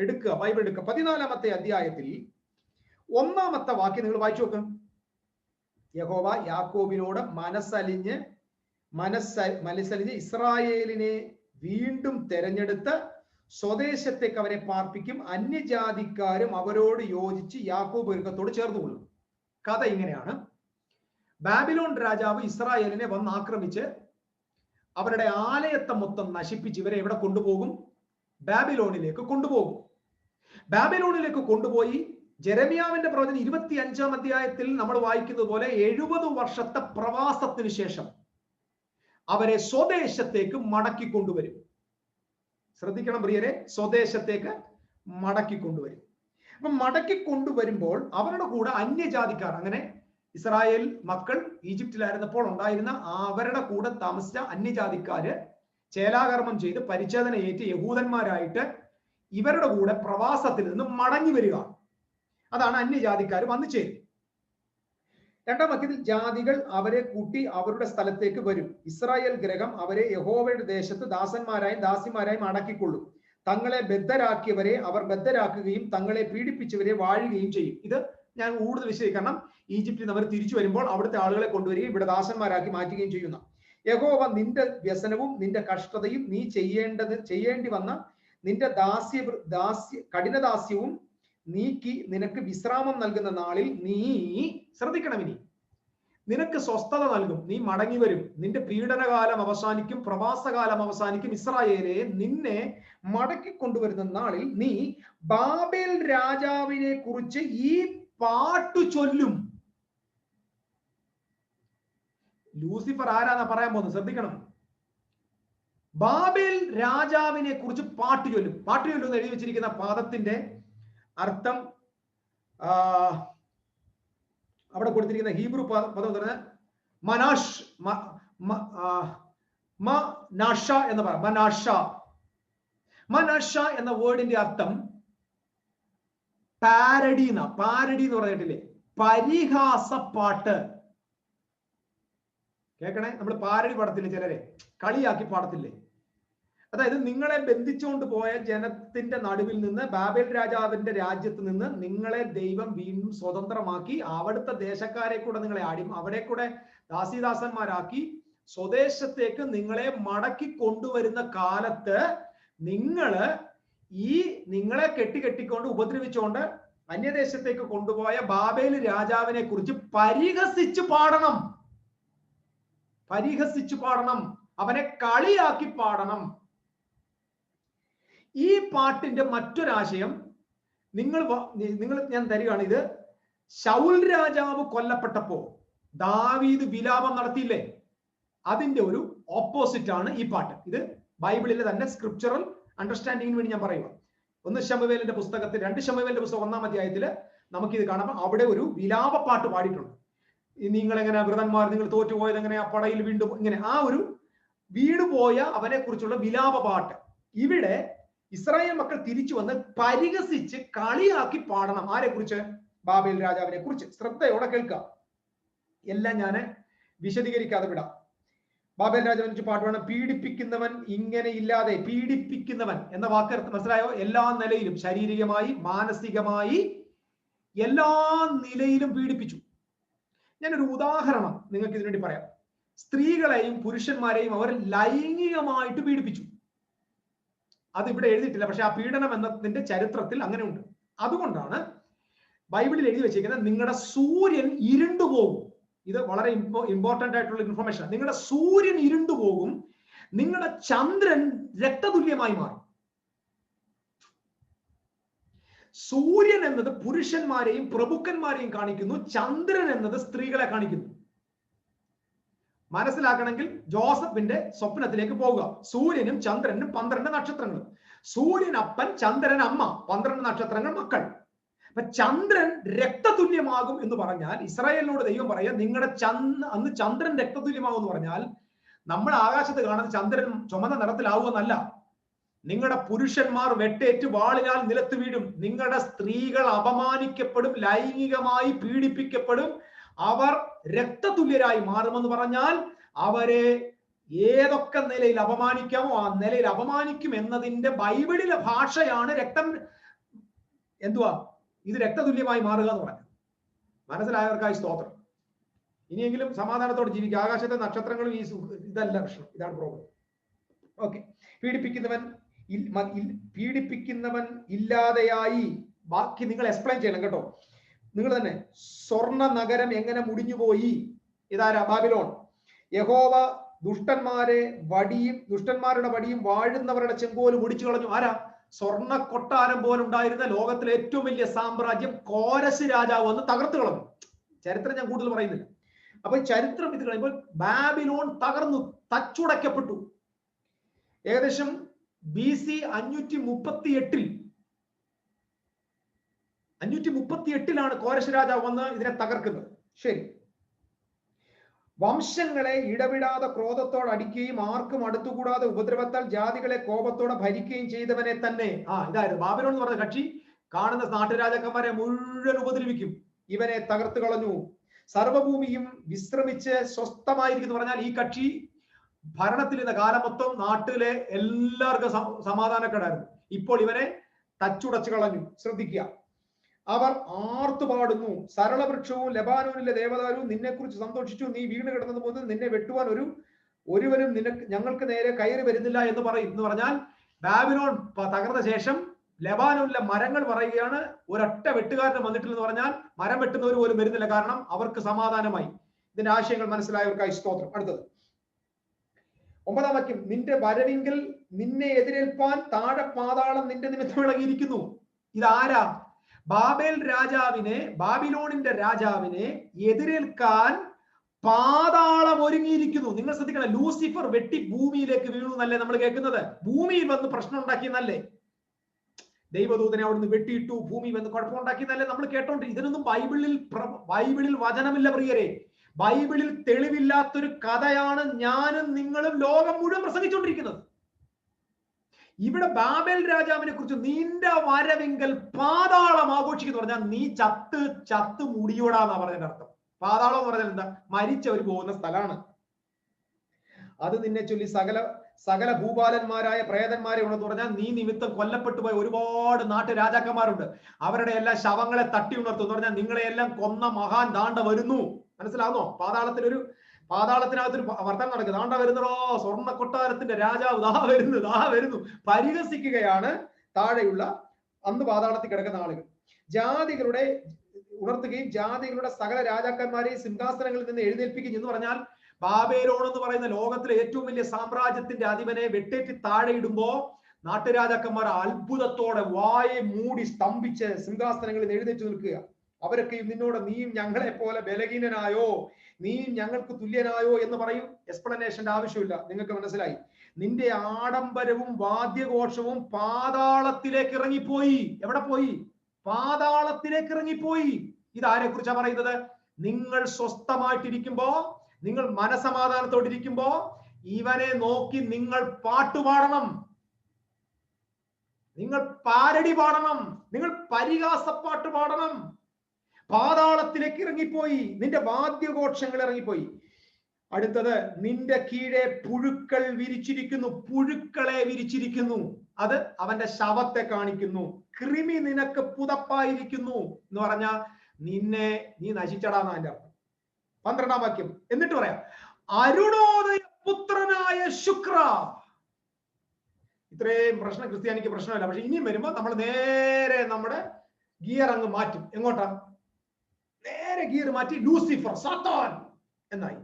എടുക്കുക, ബൈബിൾ എടുക്കുക. 14-ാമത്തെ അധ്യായത്തിൽ 1-ാമത്തെ വാക്യം നിങ്ങൾ വായിച്ചു നോക്കും. യഹോവ യാക്കോബിനോട് മനസ്സലിഞ്ഞ് ഇസ്രായേലിനെ വീണ്ടും തെരഞ്ഞെടുത്ത് സ്വദേശത്തേക്ക് അവരെ പാർപ്പിക്കും. അന്യജാതിക്കാരും അവരോട് യോജിച്ച് യാക്കോബ് ഒരുക്കത്തോട് ചേർന്നുകൊള്ളും. കഥ ഇങ്ങനെയാണ്. ബാബിലോൺ രാജാവ് ഇസ്രായേലിനെ വന്ന് ആക്രമിച്ച് അവരുടെ ആലയത്തെ മൊത്തം നശിപ്പിച്ച് ഇവരെ എവിടെ കൊണ്ടുപോകും? ബാബിലോണിലേക്ക് കൊണ്ടുപോകും. ബാബിലോണിലേക്ക് കൊണ്ടുപോയി ജെരമ്യാവിന്റെ പ്രവചനം 25-ാം അധ്യായത്തിൽ നമ്മൾ വായിക്കുന്നത് പോലെ 70 വർഷത്തെ പ്രവാസത്തിന് ശേഷം അവരെ സ്വദേശത്തേക്ക് മടക്കി കൊണ്ടുവരും. ശ്രദ്ധിക്കണം പ്രിയരെ, സ്വദേശത്തേക്ക് മടക്കി കൊണ്ടുവരും. അപ്പൊ മടക്കി കൊണ്ടുവരുമ്പോൾ അവരുടെ കൂടെ അന്യജാതിക്കാർ, അങ്ങനെ ഇസ്രായേൽ മക്കൾ ഈജിപ്തിലായിരുന്നപ്പോൾ ഉണ്ടായിരുന്ന അവരുടെ കൂടെ താമസിച്ച അന്യജാതിക്കാര് ചേലാകർമ്മം ചെയ്ത് പരിച്ഛേദന ഏറ്റ് യഹൂദന്മാരായിട്ട് ഇവരുടെ കൂടെ പ്രവാസത്തിൽ നിന്ന് മടങ്ങി വരിക. അതാണ് അന്യജാതിക്കാർ വന്നു ചേരും. 2-ാം വാക്യത്തിൽ ജാതികൾ അവരെ കൂട്ടി അവരുടെ സ്ഥലത്തേക്ക് വരും. ഇസ്രായേൽ ഗ്രഹം അവരെ യഹോവയുടെ ദേശത്ത് ദാസന്മാരായും ദാസിമാരായും അടക്കിക്കൊള്ളും. തങ്ങളെ ബദ്ധരാക്കിയവരെ അവർ ബദ്ധരാക്കുകയും തങ്ങളെ പീഡിപ്പിച്ചവരെ വാഴുകയും ചെയ്യും. ഇത് ഞാൻ കൂടുതൽ വിശദീകരണം, ഈജിപ്തിൽ നിന്ന് അവർ തിരിച്ചു വരുമ്പോൾ അവിടുത്തെ ആളുകളെ കൊണ്ടുവരികയും ഇവിടെ ദാസന്മാരാക്കി മാറ്റുകയും ചെയ്യുന്ന യഹോവ നിന്റെ വ്യസനവും നിന്റെ കഷ്ടതയും നീ ചെയ്യേണ്ടി വന്ന നിന്റെ കഠിനദാസ്യവും നീക്കി നിനക്ക് വിശ്രാമം നൽകുന്ന നാളിൽ നീ, ശ്രദ്ധിക്കണം, ഇനി നിനക്ക് സ്വസ്ഥത നൽകും. നീ മടങ്ങി വരും. നിന്റെ പീഡനകാലം അവസാനിക്കും, പ്രവാസകാലം അവസാനിക്കും. ഇസ്രായേലെ, നിന്നെ മടക്കി കൊണ്ടുവരുന്ന നാളിൽ നീ ബാബേൽ രാജാവിനെ കുറിച്ച് ഈ പാട്ടു ചൊല്ലും. ലൂസിഫർ ആരാന്നാ പറയാൻ പോകുന്നത്? ശ്രദ്ധിക്കണം. ബാബേൽ രാജാവിനെ കുറിച്ച് പാട്ടു ചൊല്ലും. പാട്ടു ചൊല്ലും എന്ന് എഴുതി വെച്ചിരിക്കുന്ന പാദത്തിന്റെ അർത്ഥം, അവിടെ കൊടുത്തിരിക്കുന്ന ഹീബ്രു പദം എന്ന് പറഞ്ഞാൽ മനാഷ എന്ന് പറയാം. മനാഷ എന്ന വേർഡിന്റെ അർത്ഥം പാരഡി എന്ന് പറഞ്ഞിട്ടില്ലേ? പരിഹാസപ്പാട്ട്. കേൾക്കണേ, നമ്മൾ പാരഡി പാടത്തില്ലേ, ചിലരെ കളിയാക്കി പാടത്തില്ലേ? അതായത് നിങ്ങളെ ബന്ധിച്ചുകൊണ്ട് പോയ ജനത്തിന്റെ നടുവിൽ നിന്ന്, ബാബേൽ രാജാവിന്റെ രാജ്യത്ത് നിന്ന് നിങ്ങളെ ദൈവം വീണ്ടും സ്വതന്ത്രമാക്കി അവിടുത്തെ ദേശക്കാരെ കൂടെ നിങ്ങളെ അവിടെ കൂടെ ദാസീദാസന്മാരാക്കി സ്വദേശത്തേക്ക് നിങ്ങളെ മടക്കി കൊണ്ടുവരുന്ന കാലത്ത് നിങ്ങളെ കെട്ടിക്കൊണ്ട് ഉപദ്രവിച്ചുകൊണ്ട് അന്യദേശത്തേക്ക് കൊണ്ടുപോയ ബാബേൽ രാജാവിനെ കുറിച്ച് പരിഹസിച്ചു പാടണം, അവനെ കളിയാക്കി പാടണം. ഈ പാട്ടിന്റെ മറ്റൊരാശയം നിങ്ങൾ ഞാൻ തരികയാണ്. ഇത് ശൗൽ രാജാവ് കൊല്ലപ്പെട്ടപ്പോ ദാവീദ് വിലാപം നടത്തിയില്ലേ? അതിന്റെ ഒരു ഓപ്പോസിറ്റ് ആണ് ഈ പാട്ട്. ഇത് ബൈബിളിലെ തന്നെ സ്ക്രിപ്ചറൽ അണ്ടർസ്റ്റാൻഡിങ്ങിന് വേണ്ടി ഞാൻ പറയുക. 2 ശമൂവേലിന്റെ പുസ്തകം 1-ാം അധ്യായത്തില് നമുക്കിത് കാണാം. അവിടെ ഒരു വിലാപ പാട്ട് പാടിയിട്ടുണ്ട്. നിങ്ങൾ എങ്ങനെ വൃതന്മാർ, നിങ്ങൾ തോറ്റുപോയത് എങ്ങനെ, ആ പടയിൽ വീണ്ടും ഇങ്ങനെ ആ ഒരു വീടുപോയ അവനെ കുറിച്ചുള്ള വിലാപ പാട്ട്. ഇവിടെ ഇസ്രായേൽ മക്കൾ തിരിച്ചു വന്ന് പരിഹസിച്ച് കളിയാക്കി പാടണം. ആരെ കുറിച്ച്? ബാബേൽ രാജാവിനെ കുറിച്ച്. ശ്രദ്ധയോടെ കേൾക്കുക, എല്ലാം ഞാൻ വിശദീകരിക്കാതെ വിടാം. ബാബേൽ രാജാവിനെ കുറിച്ച് പാട്ട് വേണം. പീഡിപ്പിക്കുന്നവൻ ഇങ്ങനെ ഇല്ലാതെ, പീഡിപ്പിക്കുന്നവൻ എന്ന വാക്ക് മനസ്സിലായോ? എല്ലാ നിലയിലും, ശാരീരികമായി, മാനസികമായി, എല്ലാ നിലയിലും പീഡിപ്പിച്ചു. ഞാനൊരു ഉദാഹരണം നിങ്ങൾക്ക് ഇതിനുവേണ്ടി പറയാം. സ്ത്രീകളെയും പുരുഷന്മാരെയും അവർ ലൈംഗികമായിട്ട് പീഡിപ്പിച്ചു. അത് ഇവിടെ എഴുതിയിട്ടില്ല, പക്ഷെ ആ പീഡനം എന്നതിന്റെ ചരിത്രത്തിൽ അങ്ങനെ ഉണ്ട്. അതുകൊണ്ടാണ് ബൈബിളിൽ എഴുതി വെച്ചിരിക്കുന്നത് നിങ്ങളുടെ സൂര്യൻ ഇരുണ്ടുപോകും. ഇത് വളരെ ഇമ്പോർട്ടന്റ് ആയിട്ടുള്ള ഇൻഫർമേഷൻ. നിങ്ങളുടെ സൂര്യൻ ഇരുണ്ടുപോകും, നിങ്ങളുടെ ചന്ദ്രൻ രക്തതുല്യമായി മാറും. സൂര്യൻ എന്നത് പുരുഷന്മാരെയും പ്രഭുക്കന്മാരെയും കാണിക്കുന്നു, ചന്ദ്രൻ എന്നത് സ്ത്രീകളെ കാണിക്കുന്നു. മനസ്സിലാക്കണമെങ്കിൽ ജോസഫിന്റെ സ്വപ്നത്തിലേക്ക് പോവുക. സൂര്യനും ചന്ദ്രനും 12 നക്ഷത്രങ്ങൾ. സൂര്യൻ അപ്പൻ, ചന്ദ്രൻ അമ്മ, 12 നക്ഷത്രങ്ങൾ മക്കൾ. അപ്പൊ ചന്ദ്രൻ രക്തതുല്യമാകും എന്ന് പറഞ്ഞാൽ ഇസ്രായേലിനോട് ദൈവം പറയാ, നിങ്ങളുടെ അന്ന് ചന്ദ്രൻ രക്തതുല്യമാകും എന്ന് പറഞ്ഞാൽ നമ്മൾ ആകാശത്ത് കാണുന്ന ചന്ദ്രൻ ചുമന്ന നിറത്തിലാവുമെന്നല്ല. നിങ്ങളുടെ പുരുഷന്മാർ വെട്ടേറ്റ് വാളിനാൽ നിലത്ത് വീഴും, നിങ്ങളുടെ സ്ത്രീകൾ അപമാനിക്കപ്പെടും, ലൈംഗികമായി പീഡിപ്പിക്കപ്പെടും, അവർ രക്തതുല്യരായി മാറുമെന്ന് പറഞ്ഞാൽ അവരെ ഏതൊക്കെ നിലയിൽ അപമാനിക്കാമോ ആ നിലയിൽ അപമാനിക്കും എന്നതിന്റെ ബൈബിളിലെ ഭാഷയാണ് രക്തം എന്തുവാ ഇത് രക്തതുല്യമായി മാറുക എന്ന് പറഞ്ഞത്. മനസ്സിലായവർക്കായി സ്തോത്രം. ഇനിയെങ്കിലും സമാധാനത്തോടെ ജീവിക്കുക. ആകാശത്തെ നക്ഷത്രങ്ങളും ഈ ഇതല്ല പ്രശ്നം, ഇതാണ് പ്രോബ്ലം. ഓക്കെ. പീഡിപ്പിക്കുന്നവൻ ഇല്ലാതെയായി. ബാക്കി നിങ്ങൾ എക്സ്പ്ലെയിൻ ചെയ്യണം കേട്ടോ, നിങ്ങൾ തന്നെ. സ്വർണ്ണ നഗരം എങ്ങനെ മുടിഞ്ഞുപോയി? ഇതാരാ? ബാബിലോൺ. യഹോവ ദുഷ്ടന്മാരുടെ വടിയും വാഴുന്നവരുടെ ചെങ്കോലും മുടിച്ചു കളഞ്ഞു. ആരാ? സ്വർണ്ണ കൊട്ടാരം പോലെ ഉണ്ടായിരുന്ന ലോകത്തിലെ ഏറ്റവും വലിയ സാമ്രാജ്യം കോരസ് രാജാവ് വന്ന് തകർത്ത് കളഞ്ഞു. ചരിത്രം ഞാൻ കൂടുതൽ പറയുന്നില്ല. അപ്പൊ ചരിത്രം ഇത് കഴിയുമ്പോൾ ബാബിലോൺ തകർന്നു, തച്ചുടയ്ക്കപ്പെട്ടു. ഏകദേശം BC 538 കോരസ് രാജാവ് വന്ന് ഇതിനെ തകർക്കുന്നത്. ശരി. വംശങ്ങളെ ഇടവിടാതെ ക്രോധത്തോടെ അടിക്കുകയും ആർക്കും അടുത്തുകൂടാതെ ഉപദ്രവത്താൽ ജാതികളെ കോപത്തോടെ ഭരിക്കുകയും ചെയ്തവനെ തന്നെ. ഇതായിരുന്നു ബാബിലോൺ എന്ന് പറഞ്ഞ കക്ഷി. കാണുന്ന നാട്ടുരാജാക്കന്മാരെ മുഴുവൻ ഉപദ്രവിക്കും. ഇവനെ തകർത്ത് കളഞ്ഞു. സർവഭൂമിയും വിശ്രമിച്ച് സ്വസ്ഥമായിരിക്കും എന്ന് പറഞ്ഞാൽ ഈ കക്ഷി ഭരണത്തിലിരുന്ന കാലം മൊത്തം നാട്ടിലെ എല്ലാവർക്കും സമാധാനക്കേടായിരുന്നു. ഇപ്പോൾ ഇവനെ തച്ചുടച്ചു കളഞ്ഞു. ശ്രദ്ധിക്കുക. അവർ ആർത്തുപാടുന്നു. സരളവൃക്ഷവും ലബാനോനിലെ ദേവദാരുവും നിന്നെക്കുറിച്ച് സന്തോഷിച്ചു. നീ വീണ് കിടന്നത് മുതൽ നിന്നെ വെട്ടുവാൻ ഒരുവനും ഞങ്ങൾക്ക് നേരെ കയറി വരുന്നില്ല എന്ന് പറയും. എന്ന് പറഞ്ഞാൽ ബാബിലോൺ തകർന്ന ശേഷം ലബാനോനിലെ മരങ്ങൾ പറയുകയാണ്, ഒരൊറ്റ വെട്ടുകാരന് വന്നിട്ടില്ലെന്ന് പറഞ്ഞാൽ മരം വെട്ടുന്നവർ പോലും വരുന്നില്ല, കാരണം അവർക്ക് സമാധാനമായി. ഇതിന്റെ ആശയങ്ങൾ മനസ്സിലായവർക്കായി സ്തോത്രം. അടുത്തത് 9-ാം വാക്യം. നിന്റെ വരവിങ്കിൽ നിന്നെ എതിരേൽപ്പാൻ താഴെ പാതാളം നിന്റെ നിമിത്തം ഇളകിയിരിക്കുന്നു. ഇതാരാ? ബാബിലോണിന്റെ രാജാവിനെ എതിരേൽക്കാൻ പാതാളം ഒരുങ്ങിയിരിക്കുന്നു. നിങ്ങൾ ശ്രദ്ധിക്കണം, ലൂസിഫർ വെട്ടി ഭൂമിയിലേക്ക് വീണു എന്നല്ലേ നമ്മൾ കേൾക്കുന്നത്? ഭൂമിയിൽ വന്ന് പ്രശ്നം ഉണ്ടാക്കിയെന്നല്ലേ? ദൈവദൂതനെ അവിടുന്ന് വെട്ടിയിട്ടു, ഭൂമി വന്ന് കുഴപ്പമുണ്ടാക്കിയെന്നല്ലേ നമ്മൾ കേട്ടോണ്ട്. ഇതിനൊന്നും ബൈബിളിൽ വചനമില്ല പ്രിയരെ. ബൈബിളിൽ തെളിവില്ലാത്തൊരു കഥയാണ് ഞാനും നിങ്ങളും ലോകം മുഴുവൻ പ്രസംഗിച്ചുകൊണ്ടിരിക്കുന്നത്. ഇവിടെ ബാബേൽ രാജാവിനെ കുറിച്ച് നിന്റെ വരവെങ്കിൽ പാതാളം ആഘോഷിക്കുന്നു പറഞ്ഞാൽ നീ ചത്ത് മുടിയോടാന്നാ പറഞ്ഞതിന്റെ അർത്ഥം. പാതാളം എന്ന് പറഞ്ഞാൽ എന്താ? മരിച്ചവർ പോകുന്ന സ്ഥലമാണ്. അത് നിന്നെ ചൊല്ലി സകല ഭൂപാലന്മാരായ പ്രേതന്മാരെ ഉണ്ടെന്ന് പറഞ്ഞാൽ നീ നിമിത്തം കൊല്ലപ്പെട്ടു പോയ ഒരുപാട് രാജാക്കന്മാരുണ്ട്. അവരുടെ എല്ലാം ശവങ്ങളെ തട്ടി ഉണർത്തും എന്ന് പറഞ്ഞാൽ നിങ്ങളെ എല്ലാം കൊന്ന മഹാൻ ദാണ്ട വരുന്നു. മനസ്സിലാവുന്നോ? പാതാളത്തിനകത്തൊരു വർത്തമാനം നടക്കുന്നത്. ദാണ്ട വരുന്നോ, സ്വർണ്ണ കൊട്ടാരത്തിന്റെ രാജാവ് ദാ വരുന്നു. പരിഹസിക്കുകയാണ് താഴെയുള്ള അന്ന് പാതാളത്തിൽ കിടക്കുന്ന ആളുകൾ. ജാതികളുടെ ഉണർത്തുകയും ജാതികളുടെ സകല രാജാക്കന്മാരെയും സിംഹാസനങ്ങളിൽ നിന്ന് എഴുന്നേൽപ്പിക്കുകയും എന്ന് പറഞ്ഞാൽ ബാബേലോൺ എന്ന് പറയുന്ന ലോകത്തിലെ ഏറ്റവും വലിയ സാമ്രാജ്യത്തിന്റെ അധിപനെ വെട്ടേറ്റി താഴെ ഇടുമ്പോ നാട്ടുരാജാക്കന്മാർ അത്ഭുതത്തോടെ വായെ മൂടി സ്തംഭിച്ച് സിംഹാസനങ്ങളിൽ എഴുന്നേറ്റ് നിൽക്കുക. അവരൊക്കെ നിന്നോട് നീയും ഞങ്ങളെ പോലെ ബലഹീനനായോ, നീയും ഞങ്ങൾക്ക് തുല്യനായോ എന്ന് പറയും. എക്സ്പ്ലനേഷന്റെ ആവശ്യമില്ല, നിങ്ങൾക്ക് മനസ്സിലായി. നിന്റെ ആഡംബരവും വാദ്യഘോഷവും പാതാളത്തിലേക്ക് ഇറങ്ങിപ്പോയി. എവിടെ പോയി? പാതാളത്തിലേക്ക് ഇറങ്ങിപ്പോയി. ഇതാരെ കുറിച്ചാ പറയുന്നത്? നിങ്ങൾ സ്വസ്ഥമായിട്ടിരിക്കുമ്പോ, നിങ്ങൾ മനസമാധാനത്തോടിരിക്കുമ്പോ ഇവനെ നോക്കി നിങ്ങൾ പാട്ടുപാടണം, നിങ്ങൾ പാരടി പാടണം, നിങ്ങൾ പരിഹാസപ്പാട്ട് പാടണം. പാതാളത്തിലേക്ക് ഇറങ്ങിപ്പോയി, നിന്റെ വാദ്യഘോഷങ്ങൾ ഇറങ്ങിപ്പോയി. അടുത്തത്, നിന്റെ കീഴെ പുഴുക്കൾ വിരിച്ചിരിക്കുന്നു, പുഴുക്കളെ വിരിച്ചിരിക്കുന്നു. അത് അവന്റെ ശവത്തെ കാണിക്കുന്നു. കൃമി നിനക്ക് പുതപ്പായിരിക്കുന്നു എന്ന് പറഞ്ഞാൽ നീ നശിച്ചടാന്ന് അതിന്റെ അർത്ഥം. 12-ാം വാക്യം എന്നിട്ട് പറയാം, അരുണോദയ പുത്രനായ ശുക്ര. ഇത്രയും പ്രശ്നം ക്രിസ്ത്യാനിക്ക് പ്രശ്നമല്ല. പക്ഷെ ഇനിയും വരുമ്പോ നമ്മൾ നേരെ നമ്മുടെ ഗിയർ അങ്ങ് മാറ്റും. എങ്ങോട്ടാ? നേരെ ഗിയർ മാറ്റി ലൂസിഫർ, സാത്താൻ എന്നായി.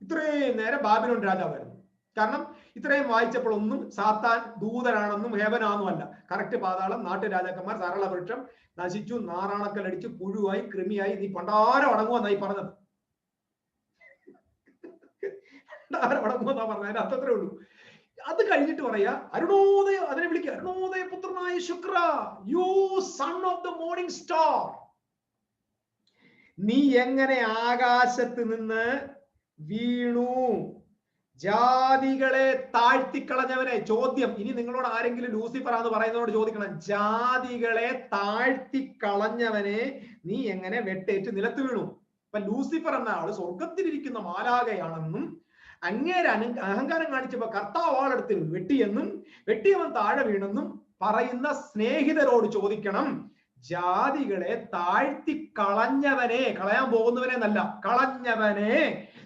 ഇത്രയും നേരെ ബാബിലോൺ രാജാവായിരുന്നു. കാരണം ഇത്രയും വായിച്ചപ്പോൾ ഒന്നും സാത്താൻ ദൂതനാണെന്നും ഹേവനാണെന്നും അല്ല. കറക്റ്റ് പാതാളം, നാട്ടുരാജാക്കന്മാർ, സരളവൃക്ഷം നശിച്ചു, നാറാണക്കലടിച്ചു, പുഴുവായി, കൃമിയായി, നീ പണ്ടാരം അടങ്ങുമെന്നായി പറഞ്ഞത്. പണ്ടാരം അടങ്ങുമെന്നാ പറഞ്ഞത്. അതിന്റെ അർത്ഥത്രേ ഉള്ളൂ. അത് കഴിഞ്ഞിട്ട് പറയാ, അരുണോദയ, അതിനെ വിളിക്കുക, അരുണോദയ പുത്രനായ Shukra, you son of the morning star. നീ എങ്ങനെ ആകാശത്ത് നിന്ന് വീണു, ജാതികളെ താഴ്ത്തിക്കളഞ്ഞവനെ. ചോദ്യം, ഇനി നിങ്ങളോട് ആരെങ്കിലും ലൂസിഫർ ആണെന്ന് പറയുന്നതോട് ചോദിക്കണം, ജാതികളെ താഴ്ത്തിക്കളഞ്ഞവനെ നീ എങ്ങനെ വെട്ടേറ്റ് നിലത്ത് വീണു. അപ്പൊ ലൂസിഫർ എന്ന ആള് സ്വർഗത്തിലിരിക്കുന്ന മാലാകയാണെന്നും അങ്ങേരെ അഹങ്കാരം കാണിച്ചപ്പോ കർത്താവ് ആളെടുത്ത് വെട്ടിയെന്നും വെട്ടിയവൻ താഴെ വീണെന്നും പറയുന്ന സ്നേഹിതരോട് ചോദിക്കണം, ജാതികളെ താഴ്ത്തിക്കളഞ്ഞവനെ, കളയാൻ പോകുന്നവനെ എന്നല്ല, കളഞ്ഞവനെ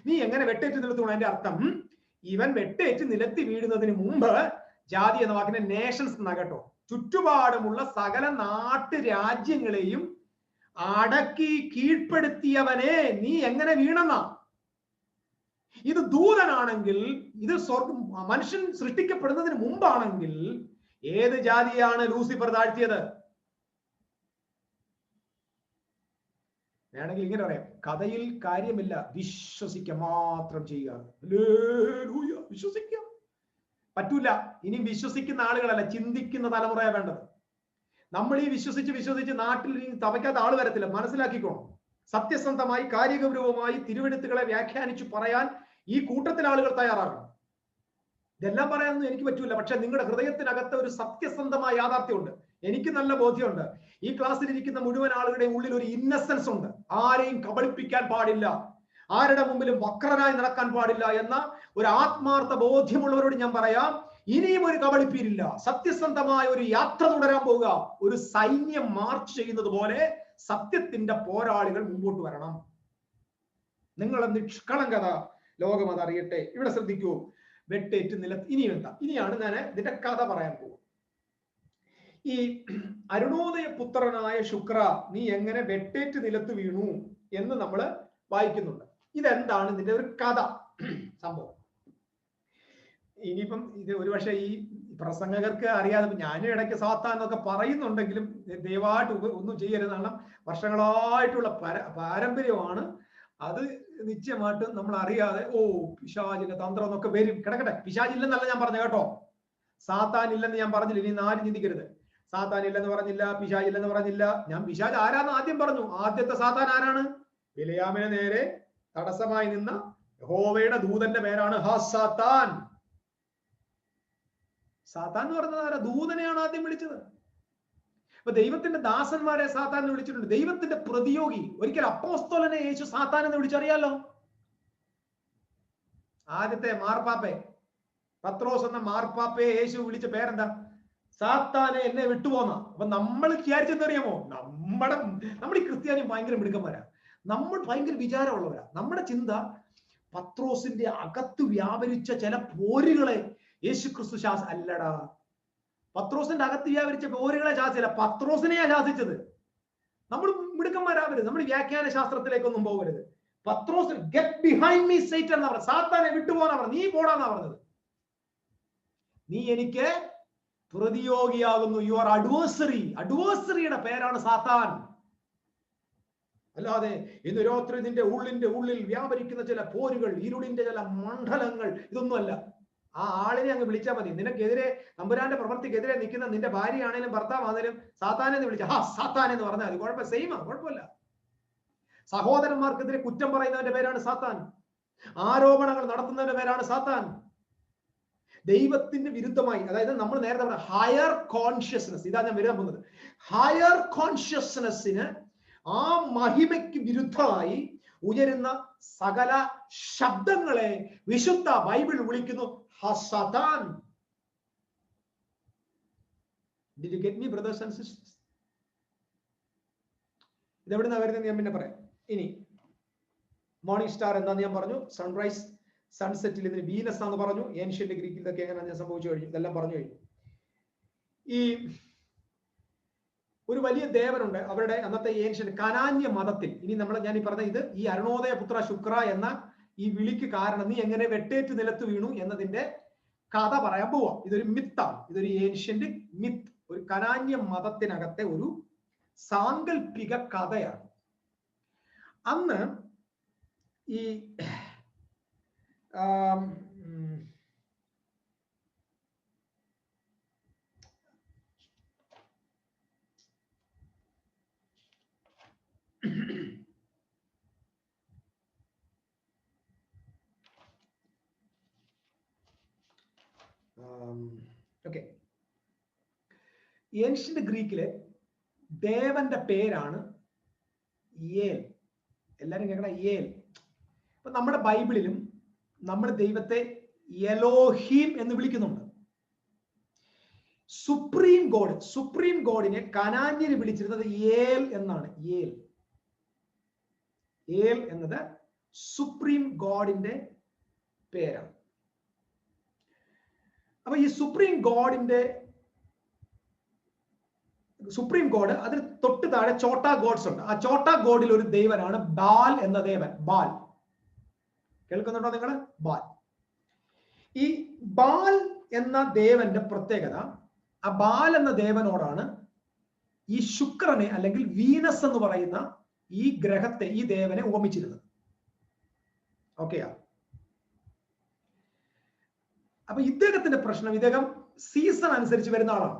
നീ എങ്ങനെ വെട്ടേറ്റ് നിലത്ത് വീണു. അതിന്റെ അർത്ഥം, ഇവൻ വെട്ടേറ്റ് നിലത്തി വീഴുന്നതിന് മുമ്പ്, ജാതി എന്ന വാക്കിനെ നേഷൻസ് എന്നാ കേട്ടോ, ചുറ്റുപാടുമുള്ള സകല നാട്ടുരാജ്യങ്ങളെയും അടക്കി കീഴ്പ്പെടുത്തിയവനെ നീ എങ്ങനെ വീണെന്നാ. ഇത് ദൂതനാണെങ്കിൽ, ഇത് മനുഷ്യൻ സൃഷ്ടിക്കപ്പെടുന്നതിന് മുമ്പാണെങ്കിൽ ഏത് ജാതിയാണ് ലൂസിഫർ താഴ്ത്തിയത്? വേണമെങ്കിൽ ഇങ്ങനെ പറയാം, കഥയിൽ കാര്യമില്ല, വിശ്വസിക്കുക മാത്രം ചെയ്യുക. വിശ്വസിക്കുക പറ്റൂല. ഇനി വിശ്വസിക്കുന്ന ആളുകളല്ല, ചിന്തിക്കുന്ന തലമുറയാണ് വേണ്ടത്. നമ്മൾ ഈ വിശ്വസിച്ച് നാട്ടിൽ തവയ്ക്കാത്ത ആള് വരത്തില്ല. മനസ്സിലാക്കിക്കോണം. സത്യസന്ധമായി കാര്യഗൗരവമായി തിരുവെഴുത്തുകളെ വ്യാഖ്യാനിച്ചു പറയാൻ ഈ കൂട്ടത്തിൽ ആളുകൾ തയ്യാറാകണം. ഇതെല്ലാം പറയാനൊന്നും എനിക്ക് പറ്റൂല. പക്ഷെ നിങ്ങളുടെ ഹൃദയത്തിനകത്ത് ഒരു സത്യസന്ധമായ യാഥാർത്ഥ്യമുണ്ട്. എനിക്ക് നല്ല ബോധ്യമുണ്ട്. ഈ ക്ലാസ്സിൽ ഇരിക്കുന്ന മുഴുവൻ ആളുകളുടെയും ഉള്ളിൽ ഒരു ഇന്നസെൻസ് ഉണ്ട്. ആരെയും കബളിപ്പിക്കാൻ പാടില്ല, ആരുടെ മുമ്പിലും വക്രനായി നടക്കാൻ പാടില്ല എന്ന ഒരു ആത്മാർത്ഥ ബോധ്യമുള്ളവരോട് ഞാൻ പറയാം, ഇനിയും ഒരു കബളിപ്പീരില്ല. സത്യസന്ധമായ ഒരു യാത്ര തുടരാൻ പോവുക. ഒരു സൈന്യം മാർച്ച് ചെയ്യുന്നത് പോലെ സത്യത്തിന്റെ പോരാളികൾ മുമ്പോട്ട് വരണം. നിങ്ങളുടെ നിഷ്കളങ്കത ലോകം അതറിയട്ടെ. ഇവിടെ ശ്രദ്ധിക്കൂ, വെട്ടേറ്റ് നിലത്ത്. ഇനിയും എന്താ? ഇനിയാണ് ഞാൻ ഇതിന്റെ കഥ പറയാൻ പോകും. ഈ അരുണോദയ പുത്രനായ ശുക്ര, നീ എങ്ങനെ വെട്ടേറ്റ് നിലത്ത് വീണു എന്ന് നമ്മൾ വായിക്കുന്നുണ്ട്. ഇതെന്താണ് ഇതിന്റെ ഒരു കഥ സംഭവം? ഇനിയിപ്പം ഇത് ഒരുപക്ഷെ ഈ പ്രസംഗകർക്ക് അറിയാതെ, ഞാനും ഇടയ്ക്ക് സാത്താൻ എന്നൊക്കെ പറയുന്നുണ്ടെങ്കിലും ദയവായിട്ട് ഒന്നും ചെയ്യരുത്. കാരണം വർഷങ്ങളായിട്ടുള്ള പാരമ്പര്യമാണ് അത്. നിശ്ചയമായിട്ടും നമ്മൾ അറിയാതെ പിശാചിന്റെ തന്ത്രം എന്നൊക്കെ വരും. കിടക്കട്ടെ, പിശാചില്ലെന്നല്ല ഞാൻ പറഞ്ഞു കേട്ടോ. സാത്താൻ ഇല്ലെന്ന് ഞാൻ പറഞ്ഞില്ല. ഇനി ആരും ചിന്തിക്കരുത്. സാത്താൻ ഇല്ലെന്ന് പറഞ്ഞില്ല, പിശാചില്ലെന്ന് പറഞ്ഞില്ല. ഞാൻ പിശാച് ആരാന്ന് ആദ്യം പറഞ്ഞു. ആദ്യത്തെ സാത്താൻ ആരാണ്? ബിലയാമിന് നേരെ തടസ്സമായി നിന്ന യഹോവയുടെ ദൂതന്റെ പേരാണ് സാത്താൻ. സാത്താൻ എന്ന് പറഞ്ഞത് ആരാ? ദൂതനെയാണ് ആദ്യം വിളിച്ചത്. അപ്പൊ ദൈവത്തിന്റെ ദാസന്മാരെ സാത്താൻ എന്ന് വിളിച്ചിട്ടുണ്ട്. ദൈവത്തിന്റെ പ്രതിയോഗി, ഒരിക്കൽ അപ്പോസ്തലനെ യേശു സാത്താൻ എന്ന് വിളിച്ചറിയാലോ. ആദ്യത്തെ മാർപ്പാപ്പെ പത്രോസ് എന്ന മാർപ്പാപ്പയെ യേശു വിളിച്ച പേരെന്താ? സാത്താനെ എന്നെ വിട്ടുപോന്ന. അപ്പൊ നമ്മൾ വിചാരിച്ചെന്നറിയാമോ, നമ്മൾ ഈ ക്രിസ്ത്യാനി ഭയങ്കര മിടുക്കന്മാരാ, നമ്മൾ ഭയങ്കര വിചാരമുള്ളവരാ. നമ്മുടെ ചിന്ത പത്രോസിന്റെ അകത്ത് വ്യാപരിച്ച ചില പോരുകളെ യേശു ക്രിസ്തു അല്ലടാ. പത്രോസിന്റെ അകത്ത് വ്യാപരിച്ച പോരുകളെ ശാസിച്ചില്ല, പത്രോസിനെയാ ശാസിച്ചത്. നമ്മൾ മിടുക്കന്മാരാവരുത്. നമ്മൾ വ്യാഖ്യാന ശാസ്ത്രത്തിലേക്കൊന്നും പോകരുത്. പത്രോസ് ഗെറ്റ് ബിഹൈൻഡ് മീ സൈറ്റൻ എന്നാ പറഞ്ഞത്. സാത്താനെ വിട്ടുപോകാനാ പറഞ്ഞത്. നീ പോടാന്നാ പറഞ്ഞത്. നീ എനിക്ക് പ്രതിയോഗിയാകുന്നു. You are adversary. അഡ്വേഴ്സറിയുടെ പേരാണ് സാത്താൻ. അല്ലാതെ ഇന്ന് രാത്രി നിന്റെ ഉള്ളിൽ വ്യാപരിക്കുന്ന ചില പോരുകൾ, ഇരുളിന്റെ ചില മണ്ഡലങ്ങൾ, ഇതൊന്നുമല്ല. ആ ആളിനെ അങ്ങ് വിളിച്ചാൽ മതി. നിനക്കെതിരെ, തമ്പുരാന്റെ പ്രവൃത്തിക്കെതിരെ നിൽക്കുന്ന നിന്റെ ഭാര്യയാണേലും ഭർത്താവാണേലും സാത്താനെ വിളിച്ച സാത്താൻ എന്ന് പറഞ്ഞാൽ അത് കുഴപ്പം, സെയിമാ, കുഴപ്പമില്ല. സഹോദരന്മാർക്കെതിരെ കുറ്റം പറയുന്നവന്റെ പേരാണ് സാത്താൻ. ആരോപണങ്ങൾ നടത്തുന്നവന്റെ പേരാണ് സാത്താൻ. ദൈവത്തിന് വിരുദ്ധമായി, അതായത് നമ്മൾ നേരത്തെ പറഞ്ഞ ഹയർ കോൺഷ്യസ്നസ്, ഇതാ ഞാൻ വരാൻ പോകുന്നത്. ഹയർ കോൺഷ്യസ്നെസ്സിന്, ആ മഹിമയ്ക്ക് വിരുദ്ധമായി ഉയരുന്ന സകല ശബ്ദങ്ങളെ വിശുദ്ധ ബൈബിൾ വിളിക്കുന്നു ഹസാതാൻ. Did you get me, brothers and sisters? ഇതെവിടുന്നാ വരുന്നത് ഞാൻ പിന്നെ പറയാം. ഇനി മോർണിംഗ് സ്റ്റാർ എന്താന്ന് ഞാൻ പറഞ്ഞു, സൺറൈസ് സൺസെറ്റിൽ ഇതിന് വീനസ് ആണെന്ന് പറഞ്ഞു, ഏൻഷ്യന്റ് ഗ്രീക്കിൽ ഇതൊക്കെ എങ്ങനെയാണ് ഞാൻ സംഭവിച്ചു കഴിഞ്ഞു, ഇതെല്ലാം പറഞ്ഞു കഴിഞ്ഞു. ഈ ഒരു വലിയ ദേവനുണ്ട് അവരുടെ അന്നത്തെ ഏൻഷ്യന്റ് കനാന്യ മതത്തിൽ. ഇനി ഞാൻ ഈ പറഞ്ഞ ഇത്, ഈ അരുണോദയ പുത്ര ശുക്ര എന്ന ഈ വിളിക്ക് കാരണം നീ എങ്ങനെ വെട്ടേറ്റ് നിലത്ത് വീണു എന്നതിന്റെ കഥ പറയാൻ പോവാം. ഇതൊരു മിത്താണ്, ഇതൊരു ഏൻഷ്യന്റ് മിത്ത്, ഒരു കനാന്യ മതത്തിനകത്തെ ഒരു സാങ്കല്പിക കഥയാണ്. അന്ന് ഈ ഓക്കെ, ഏൻഷ്യന്റ് ഗ്രീക്കിലെ ദേവന്റെ പേരാണ് ഏൽ. എല്ലാരും കേൾക്കണ, ഏൽ. അപ്പൊ നമ്മുടെ ബൈബിളിലും നമ്മൾ ദൈവത്തെ എലോഹീം എന്ന് വിളിക്കുന്നുണ്ട്. സുപ്രീം ഗോഡിനെ കനാന്യര് വിളിച്ചിരുന്നത് ഏൽ എന്നാണ്. ഏൽ എന്നത് സുപ്രീം ഗോഡിന്റെ പേരാണ്. അപ്പൊ ഈ സുപ്രീം ഗോഡ്, അതിന് തൊട്ട് താഴെ ചോട്ടാ ഗോഡ്സ് ഉണ്ട്. ആ ചോട്ടാ ഗോഡിൽ ഒരു ദൈവനാണ് ബാൽ എന്ന ദേവൻ. ബാൽ കേൾക്കുന്നുണ്ടോ നിങ്ങൾ? ബാൽ. ഈ ബാൽ എന്ന ദേവന്റെ പ്രത്യേകത, ആ ബാൽ എന്ന ദേവനോടാണ് ഈ ശുക്രനെ അല്ലെങ്കിൽ വീനസ് എന്ന് പറയുന്ന ഈ ഗ്രഹത്തെ, ഈ ദേവനെ ഉപമിച്ചിരുന്നത്. ഓക്കെയാ? അപ്പൊ ഇദ്ദേഹത്തിന്റെ പ്രശ്നം, ഇദ്ദേഹം സീസൺ അനുസരിച്ച് വരുന്ന ആളാണ്.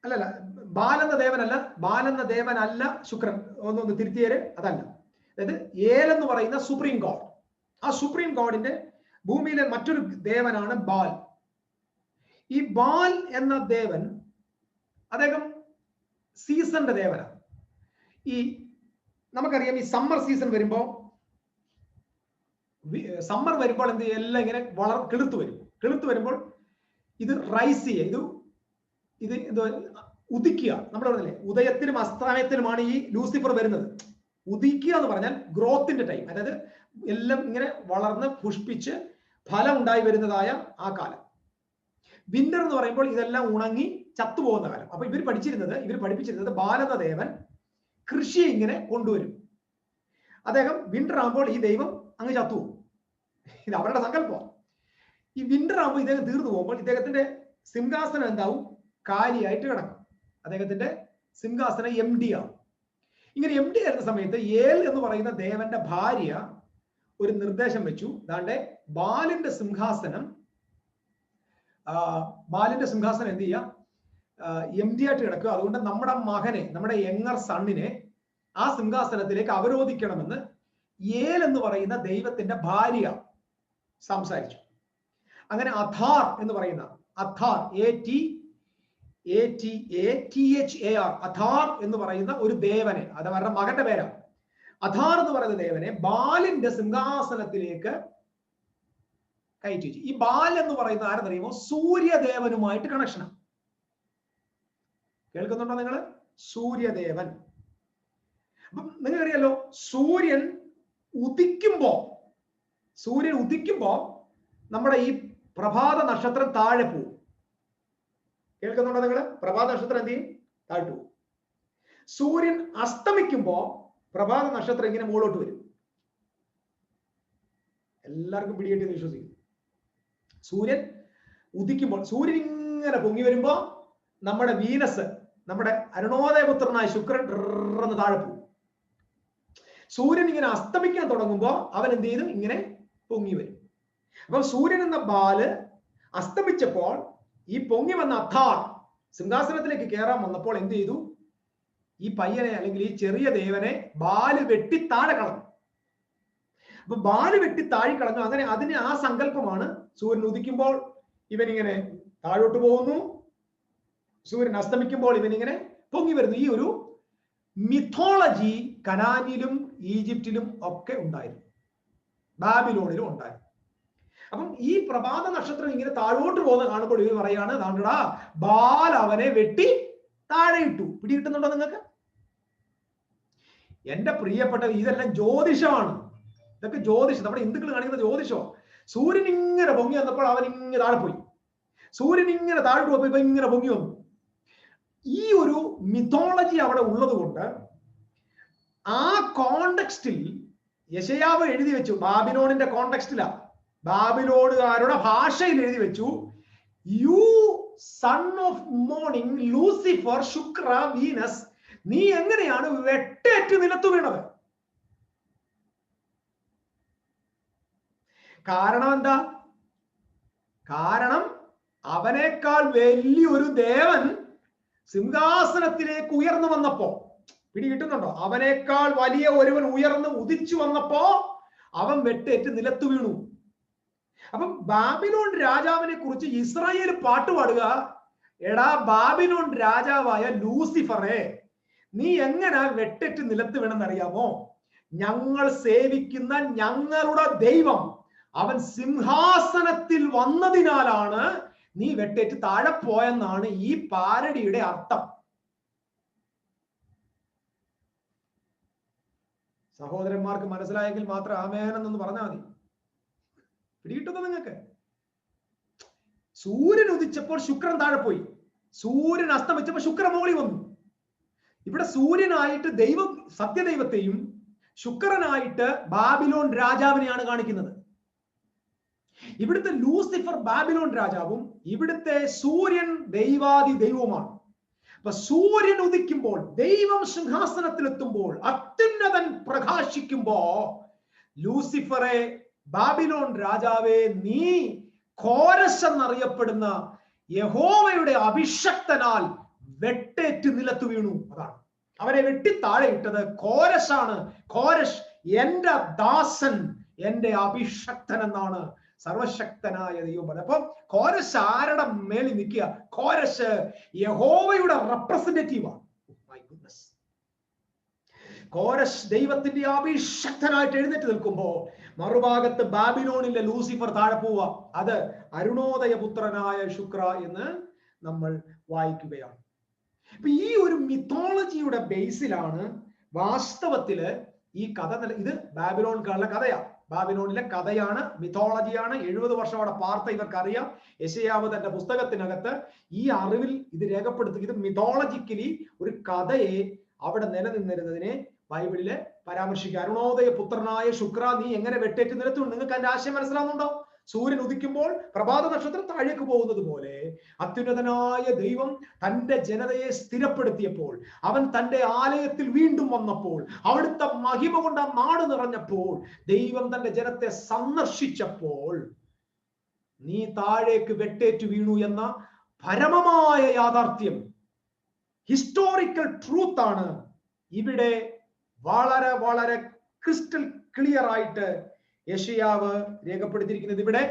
അല്ലല്ല, ബാലെന്ന ദേവനല്ല ശുക്രൻ. ഒന്ന് തിരുത്തിയേര്, അതല്ല. അതായത് ഏൽ എന്ന് പറയുന്ന സുപ്രീം ഗോഡ്, ആ സുപ്രീം ഗോഡിന്റെ ഭൂമിയിലെ മറ്റൊരു ദേവനാണ് ബാൽ. ഈ ബാൽ എന്ന ദേവൻ, അദ്ദേഹം സീസണിന്റെ ദേവനാണ്. ഈ നമുക്കറിയാം, ഈ സമ്മർ സീസൺ വരുമ്പോൾ എന്ത് ചെയ്യും, എല്ലാം ഇങ്ങനെ കിളുത്തു വരുമ്പോൾ ഇത് റൈസ് ചെയ്യുക, ഇത് എന്തോ ഉദിക്കുക. നമ്മൾ പറഞ്ഞില്ലേ, ഉദയത്തിനും അസ്തമയത്തിനുമാണ് ഈ ലൂസിഫർ വരുന്നത്. ഉദിക്കുക എന്ന് പറഞ്ഞാൽ ഗ്രോത്തിന്റെ ടൈം, അതായത് എല്ലാം ഇങ്ങനെ വളർന്ന് പുഷ്പിച്ച് ഫലം ഉണ്ടായി വരുന്നതായ ആ കാലം. വിന്റർ എന്ന് പറയുമ്പോൾ ഇതെല്ലാം ഉണങ്ങി ചത്തുപോകുന്ന കാലം. അപ്പൊ ഇവർ പഠിപ്പിച്ചിരുന്നത് ബാലെന്ന ദേവൻ കൃഷിയെ ഇങ്ങനെ കൊണ്ടുവരും. അദ്ദേഹം വിന്റർ ആകുമ്പോൾ ഈ ദൈവം അങ്ങ് ചത്തുപോകും. ഇത് അവരുടെ സങ്കല്പം. ഈ വിന്റർ ആകുമ്പോൾ ഇദ്ദേഹം തീർന്നു പോകുമ്പോൾ ഇദ്ദേഹത്തിന്റെ സിംഹാസനം എന്താവും? കാലിയായിട്ട് കിടക്കും. അദ്ദേഹത്തിന്റെ സിംഹാസനം എം ഡി ആവും. ഇങ്ങനെ എം ഡി ആയിരുന്ന സമയത്ത് ഏൽ എന്ന് പറയുന്ന ദേവന്റെ ഭാര്യ ഒരു നിർദ്ദേശം വെച്ചു. ദാണ്ടെ ബാലിന്റെ സിംഹാസനം എന്ത് ചെയ്യാം, എം ഡി ആയിട്ട് കിടക്കുക. അതുകൊണ്ട് നമ്മുടെ മകനെ, നമ്മുടെ യങ്ങർ സണ്ണിനെ ആ സിംഹാസനത്തിലേക്ക് അവരോധിക്കണമെന്ന് ഏൽ എന്ന് പറയുന്ന ദൈവത്തിന്റെ ഭാര്യ സംസാരിച്ചു. അങ്ങനെ അഥാർ എന്ന് പറയുന്ന, അഥാർ അഥാർ എന്ന് പറയുന്ന ഒരു ദേവനെ, അത് അവരുടെ മകന്റെ പേരാണ്. അഥാർ എന്ന് പറയുന്ന ദേവനെ ബാലിന്റെ സിംഹാസനത്തിലേക്ക് കയറ്റി വെച്ചു. ഈ ബാൽ എന്ന് പറയുന്ന ആരെന്നറിയുമോ? സൂര്യദേവനുമായിട്ട് കണക്ഷനാണ്. കേൾക്കുന്നുണ്ടോ നിങ്ങൾ? സൂര്യദേവൻ. അപ്പം നിങ്ങൾക്കറിയാലോ, സൂര്യൻ ഉദിക്കുമ്പോ നമ്മുടെ ഈ പ്രഭാത നക്ഷത്രം താഴെ പോവും. കേൾക്കുന്നുണ്ടോ നിങ്ങൾ? പ്രഭാത നക്ഷത്രം എന്ത് ചെയ്യും? താഴ്ത്തു പോകും. സൂര്യൻ അസ്തമിക്കുമ്പോ പ്രഭാത നക്ഷത്രം ഇങ്ങനെ മുകളിലോട്ട് വരും. എല്ലാവർക്കും പിടികിട്ടി വിശ്വസിക്കും. സൂര്യൻ ഉദിക്കുമ്പോൾ, സൂര്യൻ ഇങ്ങനെ പൊങ്ങി വരുമ്പോ നമ്മുടെ വീനസ്, നമ്മുടെ അരുണോദയപുത്രനായ ശുക്രൻ എന്ന് താഴെ പോകും. സൂര്യൻ ഇങ്ങനെ അസ്തമിക്കാൻ തുടങ്ങുമ്പോ അവൻ എന്ത് ചെയ്തു? ഇങ്ങനെ പൊങ്ങി വരും. അപ്പൊ സൂര്യൻ എന്ന ബാല് അസ്തമിച്ചപ്പോൾ ഈ പൊങ്ങി വന്ന അഥാർ സിംഹാസനത്തിലേക്ക് കയറാൻ വന്നപ്പോൾ എന്ത് ചെയ്തു? ഈ പയ്യനെ അല്ലെങ്കിൽ ഈ ചെറിയ ദേവനെ ബാല് വെട്ടി താഴെ കളഞ്ഞു. അപ്പൊ ബാല് വെട്ടി താഴെ കളഞ്ഞു. അങ്ങനെ അതിന് ആ സങ്കല്പമാണ് സൂര്യൻ ഉദിക്കുമ്പോൾ ഇവനിങ്ങനെ താഴോട്ട് പോകുന്നു, സൂര്യൻ അസ്തമിക്കുമ്പോൾ ഇവനിങ്ങനെ പൊങ്ങി വരുന്നു. ഈ ഒരു മിഥോളജി കനാനിലും ഈജിപ്തിലും ഒക്കെ ഉണ്ടായിരുന്നു, ബാബിലോണിലും ഉണ്ടായിരുന്നു. അപ്പം ഈ പ്രഭാത നക്ഷത്രം ഇങ്ങനെ താഴോട്ട് പോകുന്ന കാണുമ്പോൾ ഇവർ പറയാണ്, താണ്ടടാ ബാൽ അവനെ വെട്ടി താഴെ ഇട്ടു. പിടികിട്ടുന്നുണ്ടോ നിങ്ങൾക്ക്? എന്റെ പ്രിയപ്പെട്ട, ഇതെല്ലാം ജ്യോതിഷമാണ്. ഇതൊക്കെ ജ്യോതിഷം, നമ്മുടെ ഹിന്ദുക്കൾ കാണിക്കുന്ന ജ്യോതിഷോ. സൂര്യൻ ഇങ്ങനെ പൊങ്ങി വന്നപ്പോൾ അവൻ ഇങ്ങനെ താഴെ പോയി, സൂര്യൻ ഇങ്ങനെ താഴോട്ട് പോയപ്പോ ഇപ്പൊ ഇങ്ങനെ പൊങ്ങി വന്നു. ഈ ഒരു മിഥോളജി അവിടെ ഉള്ളത് കൊണ്ട് ആ കോണ്ടെക്സ്റ്റിൽ യെശയ്യാവ് എഴുതി വെച്ചു, ബാബിലോണിന്റെ കോണ്ടെക്സ്റ്റിലാ, ബാബിലോണുകാരുടെ ഭാഷയിൽ എഴുതി വെച്ചു, you son of morning Lucifer Shukra Venus, നീ എങ്ങനെയാണ് വെട്ടേറ്റ് നിലത്തു വീണത്? കാരണം എന്താ? കാരണം അവനേക്കാൾ വലിയൊരു ദേവൻ സിംഹാസനത്തിലേക്ക് ഉയർന്നു വന്നപ്പോ, പിടി കിട്ടുന്നുണ്ടോ? അവനേക്കാൾ വലിയ ഒരുവൻ ഉയർന്ന് ഉദിച്ചു വന്നപ്പോ അവൻ വെട്ടേറ്റ് നിലത്തു വീണു. അപ്പം ബാബിലോൺ രാജാവിനെ കുറിച്ച് ഇസ്രായേൽ പാട്ടുപാടുക, എടാ ബാബിലോൺ രാജാവായ ലൂസിഫറെ, നീ എങ്ങനെ വെട്ടേറ്റ് നിലത്ത് വീണെന്നറിയാമോ? ഞങ്ങൾ സേവിക്കുന്ന ഞങ്ങളുടെ ദൈവം അവൻ സിംഹാസനത്തിൽ വന്നതിനാലാണ് നീ വെട്ടേറ്റ് താഴെ പോയെന്നാണ് ഈ പാരഡിയുടെ അർത്ഥം. സഹോദരന്മാർക്ക് മനസ്സിലായെങ്കിൽ മാത്രം ആമേനെന്നൊന്ന് പറഞ്ഞാൽ മതി. പിടികിട്ടുന്നത് നിങ്ങൾക്ക്? സൂര്യൻ ഉദിച്ചപ്പോൾ ശുക്രൻ താഴെ പോയി, സൂര്യൻ അസ്തമിച്ചപ്പോൾ ശുക്രൻ മുകളിൽ വന്നു. ഇവിടെ സൂര്യനായിട്ട് ദൈവം സത്യദൈവത്തെയും ശുക്രനായിട്ട് ബാബിലോൺ രാജാവിനെയാണ് കാണിക്കുന്നത്. ഇവിടുത്തെ ലൂസിഫർ ബാബിലോൺ രാജാവും ഇവിടുത്തെ സൂര്യൻ ദൈവാദി ദൈവവുമാണ്. അപ്പൊ സൂര്യൻ ഉദിക്കുമ്പോൾ, ദൈവം സിംഹാസനത്തിലെത്തുമ്പോൾ, അത്യുന്നതൻ പ്രകാശിക്കുമ്പോ, ലൂസിഫറെ, ബാബിലോൺ രാജാവേ, നീ കോരസ് എന്നറിയപ്പെടുന്ന യഹോവയുടെ അഭിഷക്തനാൽ വെട്ടേറ്റ് നിലത്തു വീണു. അതാണ് അവരെ വെട്ടി താഴെ ഇട്ടത് കോരസ് ആണ്. കോരസ് എന്റെ ദാസൻ, എന്റെ അഭിഷക്തൻ എന്നാണ് സർവശക്തനായ ദൈവം പറഞ്ഞത്. അപ്പം കോരസ് ആരുടെ മേളിൽ നിൽക്കുക? കോരസ് യഹോവയുടെ റെപ്രസെന്റേറ്റീവാണ്. കോരസ് ദൈവത്തിന്റെ അഭിഷക്തനായിട്ട് എഴുന്നേറ്റ് നിൽക്കുമ്പോ മറുഭാഗത്ത് ബാബിലോണിലെ ലൂസിഫർ താഴെ പോവുക. അത് അരുണോദയ പുത്രനായ ശുക്ര എന്ന് നമ്മൾ വായിക്കുകയാണ്. അപ്പൊ ഈ ഒരു മിത്തോളജിയുടെ ബേസിലാണ് വാസ്തവത്തില് ഈ കഥ. ഇത് ബാബിലോണിലുള്ള കഥയാണ്, ബാബിലോണിലെ കഥയാണ്, മിത്തോളജിയാണ്. 70 വർഷം അവിടെ പാർത്ത ഇവർക്കറിയാം. യെശയ്യാവ് തന്റെ പുസ്തകത്തിനകത്ത് ഈ അറിവിൽ ഇത് രേഖപ്പെടുത്തി. ഇത് മിത്തോളജിക്കലി ഒരു കഥയെ അവിടെ നിലനിന്നിരുന്നതിനെ ബൈബിളില് പരാമർശിക്കുക. അരുണോദയ പുത്രനായ ശുക്ര, നീ എങ്ങനെ വെട്ടേറ്റ് നിലത്തുണ്ട്? നിങ്ങൾക്ക് അതിന്റെ ആശയം മനസ്സിലാവുന്നുണ്ടോ? സൂര്യൻ ഉദിക്കുമ്പോൾ പ്രഭാത നക്ഷത്രം താഴേക്ക് പോകുന്നത് പോലെ അത്യുന്നതനായ ദൈവം തന്റെ ജനതയെ സ്ഥിരപ്പെടുത്തിയപ്പോൾ, അവൻ തന്റെ ആലയത്തിൽ വീണ്ടും വന്നപ്പോൾ, അവിടുത്തെ മഹിമ കൊണ്ട് ആ നാട് നിറഞ്ഞപ്പോൾ, ദൈവം തന്റെ ജനത്തെ സന്ദർശിച്ചപ്പോൾ നീ താഴേക്ക് വെട്ടേറ്റു വീണു എന്ന പരമമായ യാഥാർത്ഥ്യം, ഹിസ്റ്റോറിക്കൽ ട്രൂത്ത് ആണ് ഇവിടെ വളരെ വളരെ ക്രിസ്റ്റൽ ക്ലിയർ ആയിട്ട് യെശയ്യാവ് രേഖപ്പെടുത്തിയിരിക്കുന്നത്. ഇവിടെ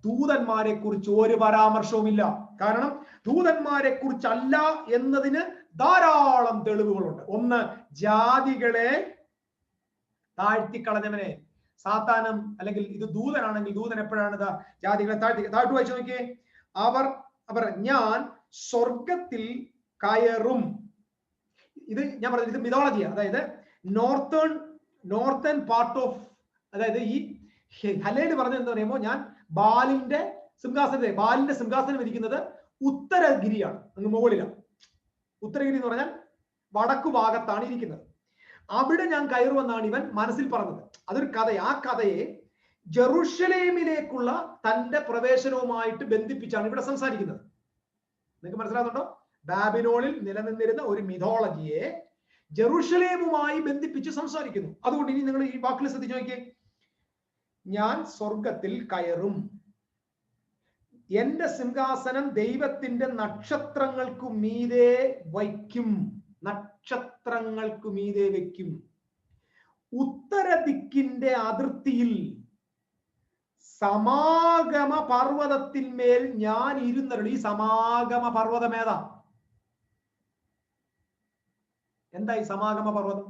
ദൂതന്മാരെ കുറിച്ച് ഒരു പരാമർശവുമില്ല. കാരണം ദൂതന്മാരെ കുറിച്ചല്ല എന്നതിന് ധാരാളം തെളിവുകളുണ്ട്. ഒന്ന്, ജാതികളെ താഴ്ത്തിക്കളഞ്ഞവനെ, സാത്താനം, അല്ലെങ്കിൽ ഇത് ദൂതനാണെങ്കിൽ ദൂതൻ എപ്പോഴാണ് ജാതികളെ താഴ്ത്തി വായിച്ചു നോക്കിയേ. അവർ ഞാൻ സ്വർഗത്തിൽ കയറും. ഇത് ഞാൻ പറഞ്ഞത് ഇത് മിഥോളജിയാണ്. അതായത് നോർത്തേൺ പാർട്ട് ഓഫ്, അതായത് ഈ ഹലേല് പറഞ്ഞത് എന്താ പറയുമ്പോ, ഞാൻ ബാലിന്റെ സിംഹാസനം ഇരിക്കുന്നത് ഉത്തരഗിരിയാണ്, അങ്ങ് മുകളിലാണ്. ഉത്തരഗിരി എന്ന് പറഞ്ഞാൽ വടക്കു ഭാഗത്താണ് ഇരിക്കുന്നത്. അവിടെ ഞാൻ കയറുമെന്നാണ് ഇവൻ മനസ്സിൽ പറഞ്ഞത്. അതൊരു കഥ. ആ കഥയെ ജെറുസലേമിലേക്കുള്ള തന്റെ പ്രവേശനവുമായിട്ട് ബന്ധിപ്പിച്ചാണ് ഇവിടെ സംസാരിക്കുന്നത്. നിങ്ങൾക്ക് മനസ്സിലാകുന്നുണ്ടോ? ബാബിലോണിൽ നിലനിന്നിരുന്ന ഒരു മിഥോളജിയെ ജെറുസലേമുമായി ബന്ധിപ്പിച്ച് സംസാരിക്കുന്നു. അതുകൊണ്ട് ഇനി നിങ്ങൾ ഈ വാക്കിൽ ശ്രദ്ധിച്ചു നോക്കിയേ. ഞാൻ സ്വർഗത്തിൽ കയറും, എന്റെ സിംഹാസനം ദൈവത്തിന്റെ നക്ഷത്രങ്ങൾക്കു മീതെ വയ്ക്കും. നക്ഷത്ര നക്ഷത്രങ്ങൾക്ക് മീതെ വെക്കും. ഉത്തര ദിക്കിന്റെ അതിർത്തിയിൽ സമാഗമ പർവ്വതത്തിന്മേൽ ഞാൻ ഇരുന്നരുളി. ഈ സമാഗമ പർവ്വതം ഏതാ? എന്തായി സമാഗമ പർവ്വതം?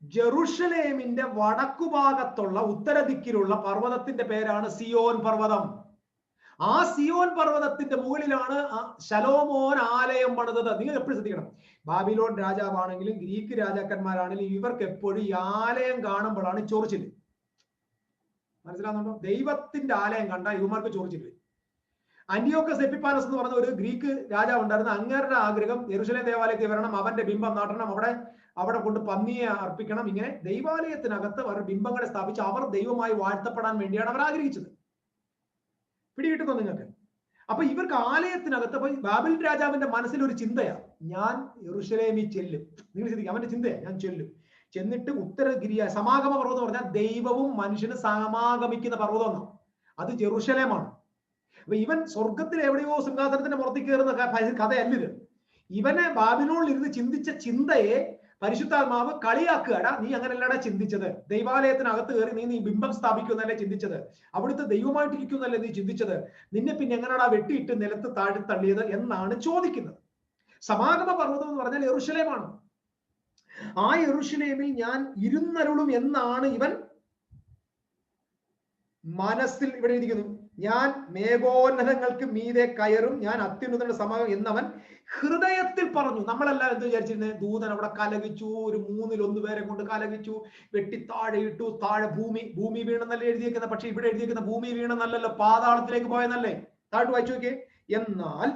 ജെറുസലേമിന്റെ വടക്കുഭാഗത്തുള്ള ഉത്തര ദിക്കിലുള്ള പർവ്വതത്തിന്റെ പേരാണ് സിയോൻ പർവ്വതം. ആ സിയോൻ പർവ്വതത്തിന്റെ മുകളിലാണ് ശലോമോൻ ആലയം പണിതത്. നിങ്ങൾ എപ്പോഴും ശ്രദ്ധിക്കണം, ബാബിലോൺ രാജാവാണെങ്കിലും ഗ്രീക്ക് രാജാക്കന്മാരാണെങ്കിലും ഇവർക്ക് എപ്പോഴും ഈ ആലയം കാണുമ്പോഴാണ് ചൊറിച്ചില്. മനസ്സിലാകുന്നുണ്ടോ? ദൈവത്തിന്റെ ആലയം കണ്ട ഇവന്മാർക്ക് ചൊറിച്ചില്. അന്റിയോക്കസ് എപ്പിഫാനസ് എന്ന് പറഞ്ഞ ഒരു ഗ്രീക്ക് രാജാവ് ഉണ്ടായിരുന്നു. അങ്ങേരുടെ ആഗ്രഹം യെരുശലേം ദേവാലയത്തിൽ വരണം, അവന്റെ ബിംബം നാട്ടണം, അവിടെ കൊണ്ട് പന്നിയെ അർപ്പിക്കണം. ഇങ്ങനെ ദൈവാലയത്തിനകത്ത് അവർ ബിംബങ്ങളെ സ്ഥാപിച്ച് അവർ ദൈവമായി വാഴ്ത്തപ്പെടാൻ വേണ്ടിയാണ് അവർ ആഗ്രഹിച്ചത്. പിടികിട്ടുന്നു നിങ്ങൾക്ക്? അപ്പൊ ഇവർക്ക് ആലയത്തിനകത്ത് ബാബിൽ രാജാവിന്റെ മനസ്സിൽ ഒരു ചിന്തയാണ്, ഞാൻ യെരുശലേമിൽ ചെല്ലും. നിങ്ങൾ ശ്രദ്ധിക്കുക, അവന്റെ ചിന്തയാണ് ഞാൻ ചെല്ലും. ചെന്നിട്ട് ഉത്തരഗിരിയ സമാഗമ പർവ്വതം എന്ന് പറഞ്ഞാൽ ദൈവവും മനുഷ്യനും സമാഗമിക്കുന്ന പർവ്വതം എന്നാണ്. അത് ജെറുസലേമാണ്. അപ്പൊ ഇവൻ സ്വർഗത്തിൽ എവിടെയോ സിംഹാസനത്തിന്റെ പുറത്തേക്ക് കയറുന്ന കഥയല്ല ഇത്. ഇവനെ ബാബിലോണിൽ ഇരുന്ന് ചിന്തിച്ച ചിന്തയെ പരിശുദ്ധാത്മാവ് കളിയാക്കുകടാ, നീ അങ്ങനെയല്ലടാ ചിന്തിച്ചത്. ദൈവാലയത്തിനകത്ത് കയറി നീ ബിംബം സ്ഥാപിക്കുന്നല്ലേ ചിന്തിച്ചത്, അവിടുത്തെ ദൈവമായിട്ടിരിക്കുന്നല്ലേ നീ ചിന്തിച്ചത്, നിന്നെ പിന്നെ എങ്ങനെയാടാ വെട്ടിയിട്ട് നിലത്ത് താഴെ തള്ളിയത് എന്നാണ് ചോദിക്കുന്നത്. സമാഗമ പർവ്വതം എന്ന് പറഞ്ഞാൽ യെരുശലേമാണ്. ആ യെരുശലേമിൽ ഞാൻ ഇരുന്നരുളും എന്നാണ് ഇവൻ മനസ്സിൽ ഇവിടെ ഇരിക്കുന്നു. ഞാൻ മേഘോന്നതങ്ങൾക്ക് മീതെ കയറും, ഞാൻ അത്യുന്നതന്റെ സമാഗമം എന്നവൻ ഹൃദയത്തിൽ പറഞ്ഞു. നമ്മളെല്ലാം എന്ത് വിചാരിച്ചിരുന്നത്? ദൂതൻ അവിടെ കലകിച്ചു, ഒരു 1/3 പേരെ കൊണ്ട് കലകിച്ചു, വെട്ടി താഴെ ഇട്ടു, താഴെ ഭൂമി വീണെന്നല്ലേ എഴുതിയേക്കുന്നത്. പക്ഷെ ഇവിടെ എഴുതിയേക്കുന്ന ഭൂമി വീണെന്നല്ലല്ലോ, പാതാളത്തിലേക്ക് പോയെന്നല്ലേ. താഴോട്ട് വായിച്ചു നോക്കിയേ. എന്നാൽ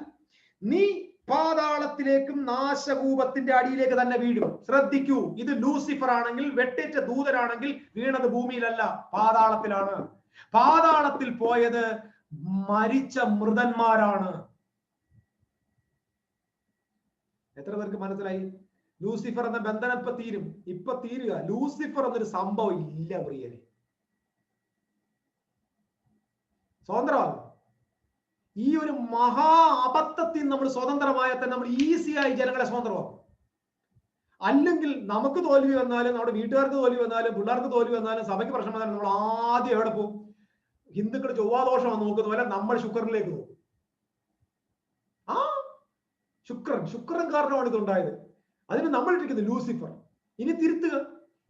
നീ പാതാളത്തിലേക്കും നാശകൂപത്തിന്റെ അടിയിലേക്ക് തന്നെ വീഴും. ശ്രദ്ധിക്കൂ, ഇത് ലൂസിഫർ ആണെങ്കിൽ, വെട്ടേറ്റ ദൂതനാണെങ്കിൽ വീണത് ഭൂമിയിലല്ല, പാതാളത്തിലാണ്. പാതാളത്തിൽ പോയത് മരിച്ച മൃതന്മാരാണ്. എത്ര പേർക്ക് മനസ്സിലായി? ലൂസിഫർ എന്ന ബന്ധനം ഇപ്പൊ തീരുക. ലൂസിഫർ എന്നൊരു സംഭവം ഇല്ല പ്രിയരെ. സ്വതന്ത്രമാകും. ഈ ഒരു മഹാ അബദ്ധത്തിൽ നമ്മൾ സ്വതന്ത്രമായാൽ തന്നെ നമ്മൾ ഈസിയായി ജനങ്ങളെ സ്വതന്ത്രമാകും. അല്ലെങ്കിൽ നമുക്ക് തോൽവി വന്നാലും, നമ്മുടെ വീട്ടുകാർക്ക് തോൽവി വന്നാലും, പിള്ളേർക്ക് തോൽവി വന്നാലും, സഭയ്ക്ക് പ്രശ്നം വന്നാലും നമ്മൾ ആദ്യം എവിടെ പോകും? ഹിന്ദുക്കൾ ചൊവ്വാദോഷമാണ് നോക്കുന്ന പോലെ നമ്മൾ ശുക്രനിലേക്ക് പോകും. ആ ശുക്രൻ കാരണമാണ് ഇതുണ്ടായത്. അതിന് നമ്മൾ ഇരിക്കുന്നത് ലൂസിഫർ. ഇനി തിരുത്തുക.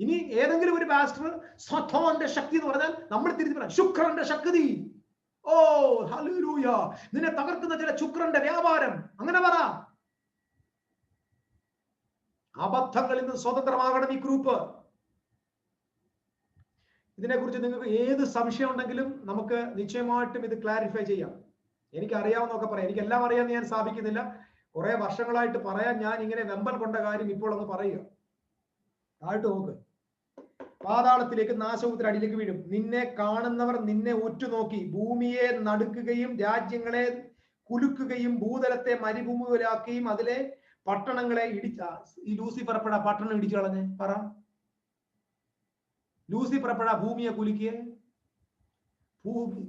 ഇനി ഏതെങ്കിലും ഒരു പാസ്റ്റർ സത്താന്റെ ശക്തി എന്ന് പറഞ്ഞാൽ നമ്മൾ തിരുത്തി പറയാം ശുക്രന്റെ ശക്തി. ഓ ഹല്ലേലൂയ, നിന്നെ തകർക്കുന്ന ചില ശുക്രന്റെ വ്യാപാരം, അങ്ങനെ പറ. അബദ്ധങ്ങളിൽ നിന്ന് സ്വതന്ത്രമാകണം ഈ ഗ്രൂപ്പ്. ഇതിനെക്കുറിച്ച് നിങ്ങൾക്ക് ഏത് സംശയം ഉണ്ടെങ്കിലും നമുക്ക് നിശ്ചയമായിട്ടും ഇത് ക്ലാരിഫൈ ചെയ്യാം. എനിക്ക് അറിയാവുന്നൊക്കെ പറയാം. എനിക്ക് എല്ലാം അറിയാമെന്ന് ഞാൻ സ്ഥാപിക്കുന്നില്ല. കുറെ വർഷങ്ങളായിട്ട് പറയാൻ ഞാൻ ഇങ്ങനെ വെമ്പൽ കൊണ്ട കാര്യം ഇപ്പോൾ ഒന്ന് പറയുക. താഴ്ത്തു നോക്ക്. പാതാളത്തിലേക്ക് നാശകൂപത്തിന്റെ അടിയിലേക്ക് വീഴും. നിന്നെ കാണുന്നവർ നിന്നെ ഉറ്റുനോക്കി ഭൂമിയെ നടുക്കുകയും രാജ്യങ്ങളെ കുലുക്കുകയും ഭൂതലത്തെ മരുഭൂമിയിലാക്കുകയും അതിലെ പട്ടണങ്ങളെ ഈ ലൂസിഫർ എപ്പോഴാ പട്ടണം ഇടിച്ചു കളഞ്ഞ് പറ? ലൂസിഫർ എപ്പോഴാ ഭൂമിയെ കുലുക്കിയ?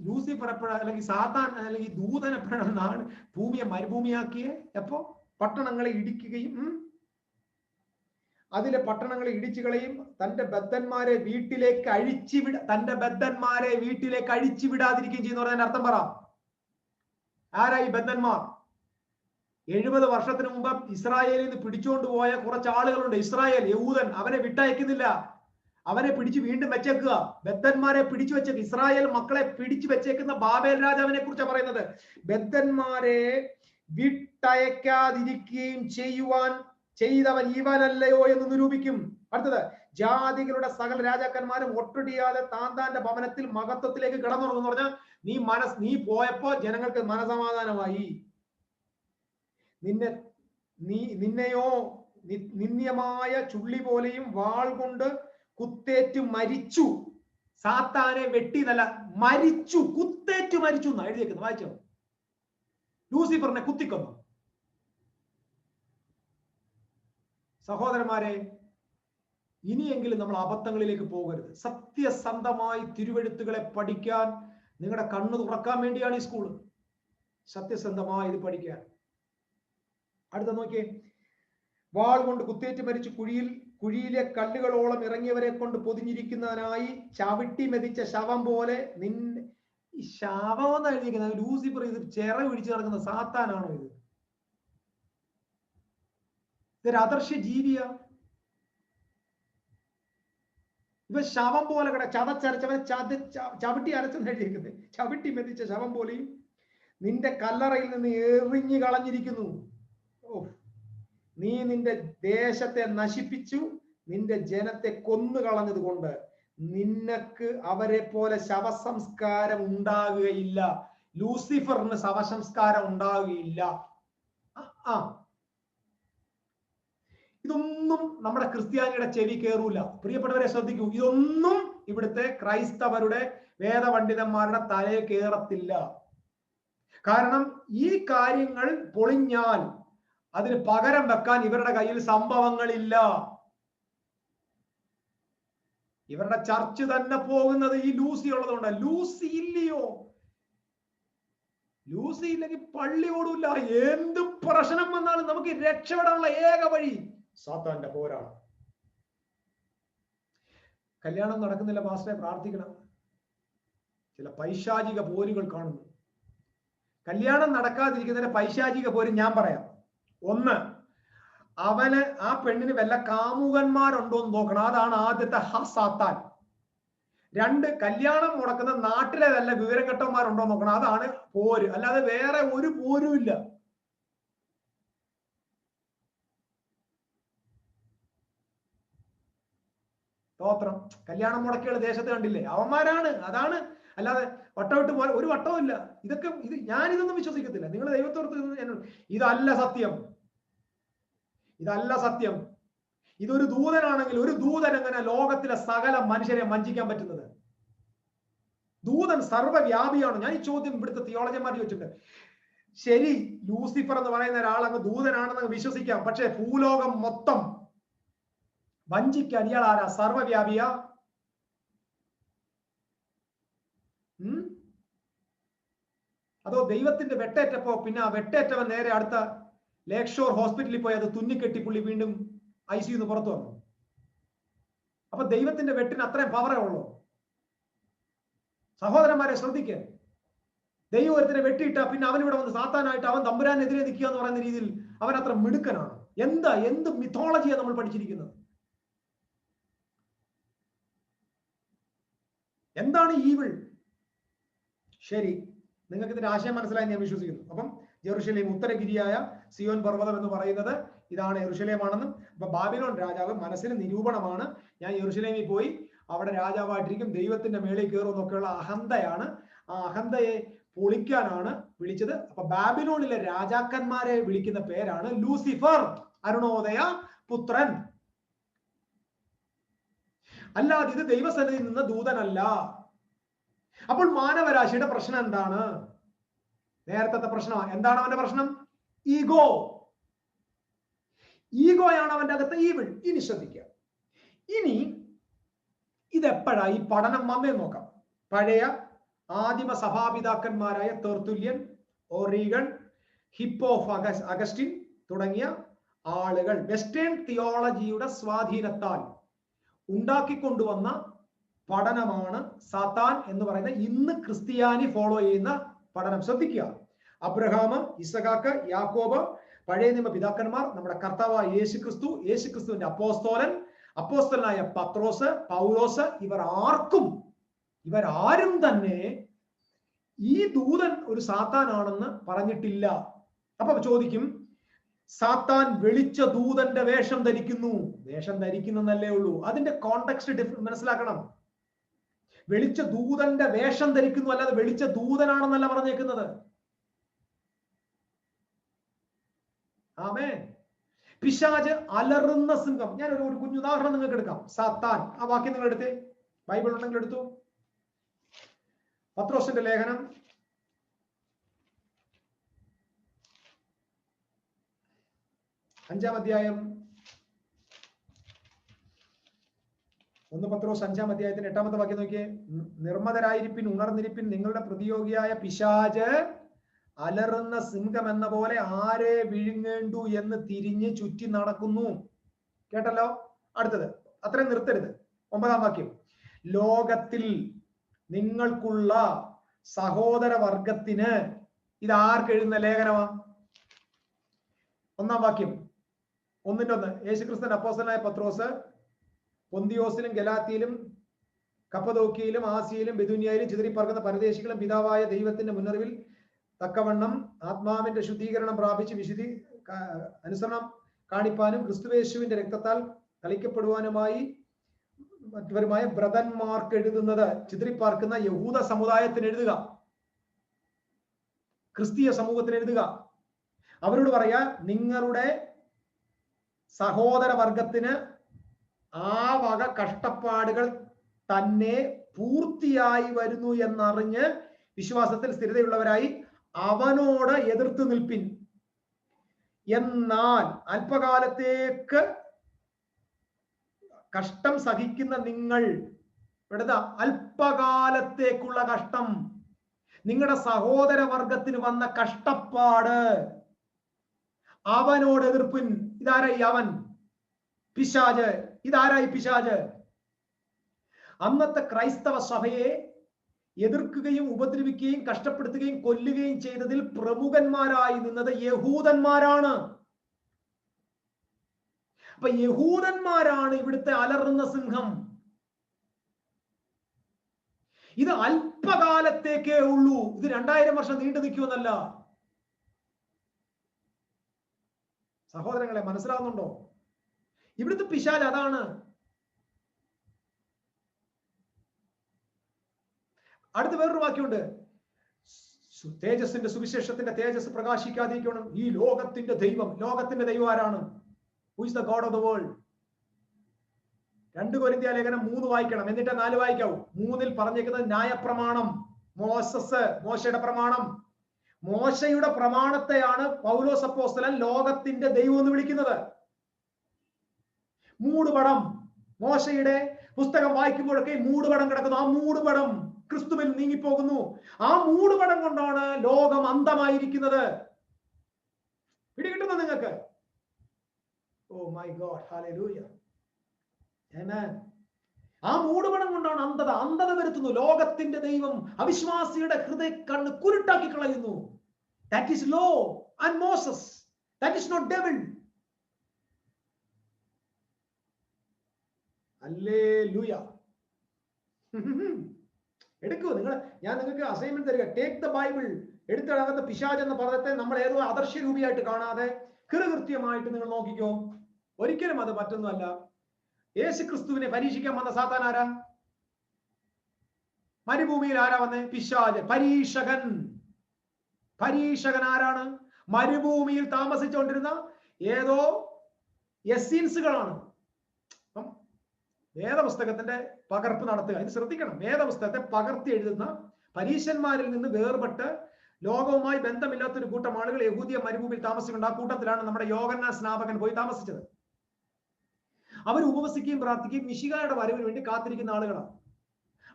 ലൂസിഫർ എപ്പോഴാ, അല്ലെങ്കിൽ സാത്താൻ അല്ലെങ്കിൽ ദൂതൻ എപ്പോഴാണ് ഭൂമിയെ മരുഭൂമിയാക്കിയേ? എപ്പോ? പട്ടണങ്ങളെ ഇടിക്കുകയും അതിലെ പട്ടണങ്ങളെ ഇടിച്ചു കളയും, തന്റെ ബദ്ധന്മാരെ വീട്ടിലേക്ക് അഴിച്ചുവിടാതിരിക്കുകയും ചെയ്യുന്ന പറഞ്ഞതിന്റെ അർത്ഥം പറ. ആരായി ബദ്ധന്മാർ? 70 വർഷത്തിന് മുമ്പ് ഇസ്രായേലിൽ നിന്ന് പിടിച്ചുകൊണ്ട് പോയ കുറച്ച് ആളുകളുണ്ട്. ഇസ്രായേൽ യഹൂദൻ അവനെ വിട്ടയക്കുന്നില്ല. അവനെ പിടിച്ച് വീണ്ടും വെച്ചേക്കുക. ബദ്ധന്മാരെ പിടിച്ചു വെച്ചേക്ക്. ഇസ്രായേൽ മക്കളെ പിടിച്ചു വെച്ചേക്കുന്ന ബാബേൽ രാജാവിനെ കുറിച്ചാണ് പറയുന്നത്. ബദ്ധന്മാരെ വിട്ടയക്കാതിരിക്കുകയും ചെയ്തവൻ ഇവനല്ലയോ എന്ന് നിരൂപിക്കും. അടുത്തത്, ജാതികളുടെ സകല രാജാക്കന്മാരും ഒട്ടൊടിയാതെ താന്താന്റെ ഭവനത്തിൽ മഹത്വത്തിലേക്ക് കിടന്നുറങ്ങുന്നു പറഞ്ഞാൽ നീ പോയപ്പോ ജനങ്ങൾക്ക് മനസമാധാനമായി. നിന്നെയോ നിന്ദ്യമായ ചുള്ളി പോലെയും വാൾ കൊണ്ട് കുത്തേറ്റ് മരിച്ചു. സാത്താനെ വെട്ടിയതല്ല, മരിച്ചു, കുത്തേറ്റ് മരിച്ചു എന്നാ എഴുതിയേക്കുന്നത്. വായിച്ചോ? ലൂസിഫറിനെ കുത്തിക്കൊന്നു. സഹോദരന്മാരെ, ഇനിയെങ്കിലും നമ്മൾ അബദ്ധങ്ങളിലേക്ക് പോകരുത്. സത്യസന്ധമായി തിരുവെഴുത്തുകളെ പഠിക്കാൻ നിങ്ങളുടെ കണ്ണ് തുറക്കാൻ വേണ്ടിയാണ് ഈ സ്കൂള്. സത്യസന്ധമായി ഇത് പഠിക്കാൻ. അടുത്ത നോക്കിയേ, വാൾ കൊണ്ട് കുത്തേറ്റ് മരിച്ചു കുഴിയിലെ കല്ലുകളോളം ഇറങ്ങിയവരെ കൊണ്ട് പൊതിഞ്ഞിരിക്കുന്നതിനായി ചവിട്ടി മെതിച്ച ശവം പോലെ നിന്നെ. ഈ ശവം എന്ന് എഴുതിയിരിക്കുന്നത് ലൂസിഫർ, ഇത് ചിറ പിടിച്ചു നടക്കുന്ന സാത്താനാണോ? ഇതൊരു അദർശ്യ ജീവിയ. ഇവ ശവം പോലെ ചതച്ചരച്ചവൻ ചവിട്ടി അരച്ചെന്ന് എഴുതിയിരിക്കുന്നത്. ചവിട്ടി മെതിച്ച ശവം പോലെയും നിന്റെ കല്ലറയിൽ നിന്ന് എറിഞ്ഞു കളഞ്ഞിരിക്കുന്നു. നീ നിന്റെ ദേശത്തെ നശിപ്പിച്ചു, നിന്റെ ജനത്തെ കൊന്നു കളഞ്ഞത് കൊണ്ട് നിനക്ക് അവരെ പോലെ ശവസംസ്കാരം ഉണ്ടാകുകയില്ല. ലൂസിഫറിന് ശവസംസ്കാരം ഉണ്ടാകുകയില്ല. ഇതൊന്നും നമ്മുടെ ക്രിസ്ത്യാനിയുടെ ചെവി കയറൂല. പ്രിയപ്പെട്ടവരെ ശ്രദ്ധിക്കൂ, ഇതൊന്നും ഇവിടുത്തെ ക്രൈസ്തവരുടെ വേദപണ്ഡിതന്മാരുടെ തലയെ കയറത്തില്ല. കാരണം ഈ കാര്യങ്ങൾ പൊളിഞ്ഞാൽ അതിന് പകരം വെക്കാൻ ഇവരുടെ കയ്യിൽ സംഭവങ്ങളില്ല. ഇവരുടെ ചർച്ച് തന്നെ പോകുന്നത് ഈ ലൂസി ഉള്ളതുകൊണ്ട്. ലൂസി ഇല്ലയോ? ലൂസി ഇല്ലെങ്കിൽ പള്ളി ഓടൂല്ല. എന്ത് പ്രശ്നം വന്നാലും നമുക്ക് രക്ഷപ്പെടാനുള്ള ഏക വഴി സാത്താന്റെ പോരാണ്. കല്യാണം നടക്കുന്നില്ല പാസ്റ്ററെ, പ്രാർത്ഥിക്കണം. ചില പൈശാചിക പോരുകൾ കാണുന്നു. കല്യാണം നടക്കാതിരിക്കുന്നതിന്റെ പൈശാചിക പോര് ഞാൻ പറയാം. ഒന്ന്, അവന് ആ പെണ്ണിന് വല്ല കാമുകന്മാരുണ്ടോ എന്ന് നോക്കണം. അതാണ് ആദ്യത്തെ സാത്താൻ. രണ്ട്, കല്യാണം മുടക്കുന്ന നാട്ടിലെ വല്ല വിവരക്കെട്ടന്മാരുണ്ടോ എന്ന് നോക്കണം. അതാണ് പോര്. അല്ലാതെ വേറെ ഒരു പോരും ഇല്ല. സ്തോത്രം. കല്യാണം മുടക്കിയുള്ള ദേശത്ത് കണ്ടില്ലേ? അവന്മാരാണ്. അതാണ്. അല്ലാതെ വട്ടമിട്ട് ഒരു വട്ടവും ഇല്ല. ഞാനിതൊന്നും വിശ്വസിക്കത്തില്ല. നിങ്ങൾ ദൈവത്തോർത്ത് ഇതല്ല സത്യം. ഇതല്ല സത്യം. ഇതൊരു ദൂതനാണെങ്കിൽ ഒരു ദൂതൻ എങ്ങനെ ലോകത്തിലെ സകല മനുഷ്യരെ വഞ്ചിക്കാൻ പറ്റുന്നത്? ദൂതൻ സർവ്വവ്യാപിയാണ്. ഞാൻ ഈ ചോദ്യം ഇവിടുത്തെ തിയോളജന്മാർ ചോദിച്ചിട്ടുണ്ട്. ശരി, ലൂസിഫർ എന്ന് പറയുന്ന ഒരാൾ അങ്ങ് ദൂതനാണെന്ന് വിശ്വസിക്കാം. പക്ഷെ ഭൂലോകം മൊത്തം വഞ്ചിക്കാൻ ഇയാൾ ആരാ? സർവ്വവ്യാപിയ? അതോ ദൈവത്തിന്റെ വെട്ടേറ്റപ്പോ പിന്നെ ആ വെട്ടേറ്റവൻ നേരെ അടുത്ത ലേക്ക് ഷോർ ഹോസ്പിറ്റലിൽ പോയി അത് തുന്നിക്കെട്ടി പുള്ളി വീണ്ടും ICU പുറത്തു വന്നു? അപ്പൊ ദൈവത്തിന്റെ വെട്ടിന് അത്രയും പവറേ ഉള്ളൂ. സഹോദരന്മാരെ ശ്രദ്ധിക്കുക. ദൈവം ഒരുത്തിനെ വെട്ടിയിട്ട പിന്നെ അവനിവിടെ വന്ന് സാത്താനായിട്ട് അവൻ തമ്പുരാനെതിരെ നിൽക്കുക എന്ന് പറയുന്ന രീതിയിൽ അവൻ അത്ര മിടുക്കനാണ്. എന്ത് മിത്തോളജിയാണ് നമ്മൾ പഠിച്ചിരിക്കുന്നത്? എന്താണ് ഈവിൾ? ശരി, നിങ്ങൾക്ക് ഇതിന്റെ ആശയം മനസ്സിലായി ഞാൻ വിശ്വസിക്കുന്നു. അപ്പം യെരൂശലേം, ഉത്തരഗിരിയായ സിയോൻ പർവ്വതം എന്ന് പറയുന്നത് ഇതാണ്, യെരൂശലേമാണെന്നും. അപ്പൊ ബാബിലോൺ രാജാവ് മനസ്സിന് നിരൂപണമാണ്. ഞാൻ യെരൂശലേമിൽ പോയി അവിടെ രാജാവായിട്ടിരിക്കും, ദൈവത്തിന്റെ മേളിൽ കയറും എന്നൊക്കെയുള്ള അഹന്തയാണ്. ആ അഹന്തയെ പൊളിക്കാനാണ് വിളിച്ചത്. അപ്പൊ ബാബിലോണിലെ രാജാക്കന്മാരെ വിളിക്കുന്ന പേരാണ് ലൂസിഫർ, അരുണോദയ പുത്രൻ. അല്ലാതെ ഇത് ദൈവസന്നിധിയിൽ നിന്ന് ദൂതനല്ല. അപ്പോൾ മാനവരാശിയുടെ പ്രശ്നം എന്താണ്? നേരത്തെ പ്രശ്നം എന്താണ്? അവന്റെ പ്രശ്നം ഈഗോയാണ് അവന്റെ അകത്ത് ഈവിൾ. ഇനി ശ്രദ്ധിക്കുക. ഇനി ഇതെപ്പോഴാ ഈ പഠനം വന്നേ നോക്കാം. പഴയ ആദിമ സഭാപിതാക്കന്മാരായ തെർത്തുല്യൻ, ഓറിഗൺ, ഹിപ്പോ അഗസ്റ്റിൻ തുടങ്ങിയ ആളുകൾ വെസ്റ്റേൺ തിയോളജിയുടെ സ്വാധീനത്താൽ ഉണ്ടാക്കിക്കൊണ്ടുവന്ന പഠനമാണ് സാത്താൻ എന്ന് പറയുന്ന ഇന്ന് ക്രിസ്ത്യാനി ഫോളോ ചെയ്യുന്ന പഠനം. ശ്രദ്ധിക്കുക. അബ്രഹാം, ഇസഹാക്ക്, യാക്കോബ്, പഴയ നിയമ പിതാക്കന്മാർ, നമ്മുടെ കർത്താവായ യേശുക്രിസ്തുവിന്റെ അപ്പോസ്തലനായ പത്രോസ്, പൗലോസ്, ഇവരാരും തന്നെ ഈ ദൂതൻ ഒരു സാത്താനാണെന്ന് പറഞ്ഞിട്ടില്ല. അപ്പൊ ചോദിക്കും, സാത്താൻ വെളിച്ച ദൂതന്റെ വേഷം ധരിക്കുന്നല്ലേ ഉള്ളൂ. അതിന്റെ കോണ്ടെക്സ്റ്റ് മനസ്സിലാക്കണം. വെളിച്ച ദൂതന്റെ വേഷം ധരിക്കുന്നു, അല്ലാതെ വെളിച്ച ദൂതനാണെന്നല്ല പറഞ്ഞേക്കുന്നത്. ആമേൻ. പിശാച് അലറുന്ന സിംഹം. ഞാൻ ഒരു കുഞ്ഞു ഉദാഹരണം നിങ്ങൾക്ക് എടുക്കാം. സാത്താൻ, ആ വാക്യം നിങ്ങൾ എടുത്തേ, ബൈബിൾ ഉണ്ടെങ്കിൽ എടുത്തു. പത്രോസിന്റെ ലേഖനം 5-ാം അധ്യായം, 1 പത്രോസ് 5-ാം അധ്യായത്തിന്റെ 8-ാമത്തെ വാക്യം നോക്കിയേ. നിർമ്മതരായിരിപ്പിൻ, ഉണർന്നിരിപ്പിൻ, നിങ്ങളുടെ പ്രതിയോഗിയായ പിശാച് അലറുന്ന സിംഹം എന്ന പോലെ ആരെ വിഴുങ്ങേണ്ടു എന്ന് തിരിഞ്ഞ് ചുറ്റി നടക്കുന്നു. കേട്ടല്ലോ? അടുത്തത് അത്രയും നിർത്തരുത്. 9-ാം വാക്യം. ലോകത്തിൽ നിങ്ങൾക്കുള്ള സഹോദര വർഗത്തിന്, ഇത് ആർക്ക് എഴുതുന്ന ലേഖനമാ? 1-ാം വാക്യം 1:1. യേശുക്രിസ്തുവിന്റെ അപ്പോസ്തലനായ പത്രോസ് പൊന്തിയോസിലും ഗലാത്തിയിലും കപ്പദോക്കിയയിലും ആസിയയിലും ബിദുനിയയിലും ചിതറിപ്പറക്കുന്ന പരദേശികളും പിതാവായ ദൈവത്തിന്റെ മുന്നറിവിൽ തക്കവണ്ണം ആത്മാവിന്റെ ശുദ്ധീകരണം പ്രാപിച്ച് വിശുദ്ധി അനുസരണം കാണിപ്പാനും ക്രിസ്തുവേശുവിന്റെ രക്തത്താൽ തളിക്കപ്പെടുവാനുമായി മറ്റവരുമായ ബ്രദന്മാർക്ക് എഴുതുന്നത്. ചിതറിപ്പാർക്കുന്ന യഹൂദ സമുദായത്തിന് എഴുതുക, ക്രിസ്തീയ സമൂഹത്തിന് എഴുതുക. അവരോട് പറയാ, നിങ്ങളുടെ സഹോദര വർഗത്തിന് ആ വക കഷ്ടപ്പാടുകൾ തന്നെ പൂർത്തിയായി വരുന്നു എന്നറിഞ്ഞ് വിശ്വാസത്തിൽ സ്ഥിരതയുള്ളവരായി അവനോട് എതിർത്ത് നിൽപ്പിൻ. എന്നാൽ അല്പകാലത്തേക്ക് കഷ്ടം സഹിക്കുന്ന നിങ്ങൾ, അല്പകാലത്തേക്കുള്ള കഷ്ടം, നിങ്ങളുടെ സഹോദര വർഗത്തിന് വന്ന കഷ്ടപ്പാട്, അവനോട് എതിർപ്പിൻ. ഇതാരായി അവൻ? പിശാച്. ഇതാരായി പിശാച്? അന്നത്തെ ക്രൈസ്തവ സഭയെ എതിർക്കുകയും ഉപദ്രവിക്കുകയും കഷ്ടപ്പെടുത്തുകയും കൊല്ലുകയും ചെയ്തതിൽ പ്രമുഖന്മാരായി നിന്നത് യഹൂദന്മാരാണ്. അപ്പൊ യഹൂദന്മാരാണ് ഇവിടുത്തെ അലറുന്ന സിംഹം. ഇത് അല്പകാലത്തേക്കേ ഉള്ളൂ. ഇത് 2000 വർഷം നീണ്ടു നിൽക്കുമെന്നല്ല. സഹോദരങ്ങളെ, മനസ്സിലാവുന്നുണ്ടോ? ഇവിടുത്തെ പിശാച് അതാണ്. അടുത്ത വേറൊരു വാക്യമുണ്ട്. തേജസ്സിന്റെ സുവിശേഷത്തിന്റെ തേജസ് പ്രകാശിക്കാതിരിക്കണം. ഈ ലോകത്തിന്റെ ദൈവം. ലോകത്തിന്റെ ദൈവം ആരാണ്? Who is the God of the world? 2 കൊരിന്ത്യ ലേഖനം 3 വായിക്കണം, എന്നിട്ട് 4 വായിക്കാവൂ. 3-ൽ പറഞ്ഞേക്കുന്നത് ന്യായപ്രമാണം, മോശയുടെ പ്രമാണം. മോശയുടെ പ്രമാണത്തെയാണ് പൗലോസ് അപ്പോസ്തലൻ ലോകത്തിന്റെ ദൈവം എന്ന് വിളിക്കുന്നത്. മൂടുപടം, മോശയുടെ പുസ്തകം വായിക്കുമ്പോഴൊക്കെ മൂടുപടം കിടക്കുന്നു. ആ മൂടുപടം ക്രിസ്തുവിൽ നീങ്ങിപ്പോകുന്നു. ആ മൂടുപടം കൊണ്ടാണ് ലോകം അന്ധമായിരിക്കുന്നത്. പിടികിട്ടുന്നു നിങ്ങൾക്ക്? ഓ മൈ ഗോഡ്, ഹല്ലേലൂയ, ആമേൻ. ആ മൂടുപടം കൊണ്ടാണ് അന്ധത വരുത്തുന്നു. ലോകത്തിന്റെ ദൈവം അവിശ്വാസിയുടെ ഹൃദയ കണ്ണ് കുരുട്ടാക്കി കളയുന്നു. That is law and Moses. That is not devil. Hallelujah. എടുക്കൂ നിങ്ങൾ. ഞാൻ നിങ്ങൾക്ക് അസൈൻമെന്റ് തരിക. Take the Bible. എടുത്തകത്ത് പിശാച് എന്ന പദത്തെ നമ്മൾ ഏതോ ആദർശ രൂപിയായിട്ട് കാണാതെ കൃത്യമായിട്ട് നിങ്ങൾ നോക്കിക്കോ. ഒരിക്കലും അത് മറ്റൊന്നുമല്ല. യേശു ക്രിസ്തുവിനെ പരീക്ഷിക്കാൻ വന്ന സാത്താൻ ആരാ? മരുഭൂമിയിൽ ആരാ വന്നേ? പിശാച്. പരീക്ഷകൻ ആരാണ്? മരുഭൂമിയിൽ താമസിച്ചുകൊണ്ടിരുന്ന ഏതോ എസീൻസുകളാണ്. വേദപുസ്തകത്തിന്റെ പകർപ്പ് നടത്തുക. ഇത് ശ്രദ്ധിക്കണം. വേദപുസ്തകത്തെ പകർത്തി എഴുതുന്ന പരീശന്മാരിൽ നിന്ന് വേർപെട്ട് ലോകവുമായി ബന്ധമില്ലാത്തൊരു കൂട്ടം ആളുകൾ യഹൂദിയ മരുഭൂമിയിൽ താമസിക്കുന്നുണ്ട്. ആ കൂട്ടത്തിലാണ് നമ്മുടെ യോഹന്നാൻ സ്നാപകൻ പോയി താമസിച്ചത്. അവർ ഉപവസിക്കുകയും പ്രാർത്ഥിക്കുകയും മിശിഹായുടെ വരവിന് വേണ്ടി കാത്തിരിക്കുന്ന ആളുകളാണ്.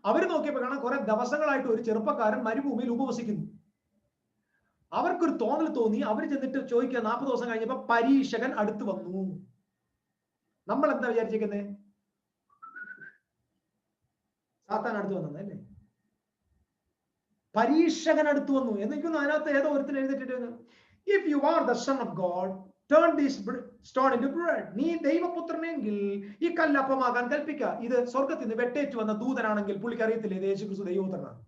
അവർ നോക്കിയപ്പോൾ കാണാൻ കുറെ ദിവസങ്ങളായിട്ട് ഒരു ചെറുപ്പക്കാരൻ മരുഭൂമിയിൽ ഉപവസിക്കുന്നു. അവർക്കൊരു തോന്നൽ തോന്നി. അവർ ചെന്നിട്ട് ചോദിക്കുക, 40 ദിവസം കഴിഞ്ഞപ്പോ പരീക്ഷകൻ അടുത്ത് വന്നു. നമ്മൾ എന്താ വിചാരിച്ചിരിക്കുന്നത്? സാത്താൻ അടുത്ത് വന്നതല്ലേ? പരീക്ഷകൻ അടുത്ത് വന്നു. എന്നിരിക്കുന്നു അതിനകത്ത് ഏതോ ഒരുത്തിന് എഴുതിയിട്ടുണ്ട്, if you are the son of God turn this stone into bread. നീ ദൈവപുത്രനെങ്കിൽ ഈ കല്ലപ്പമാകാൻ കൽപ്പിക്കുക. ഇത് സ്വർഗത്തിൽ നിന്ന് വെട്ടേറ്റ് വന്ന ദൂതനാണെങ്കിൽ പുള്ളിക്ക് അറിയത്തില്ല ഇത് യേശു ക്രിസ്തു ദൈവപുത്രനാണ്.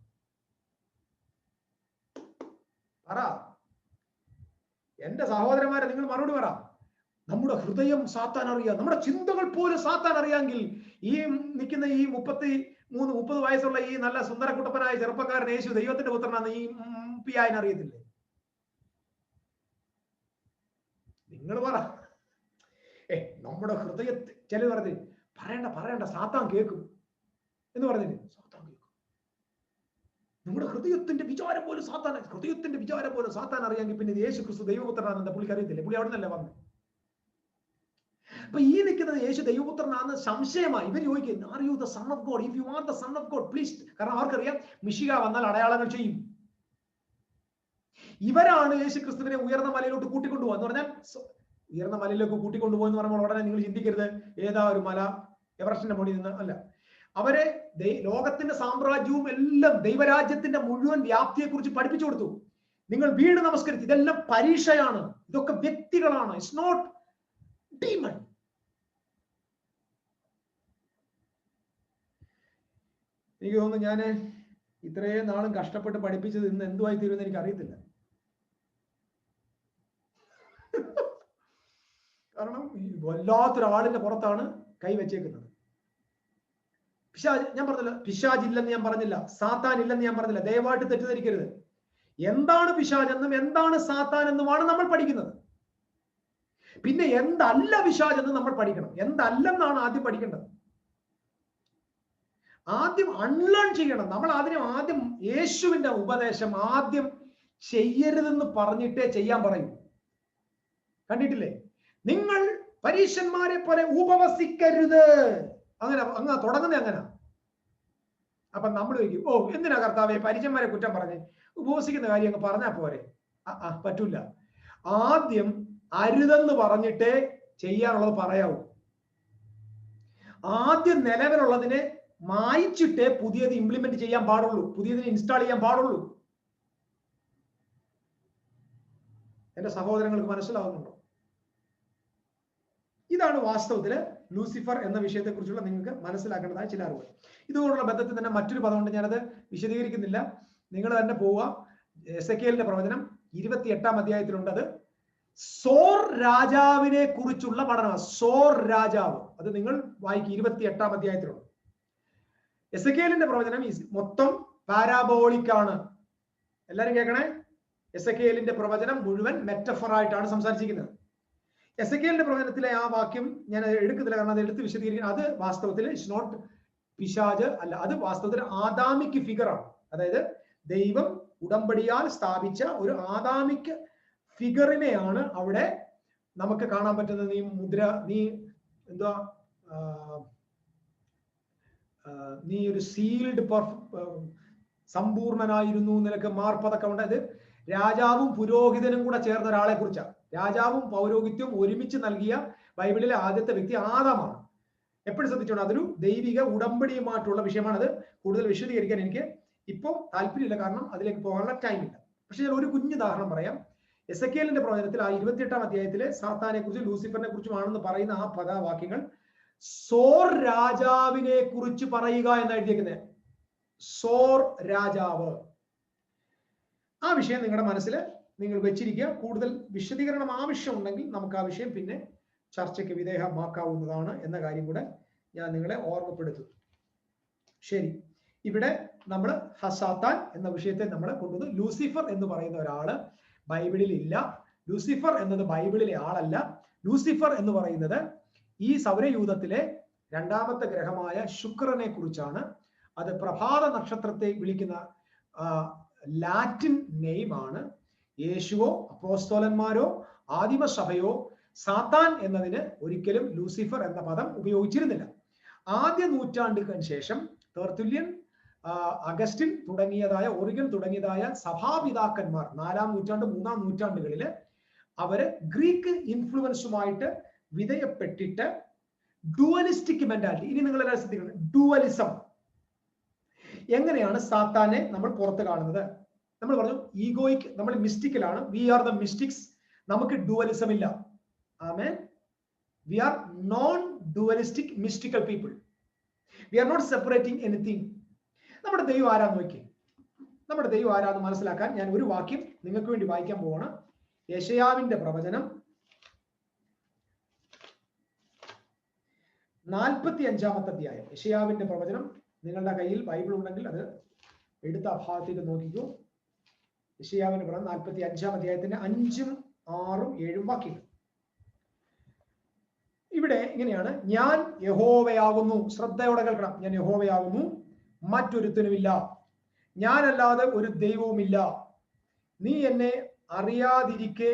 പറ എന്റെ സഹോദരന്മാരെ, നിങ്ങൾ മറുപടി പറ. നമ്മുടെ ഹൃദയം സാത്താൻ അറിയാം, നമ്മുടെ ചിന്തകൾ പോലും സാത്താൻ അറിയാമെങ്കിൽ ഈ നിൽക്കുന്ന ഈ 30 വയസ്സുള്ള ഈ നല്ല സുന്ദരക്കുട്ടപ്പനായ ചെറുപ്പക്കാരൻ യേശു ദൈവത്തിന്റെ പുത്രനാണ് ഈ പിയായനെ അറിയത്തില്ലേ? നിങ്ങൾ പറ. നമ്മുടെ ഹൃദയത്തെ ചിലർ പറഞ്ഞ് പറയണ്ട സാത്താൻ കേൾക്കും എന്ന് പറഞ്ഞില്ലേ? സാത്താൻ കേൾക്കും. നമ്മുടെ ഹൃദയത്തിന്റെ വിചാരം പോലും സാത്താൻ അറിയാമെങ്കിൽ പിന്നെ യേശു ക്രിസ്തു ദൈവപുത്രനാണെന്ന് പുള്ളിക്ക് അറിയത്തില്ലേ? പുള്ളി അവിടെ നിന്നല്ലേ വന്നത്. അപ്പൊ ഈ നിൽക്കുന്നത് യേശു ദൈവപുത്രനാണെന്ന് സംശയമായി. ഇവർ ചോദിക്കും, are you the son of God? If you are the son of God please. കാരണം അവർക്കറിയാം മിശിഹ വന്നാൽ അടയാളങ്ങൾ ചെയ്യും. ഇവരാണ് യേശു ക്രിസ്തുവിനെ ഉയർന്ന മലയിലോട്ട് കൂട്ടിക്കൊണ്ടുപോകുക എന്ന് പറഞ്ഞാൽ, ഉയർന്ന മലയിലേക്ക് കൂട്ടിക്കൊണ്ടുപോകുന്ന പറയുമ്പോൾ ഉടനെ നിങ്ങൾ ചിന്തിക്കരുത് ഏതാ ഒരു മല എവറസ്റ്റിന്റെ മുകളിൽ നിന്ന് അല്ല. അവരെ ലോകത്തിന്റെ സാമ്രാജ്യവും എല്ലാം ദൈവരാജ്യത്തിന്റെ മുഴുവൻ വ്യാപ്തിയെ കുറിച്ച് പഠിപ്പിച്ചു കൊടുത്തു. നിങ്ങൾ വീട് നമസ്കരിച്ചു, ഇതെല്ലാം പരീക്ഷയാണ്, ഇതൊക്കെ വ്യക്തികളാണ്, ഇറ്റ്സ് നോട്ട് ഡീമൺ. എനിക്ക് തോന്നുന്നു ഞാൻ ഇത്രയും നാളും കഷ്ടപ്പെട്ട് പഠിപ്പിച്ചത് ഇന്ന് എന്തുമായി തീരുമെന്ന് എനിക്ക് അറിയത്തില്ല. കാരണം വല്ലാത്തൊരാളിന്റെ പുറത്താണ് കൈവച്ചേക്കുന്നത്. ഞാൻ പറഞ്ഞില്ല പിശാജ് ഇല്ലെന്ന് ഞാൻ പറഞ്ഞില്ല, സാത്താൻ ഇല്ലെന്ന് ഞാൻ പറഞ്ഞില്ല, ദയവായിട്ട് തെറ്റിദ്ധരിക്കരുത്. എന്താണ് പിശാജ് എന്നും എന്താണ് സാത്താൻ എന്നുമാണ് നമ്മൾ പഠിക്കുന്നത്. പിന്നെ എന്തല്ല പിശാജ് എന്ന് നമ്മൾ പഠിക്കണം. എന്തല്ലെന്നാണ് ആദ്യം പഠിക്കേണ്ടത്. ആദ്യം അൺലേൺ ചെയ്യണം. നമ്മൾ ആദ്യം യേശുവിന്റെ ഉപദേശം ആദ്യം ചെയ്യരുതെന്ന് പറഞ്ഞിട്ടേ ചെയ്യാൻ പറയൂ. കണ്ടിട്ടില്ലേ? നിങ്ങൾ പരീശന്മാരെ പോലെ ഉപവസിക്കരുത്, അങ്ങനെ തുടങ്ങുന്നത് അങ്ങനെ. അപ്പൊ നമ്മൾ ചോദിക്കും, ഓ എന്തിനാ കർത്താവേ പരീശന്മാരെ കുറ്റം പറഞ്ഞ് ഉപവസിക്കുന്ന കാര്യം അങ്ങ് പറഞ്ഞാ പോരെ? പറ്റൂല. ആദ്യം അരുതെന്ന് പറഞ്ഞിട്ടേ ചെയ്യാനുള്ളത് പറയാവൂ. ആദ്യം നിലവിലുള്ളതിനെ മായിച്ചിട്ടേ പുതിയത് ഇംപ്ലിമെന്റ് ചെയ്യാൻ പാടുള്ളൂ, പുതിയതിനെ ഇൻസ്റ്റാൾ ചെയ്യാൻ പാടുള്ളൂ. എന്റെ സഹോദരങ്ങൾക്ക് മനസ്സിലാവുന്നുണ്ടോ? ഇതാണ് വാസ്തവത്തില് ലൂസിഫർ എന്ന വിഷയത്തെ കുറിച്ചുള്ള നിങ്ങൾക്ക് മനസ്സിലാക്കേണ്ടതായ ചില അറിവുകൾ. ഇതുകൊണ്ടുള്ള ബന്ധത്തിൽ തന്നെ മറ്റൊരു പദമുണ്ട്, ഞാനത് വിശദീകരിക്കുന്നില്ല, നിങ്ങൾ തന്നെ പോവുക. എസെക്കിയേലിന്റെ പ്രവചനം 28-ാം അധ്യായത്തിലുണ്ട്. അത് സോർ രാജാവിനെ കുറിച്ചുള്ള പഠനമാണ്. സോർ രാജാവ്, അത് നിങ്ങൾ വായിക്കും, 28-ാം അധ്യായത്തിലുണ്ട്. എസെക്കിയേലിന്റെ പ്രവചനം മൊത്തം പാരാബോളിക് ആണ്. എല്ലാരും കേൾക്കണേ. എസെക്കിയേലിന്റെ പ്രവചനം മുഴുവൻ മെറ്റഫറായിട്ടാണ് സംസാരിച്ചിരിക്കുന്നത്. എസെക്കിയേലിന്റെ പ്രവചനത്തിലെ ആ വാക്യം ഞാൻ എടുക്കുന്നില്ല, കാരണം അത് എടുത്ത് വിശദീകരിക്കണം. അത് വാസ്തവത്തിൽ ഇറ്റ്സ് നോട്ട് പിശാജ് അല്ല, അത് വാസ്തവത്തിൽ ആദാമിക് ഫിഗറാണ്. അതായത് ദൈവം ഉടമ്പടിയാൽ സ്ഥാപിച്ച ഒരു ആദാമിക് ഫിഗറിനെയാണ് അവിടെ നമുക്ക് കാണാൻ പറ്റുന്നത്. നീ മുദ്ര, നീ എന്താ, നീ ഒരു സീൽഡ് സമ്പൂർണനായിരുന്നു, നിനക്ക് മാർപ്പതൊക്കെ ഉണ്ട്. അത് രാജാവും പുരോഹിതനും കൂടെ ചേർന്ന ഒരാളെ കുറിച്ചാണ്. രാജാവും പൗരോഹിത്യവും ഒരുമിച്ച് നൽകിയ ബൈബിളിലെ ആദ്യത്തെ വ്യക്തി ആദാമാണ്. എപ്പോഴും ശ്രദ്ധിച്ചോണം, അതൊരു ദൈവിക ഉടമ്പടിയുമായിട്ടുള്ള വിഷയമാണ്. അത് കൂടുതൽ വിശദീകരിക്കാൻ എനിക്ക് ഇപ്പോൾ താല്പര്യമില്ല, കാരണം അതിലേക്ക് പോകാനുള്ള ടൈമില്ല. പക്ഷെ ഞാൻ ഒരു കുഞ്ഞുദാഹരണം പറയാം. എസെക്കിയേലിന്റെ പ്രവചനത്തിൽ ആ 28-ാം അധ്യായത്തിലെ സാത്താനെ കുറിച്ച് ലൂസിഫറിനെ കുറിച്ചുമാണെന്ന് പറയുന്ന ആ പദവാക്യങ്ങൾ സോർ രാജാവിനെ കുറിച്ച് പറയുക എന്ന് എഴുതിയിരിക്കുന്നത്. സോർ രാജാവ്. ആ വിഷയം നിങ്ങളുടെ മനസ്സിൽ നിങ്ങൾ വെച്ചിരിക്കുക. കൂടുതൽ വിശദീകരണം ആവശ്യമുണ്ടെങ്കിൽ നമുക്ക് ആ വിഷയം പിന്നെ ചർച്ചയ്ക്ക് വിധേയമാക്കാവുന്നതാണ് എന്ന കാര്യം കൂടെ ഞാൻ നിങ്ങളെ ഓർമ്മപ്പെടുത്തും. ശരി, ഇവിടെ നമ്മൾ സാത്താൻ എന്ന വിഷയത്തെ നമ്മൾ കൊണ്ടുവന്നു. ലൂസിഫർ എന്ന് പറയുന്ന ഒരാള് ബൈബിളിൽ ഇല്ല. ലൂസിഫർ എന്നത് ബൈബിളിലെ ആളല്ല. ലൂസിഫർ എന്ന് പറയുന്നത് ഈ സൗരയൂഥത്തിലെ രണ്ടാമത്തെ ഗ്രഹമായ ശുക്രനെ കുറിച്ചാണ്. അത് പ്രഭാത നക്ഷത്രത്തെ വിളിക്കുന്ന ലാറ്റിൻ നെയിമാണ്. യേശുവോ അപ്പോസ്തലന്മാരോ ആദിമസഭയോ സാത്താൻ എന്നതിന് ഒരിക്കലും ലൂസിഫർ എന്ന പദം ഉപയോഗിച്ചിരുന്നില്ല. ആദ്യ നൂറ്റാണ്ടിന് ശേഷം തെർത്തുല്യൻ, അഗസ്റ്റിൻ തുടങ്ങിയതായ, ഒറിഗൻ തുടങ്ങിയതായ സഭാപിതാക്കന്മാർ 4-ാം നൂറ്റാണ്ട് 3-ാം നൂറ്റാണ്ടുകളിൽ അവര് ഗ്രീക്ക് ഇൻഫ്ലുവൻസുമായിട്ട് വിധേയപ്പെട്ടിട്ട് ഡുവലിസ്റ്റിക് മെന്റാലിറ്റി, ഇനി നിങ്ങൾ എല്ലാവരും ശ്രദ്ധിക്കണം, ഡുവലിസം. എങ്ങനെയാണ് സാത്താനെ നമ്മൾ പുറത്ത് കാണുന്നത്? നമ്മൾ പറഞ്ഞു ഈഗോയിക്, നമ്മൾ മിസ്റ്റിക്കലാണ്. We are the mystics. നമുക്ക് ഡുവലിസം ഇല്ല. ആമേൻ. We are non dualistic mystical people. We are not separating anything. നമ്മുടെ ദൈവം ആരാന്ന് നോക്കി. നമ്മുടെ ദൈവം ആരാന്ന് മനസ്സിലാക്കാൻ ഞാൻ ഒരു വാക്യം നിങ്ങൾക്ക് വേണ്ടി വായിക്കാൻ പോവാണ്. യെശയ്യാവിന്റെ പ്രവചനം 45-ാമത്തെ അധ്യായം. യെശയ്യാവിന്റെ പ്രവചനം, നിങ്ങളുടെ കയ്യിൽ ബൈബിൾ ഉണ്ടെങ്കിൽ അത് എടുത്ത ഭാഗത്തേക്ക് നോക്കിക്കോ. യെശയ്യാവിന്റെ പ്രവചനം 45-ാം അധ്യായത്തിന്റെ 5, 6, 7 വാക്യങ്ങൾ. ഇവിടെ ഇങ്ങനെയാണ്: ഞാൻ യഹോവയാകുന്നു. ശ്രദ്ധയോടെ കേൾക്കണം. ഞാൻ യഹോവയാകുന്നു, മറ്റൊരുത്തനുമില്ല. ഞാനല്ലാതെ ഒരു ദൈവവുമില്ല. നീ എന്നെ അറിയാതിരിക്കെ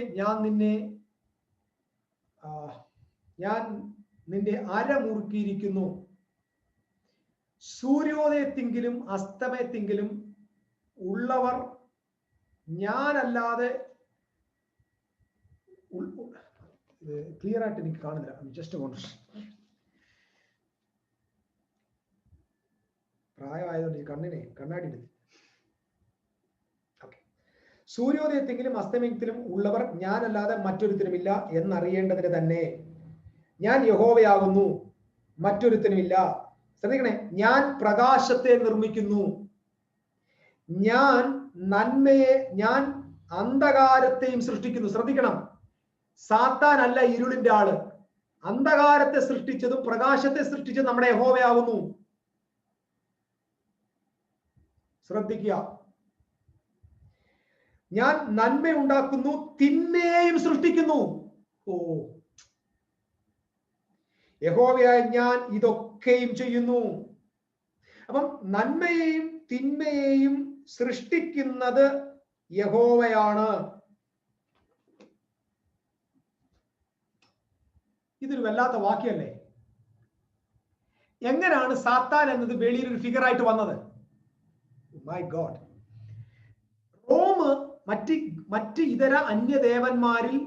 ഞാൻ നിന്റെ അരമുറുക്കിയിരിക്കുന്നു. സൂര്യോദയത്തിങ്കിലും അസ്തമയത്തിങ്കിലും ഉള്ളവർ ഞാനല്ലാതെ ക്ലിയർ ആയിട്ട് എനിക്ക് കാണുന്നില്ല. ജസ്റ്റ് പ്രായമായതുകൊണ്ട് ഈ കണ്ണാടി എടുത്തു. ഓക്കെ. സൂര്യോദയത്തെങ്കിലും അസ്തമയത്തിലും ഉള്ളവർ ഞാനല്ലാതെ മറ്റൊരുത്തനുമില്ല എന്നറിയേണ്ടതിന് തന്നെ ഞാൻ യഹോവയാകുന്നു, മറ്റൊരുത്തനുമില്ല. ശ്രദ്ധിക്കണേ, ഞാൻ പ്രകാശത്തെ നിർമ്മിക്കുന്നു, ഞാൻ ഞാൻ അന്ധകാരത്തെയും സൃഷ്ടിക്കുന്നു. ശ്രദ്ധിക്കണം, സാത്താൻ അല്ല ഇരുളിന്റെ ആള്. അന്ധകാരത്തെ സൃഷ്ടിച്ചതും പ്രകാശത്തെ സൃഷ്ടിച്ചതും നമ്മുടെ യഹോവയാകുന്നു. ശ്രദ്ധിക്കുക, ഞാൻ നന്മ ഉണ്ടാക്കുന്നു, തിന്മയെയും സൃഷ്ടിക്കുന്നു. ഓ, യഹോവയായ ഞാൻ ഇതൊക്കെയും ചെയ്യുന്നു. അപ്പം നന്മയെയും തിന്മയെയും സൃഷ്ടിക്കുന്നത് യഹോവയാണ്. ഇതൊരു വല്ലാത്ത വാക്യല്ലേ? എങ്ങനെയാണ് സാത്താൻ എന്നത് വെളിയിൽ ഒരു ഫിഗർ ആയിട്ട് വന്നത്? My God. റോം മറ്റ് ഇതര അന്യദേവന്മാരിൽ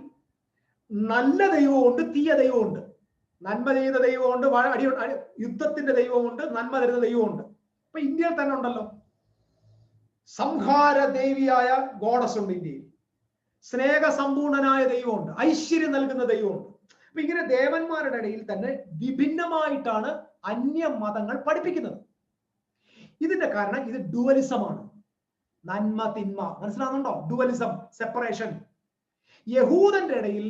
നല്ല ദൈവമുണ്ട്, തീയ ദൈവമുണ്ട്. നന്മ ചെയ്യുന്ന ദൈവമുണ്ട്, യുദ്ധത്തിന്റെ ദൈവമുണ്ട്, നന്മ തരുന്ന ദൈവമുണ്ട്. ഇപ്പൊ ഇന്ത്യയിൽ തന്നെ ഉണ്ടല്ലോ, സംഹാര ദേവിയായ ഗോഡസ് ഉണ്ട് ഇന്ത്യയിൽ. സ്നേഹസമ്പൂർണനായ ദൈവമുണ്ട്, ഐശ്വര്യം നൽകുന്ന ദൈവമുണ്ട്. അപ്പൊ ഇങ്ങനെ ദേവന്മാരുടെ ഇടയിൽ തന്നെ വിഭിന്നമായിട്ടാണ് അന്യ മതങ്ങൾ പഠിപ്പിക്കുന്നത്. ഇതിന്റെ കാരണം ഇത് ഡുവലിസമാണ്. നന്മ തിന്മ, മനസ്സിലാകുന്നുണ്ടോ? Dualism, separation. യഹൂദന്റെ ഇടയിൽ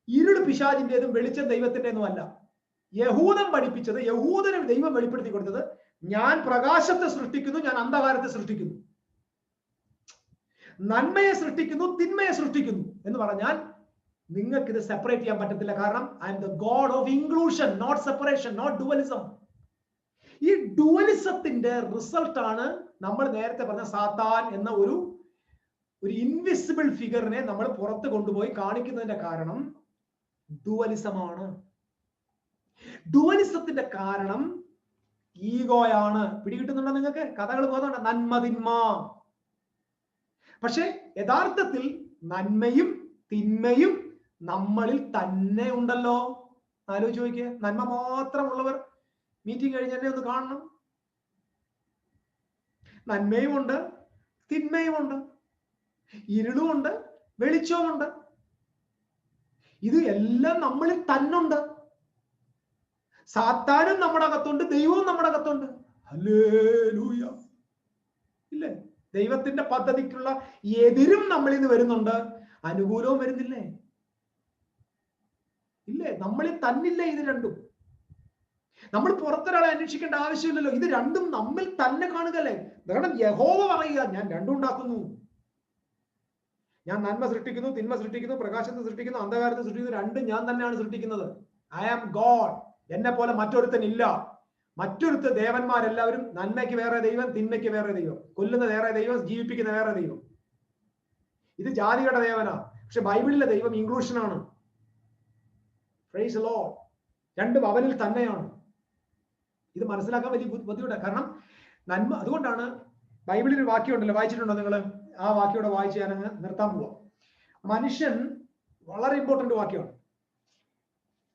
ഇരുൾ പിശാചിന്റേതും വെളിച്ചം ദൈവത്തിന്റേതും അല്ല. യഹൂദൻ പഠിപ്പിച്ചത്, യഹൂദന് ദൈവം വെളിപ്പെടുത്തി കൊടുത്തത്, ഞാൻ പ്രകാശത്തെ സൃഷ്ടിക്കുന്നു, ഞാൻ അന്ധകാരത്തെ സൃഷ്ടിക്കുന്നു, നന്മയെ സൃഷ്ടിക്കുന്നു, തിന്മയെ സൃഷ്ടിക്കുന്നു എന്ന് പറഞ്ഞാൽ നിങ്ങൾക്ക് ഇത് സെപ്പറേറ്റ് ചെയ്യാൻ പറ്റത്തില്ല. കാരണം I am the God of inclusion, not separation, not dualism. ഈ ഡുവലിസത്തിന്റെ റിസൾട്ട് ആണ് നമ്മൾ നേരത്തെ പറഞ്ഞ സാത്താൻ എന്ന ഒരു ഇൻവിസിബിൾ ഫിഗറിനെ നമ്മൾ പുറത്ത് കൊണ്ടുപോയി കാണിക്കുന്നതിന്റെ കാരണം ഡുവലിസമാണ്. ഡുവലിസത്തിന്റെ കാരണം ഈഗോയാണ്. പിടികിട്ടുന്നുണ്ടോ നിങ്ങൾക്ക്? കഥകൾ പോകുന്നുണ്ട്, നന്മ തിന്മ. പക്ഷെ യഥാർത്ഥത്തിൽ നന്മയും തിന്മയും നമ്മളിൽ തന്നെ ഉണ്ടല്ലോ. ആലോചിച്ച് നോക്കിയേ, നന്മ മാത്രമുള്ളവർ മീറ്റിംഗ് കഴിഞ്ഞ് തന്നെ ഒന്ന് കാണണം. നന്മയും ഉണ്ട്, തിന്മയും ഉണ്ട്, ഇരുളുമുണ്ട്, വെളിച്ചവുമുണ്ട്. ഇത് എല്ലാം നമ്മളിൽ തന്നുണ്ട്. സാത്താനും നമ്മുടെ അകത്തുണ്ട്, ദൈവവും നമ്മുടെ അകത്തുണ്ട്. ഹല്ലേലൂയ. ഇല്ലേ? ദൈവത്തിന്റെ പദ്ധതിക്കുള്ള എതിരും നമ്മളിൽ നിന്ന് വരുന്നുണ്ട്, അനുകൂലവും വരുന്നില്ലേ? ഇല്ലേ? നമ്മളിൽ തന്നില്ലേ ഇത് രണ്ടും? നമ്മൾ പുറത്തൊരാളെ അന്വേഷിക്കേണ്ട ആവശ്യമില്ലല്ലോ. ഇത് രണ്ടും നമ്മിൽ തന്നെ കാണുകയല്ലേ? കാരണം യഹോവ പറയുക, ഞാൻ രണ്ടും ഉണ്ടാക്കുന്നു. ഞാൻ നന്മ സൃഷ്ടിക്കുന്നു, തിന്മ സൃഷ്ടിക്കുന്നു, പ്രകാശത്തെ സൃഷ്ടിക്കുന്നു, അന്ധകാരത്തെ സൃഷ്ടിക്കുന്നു. രണ്ടും ഞാൻ തന്നെയാണ് സൃഷ്ടിക്കുന്നത്. I am God. എന്നെ പോലെ മറ്റൊരുത്തൻ ഇല്ല. മറ്റൊരുത്ത ദേവന്മാരെല്ലാവരും നന്മയ്ക്ക് വേറെ ദൈവം, തിന്മയ്ക്ക് വേറെ ദൈവം, കൊല്ലുന്ന വേറെ ദൈവം, ജീവിപ്പിക്കുന്ന വേറെ ദൈവം. ഇത് ജാതികളുടെ ദേവനാ. പക്ഷെ ബൈബിളിലെ ദൈവം ഇൻക്ലൂഷനാണ്. Praise the Lord. രണ്ടും അവനിൽ തന്നെയാണ്. ഇത് മനസ്സിലാക്കാൻ വലിയ ബുദ്ധിമുട്ടാണ്. കാരണം നന്മ, അതുകൊണ്ടാണ് ബൈബിളിൽ ഒരു വാക്യം ഉണ്ടല്ലോ, വായിച്ചിട്ടുണ്ടോ നിങ്ങൾ? ആ വാക്യോടെ വായിച്ച് ഞാനങ്ങ് നിർത്താൻ പോവാം. മനുഷ്യൻ വളരെ ഇമ്പോർട്ടന്റ് വാക്യമാണ്.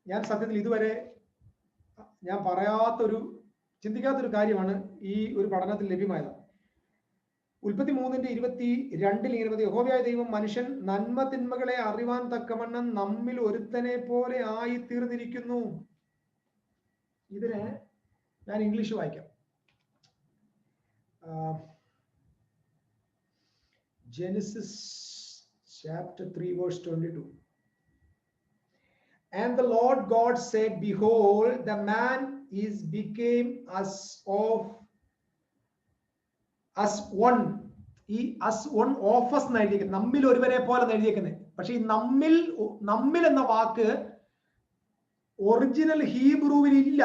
ഞാൻ സത്യത്തിൽ ഇതുവരെ ഞാൻ ചിന്തിക്കാത്തൊരു കാര്യമാണ് ഈ ഒരു പഠനത്തിൽ ലഭ്യമായത്. ഉൽപ്പത്തി 3:22 ഇങ്ങനെ, യഹോവയായ ദൈവം മനുഷ്യൻ നന്മ തിന്മകളെ അറിവാൻ തക്കവണ്ണം നമ്മിൽ ഒരുത്തനെ പോലെ ആയി തീർന്നിരിക്കുന്നു. ഇതിന് ഞാൻ ഇംഗ്ലീഷ് വായിക്കാം. Genesis chapter 3 verse 22. And the Lord God said, behold, the man is became as one. ഈ as one of us എന്ന് എഴുതിയിരിക്കുന്നത്, നമ്മിൽ ഒരുവരെ പോലെ എഴുതിയിരിക്കുന്നത്. പക്ഷെ ഈ നമ്മിൽ എന്ന വാക്ക് ഒറിജിനൽ ഹീബ്രുവിൽ ഇല്ല.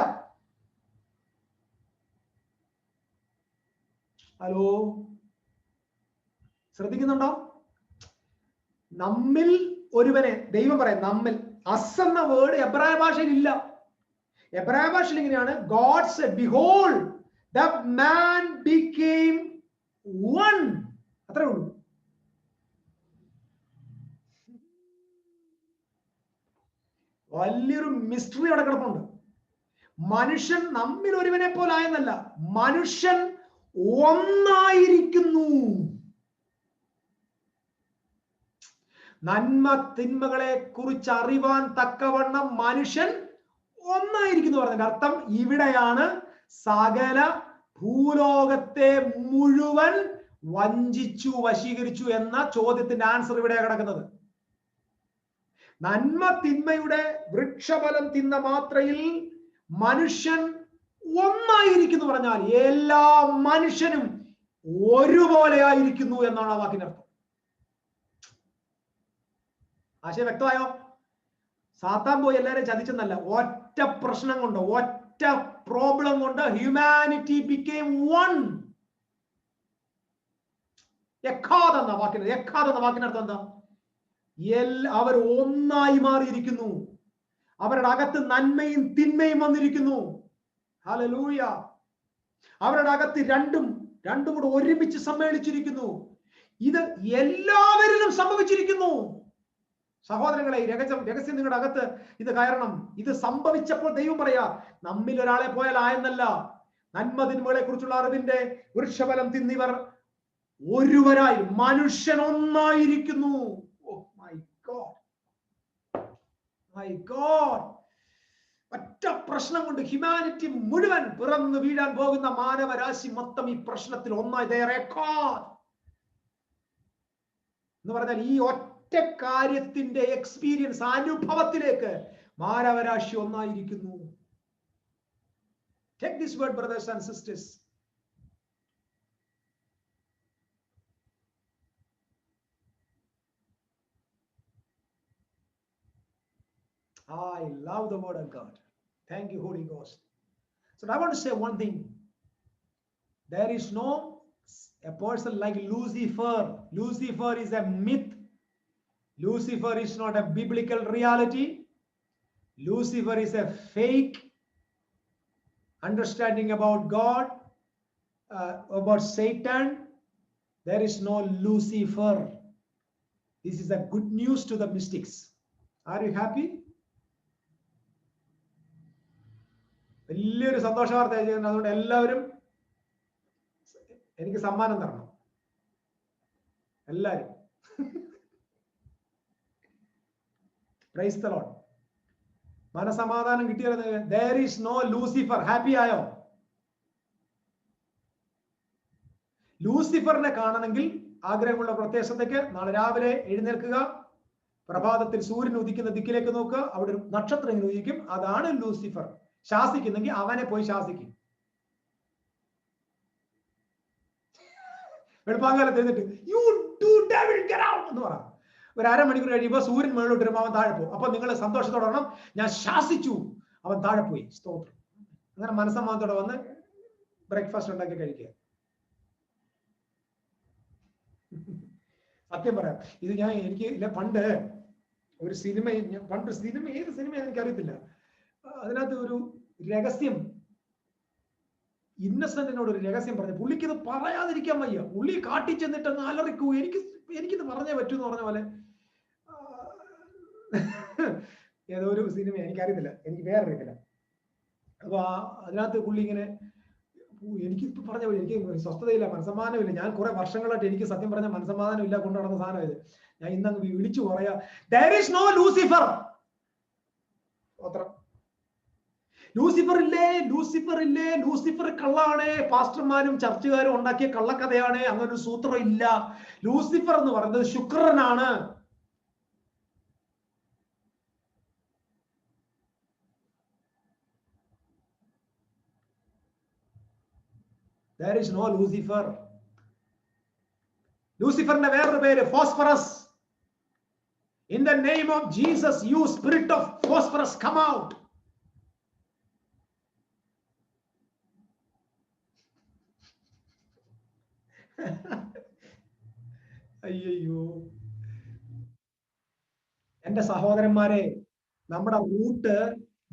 ഹലോ, ശ്രദ്ധിക്കുന്നുണ്ടോ? നമ്മിൽ ഒരുവനെ ദൈവം പറയാം. നമ്മിൽ അസ് എന്ന വേർഡ് എബ്രായ ഭാഷയിൽ ഇല്ല. എബ്രായ ഭാഷയിൽ ഇങ്ങനെയാണ്, God Z behold the man became one. അത്രേ ഉള്ളൂ. വലിയൊരു മിസ്റ്ററി അവിടെ കിടപ്പുണ്ട്. മനുഷ്യൻ നമ്മിൽ ഒരുവനെ പോലെ ആയെന്നല്ല, മനുഷ്യൻ ഒന്നായിരിക്കുന്നു. നന്മ തിന്മകളെ കുറിച്ച് അറിവാൻ തക്കവണ്ണം മനുഷ്യൻ ഒന്നായിരിക്കുന്നു പറഞ്ഞതിന്റെ അർത്ഥം ഇവിടെയാണ് സകല ഭൂലോകത്തെ മുഴുവൻ വഞ്ചിച്ചു വശീകരിച്ചു എന്ന ചോദ്യത്തിന്റെ ആൻസർ ഇവിടെയാണ് കിടക്കുന്നത്. നന്മ തിന്മയുടെ വൃക്ഷഫലം തിന്ന മാത്രയിൽ മനുഷ്യൻ ഒന്നായിരിക്കുന്നു പറഞ്ഞാൽ എല്ലാ മനുഷ്യനും ഒരുപോലെ ആയിരിക്കുന്നു എന്നാണ് ആ വാക്കിന്റെ അർത്ഥം. ആശയം വ്യക്തമായോ? സാത്താൻ പോയി എല്ലാവരെയും ചതിച്ചെന്നല്ല, ഒറ്റ പ്രശ്നം കൊണ്ട്, ഒറ്റ പ്രോബ്ലം കൊണ്ട് ഹ്യൂമാനിറ്റി ബിക്കേം വൺ. എഖാദ് എന്ന വാക്കിനർത്ഥം എന്താ? അവർ ഒന്നായി മാറിയിരിക്കുന്നു. അവരുടെ അകത്ത് നന്മയും തിന്മയും വന്നിരിക്കുന്നു. ഹല്ലേലൂയ. അവരുടെ അകത്ത് രണ്ടും കൂടെ ഒരുമിച്ച് സമ്മേളിച്ചിരിക്കുന്നു. ഇത് എല്ലാവരിലും സംഭവിച്ചിരിക്കുന്നു. സഹോദരങ്ങളെ, രഹസ്യം നിങ്ങളുടെ അകത്ത് ഇത് കയറണം. ഇത് സംഭവിച്ചപ്പോൾ ദൈവം പറയാ, നമ്മിൽ ഒരാളെ പോയാൽ ആയെന്നല്ല, നന്മ തിന്മകളെ കുറിച്ചുള്ള അറിവിന്റെ വൃക്ഷഫലം തിന്നിവർ ഒരുവരായി, മനുഷ്യൻ ഒന്നായിരിക്കുന്നു. മൈ ഗോഡ്, ഒറ്റ പ്രശ്നം കൊണ്ട് ഹ്യൂമാനിറ്റി മുഴുവൻ പിറന്നു വീഴാൻ പോകുന്ന മാനവരാശി മൊത്തം ഈ പ്രശ്നത്തിൽ ഒന്നായി എന്ന് പറഞ്ഞാൽ ഈ ഒറ്റ കാര്യത്തിന്റെ എക്സ്പീരിയൻസ്, അനുഭവത്തിലേക്ക് മാനവരാശി ഒന്നായിരിക്കുന്നു. Take this word, brothers and sisters. I love the word of God. Thank you, Holy Ghost. So I want to say one thing. There is no a person like Lucifer. Lucifer is a myth. Lucifer is not a biblical reality. Lucifer is a fake understanding about God, about Satan. There is no Lucifer. This is a good news to the mystics. Are you happy? വലിയൊരു സന്തോഷ വാർത്ത ചെയ്യുന്നത്. അതുകൊണ്ട് എല്ലാവരും എനിക്ക് സമ്മാനം തരണം, എല്ലാവരും. Praise the Lord. മനസമാധാനം കിട്ടിയത്. there is no Lucifer. Happy ആയോ? ലൂസിഫറിനെ കാണണമെങ്കിൽ ആഗ്രഹമുള്ള പ്രദേശത്തേക്ക് നാളെ രാവിലെ എഴുന്നേൽക്കുക. പ്രഭാതത്തിൽ സൂര്യൻ ഉദിക്കുന്ന ദിക്കിലേക്ക് നോക്കുക. അവിടെ ഒരു നക്ഷത്രം ഇങ്ങനെ ഉദിക്കും. അതാണ് ലൂസിഫർ. ശാസിക്കുന്നെങ്കിൽ അവനെ പോയി ശാസിക്കും. വെളുപ്പാങ്കാലത്ത് എഴുന്നിട്ട് you do devil get out എന്ന് പറ. ഒരു അരമണിക്കൂർ കഴിയുമ്പോൾ സൂര്യൻ മുകളിലോട്ട് വരുമ്പോൾ അവൻ താഴെ പോകും. അപ്പൊ നിങ്ങൾ സന്തോഷത്തോടെ പറയണം, ഞാൻ ശാസിച്ചു, അവൻ താഴെ പോയി. സ്തോത്രം. അങ്ങനെ മനസ്സമാനത്തോടെ വന്ന് ബ്രേക്ക്ഫാസ്റ്റ് ഉണ്ടാക്കി കഴിക്കുക. സത്യം പറയാം, ഇത് എനിക്ക് പണ്ട് ഒരു സിനിമ, ഏത് സിനിമ എനിക്കറിയത്തില്ല, അതിനകത്ത് ഒരു രഹസ്യം, ഇന്നസെന്റിനോട് ഒരു രഹസ്യം പറഞ്ഞു. പുള്ളിക്ക് ഇത് പറയാതിരിക്കാൻ വയ്യ. പുള്ളി കാട്ടിച്ചെന്നിട്ട് അങ്ങ് അലറിക്കൂ, എനിക്കിത് പറഞ്ഞേ പറ്റൂ എന്ന് പറഞ്ഞ പോലെ. ഏതോ ഒരു സിനിമ, എനിക്കറിയത്തില്ല, എനിക്ക് വേറെ അറിയത്തില്ല. അപ്പൊ അതിനകത്ത് പുള്ളി ഇങ്ങനെ, എനിക്കിപ്പോ പറഞ്ഞ പോലെ എനിക്ക് സ്വസ്ഥതയില്ല, മനസ്സമാധാനമില്ല. ഞാൻ കുറെ വർഷങ്ങളായിട്ട് എനിക്ക് സത്യം പറഞ്ഞ മനസ്സമാധാനം ഇല്ല കൊണ്ടു നടന്ന സാധനം ഇത്. ഞാൻ ഇന്നങ്ങ് വിളിച്ചു പറയാ, there is no Lucifer. Lucifer ഇല്ലേ, ലൂസിഫർ ഇല്ലേ, ലൂസിഫർ കള്ളാണ്, പാസ്റ്റർമാരും ചർച്ചുകാരും ഉണ്ടാക്കിയ കള്ളക്കഥയാണ്, അങ്ങനെ ഒരു സൂത്രം ഇല്ല. ലൂസിഫർ എന്ന് പറയുന്നത് ശുക്രനാണ്. There is no Lucifer. ലൂസിഫറിന്റെ വേറൊരു പേര് phosphorus. In the name of Jesus, you spirit of phosphorus, come out. അയ്യോ എന്റെ സഹോദരന്മാരെ, നമ്മുടെ റൂട്ട്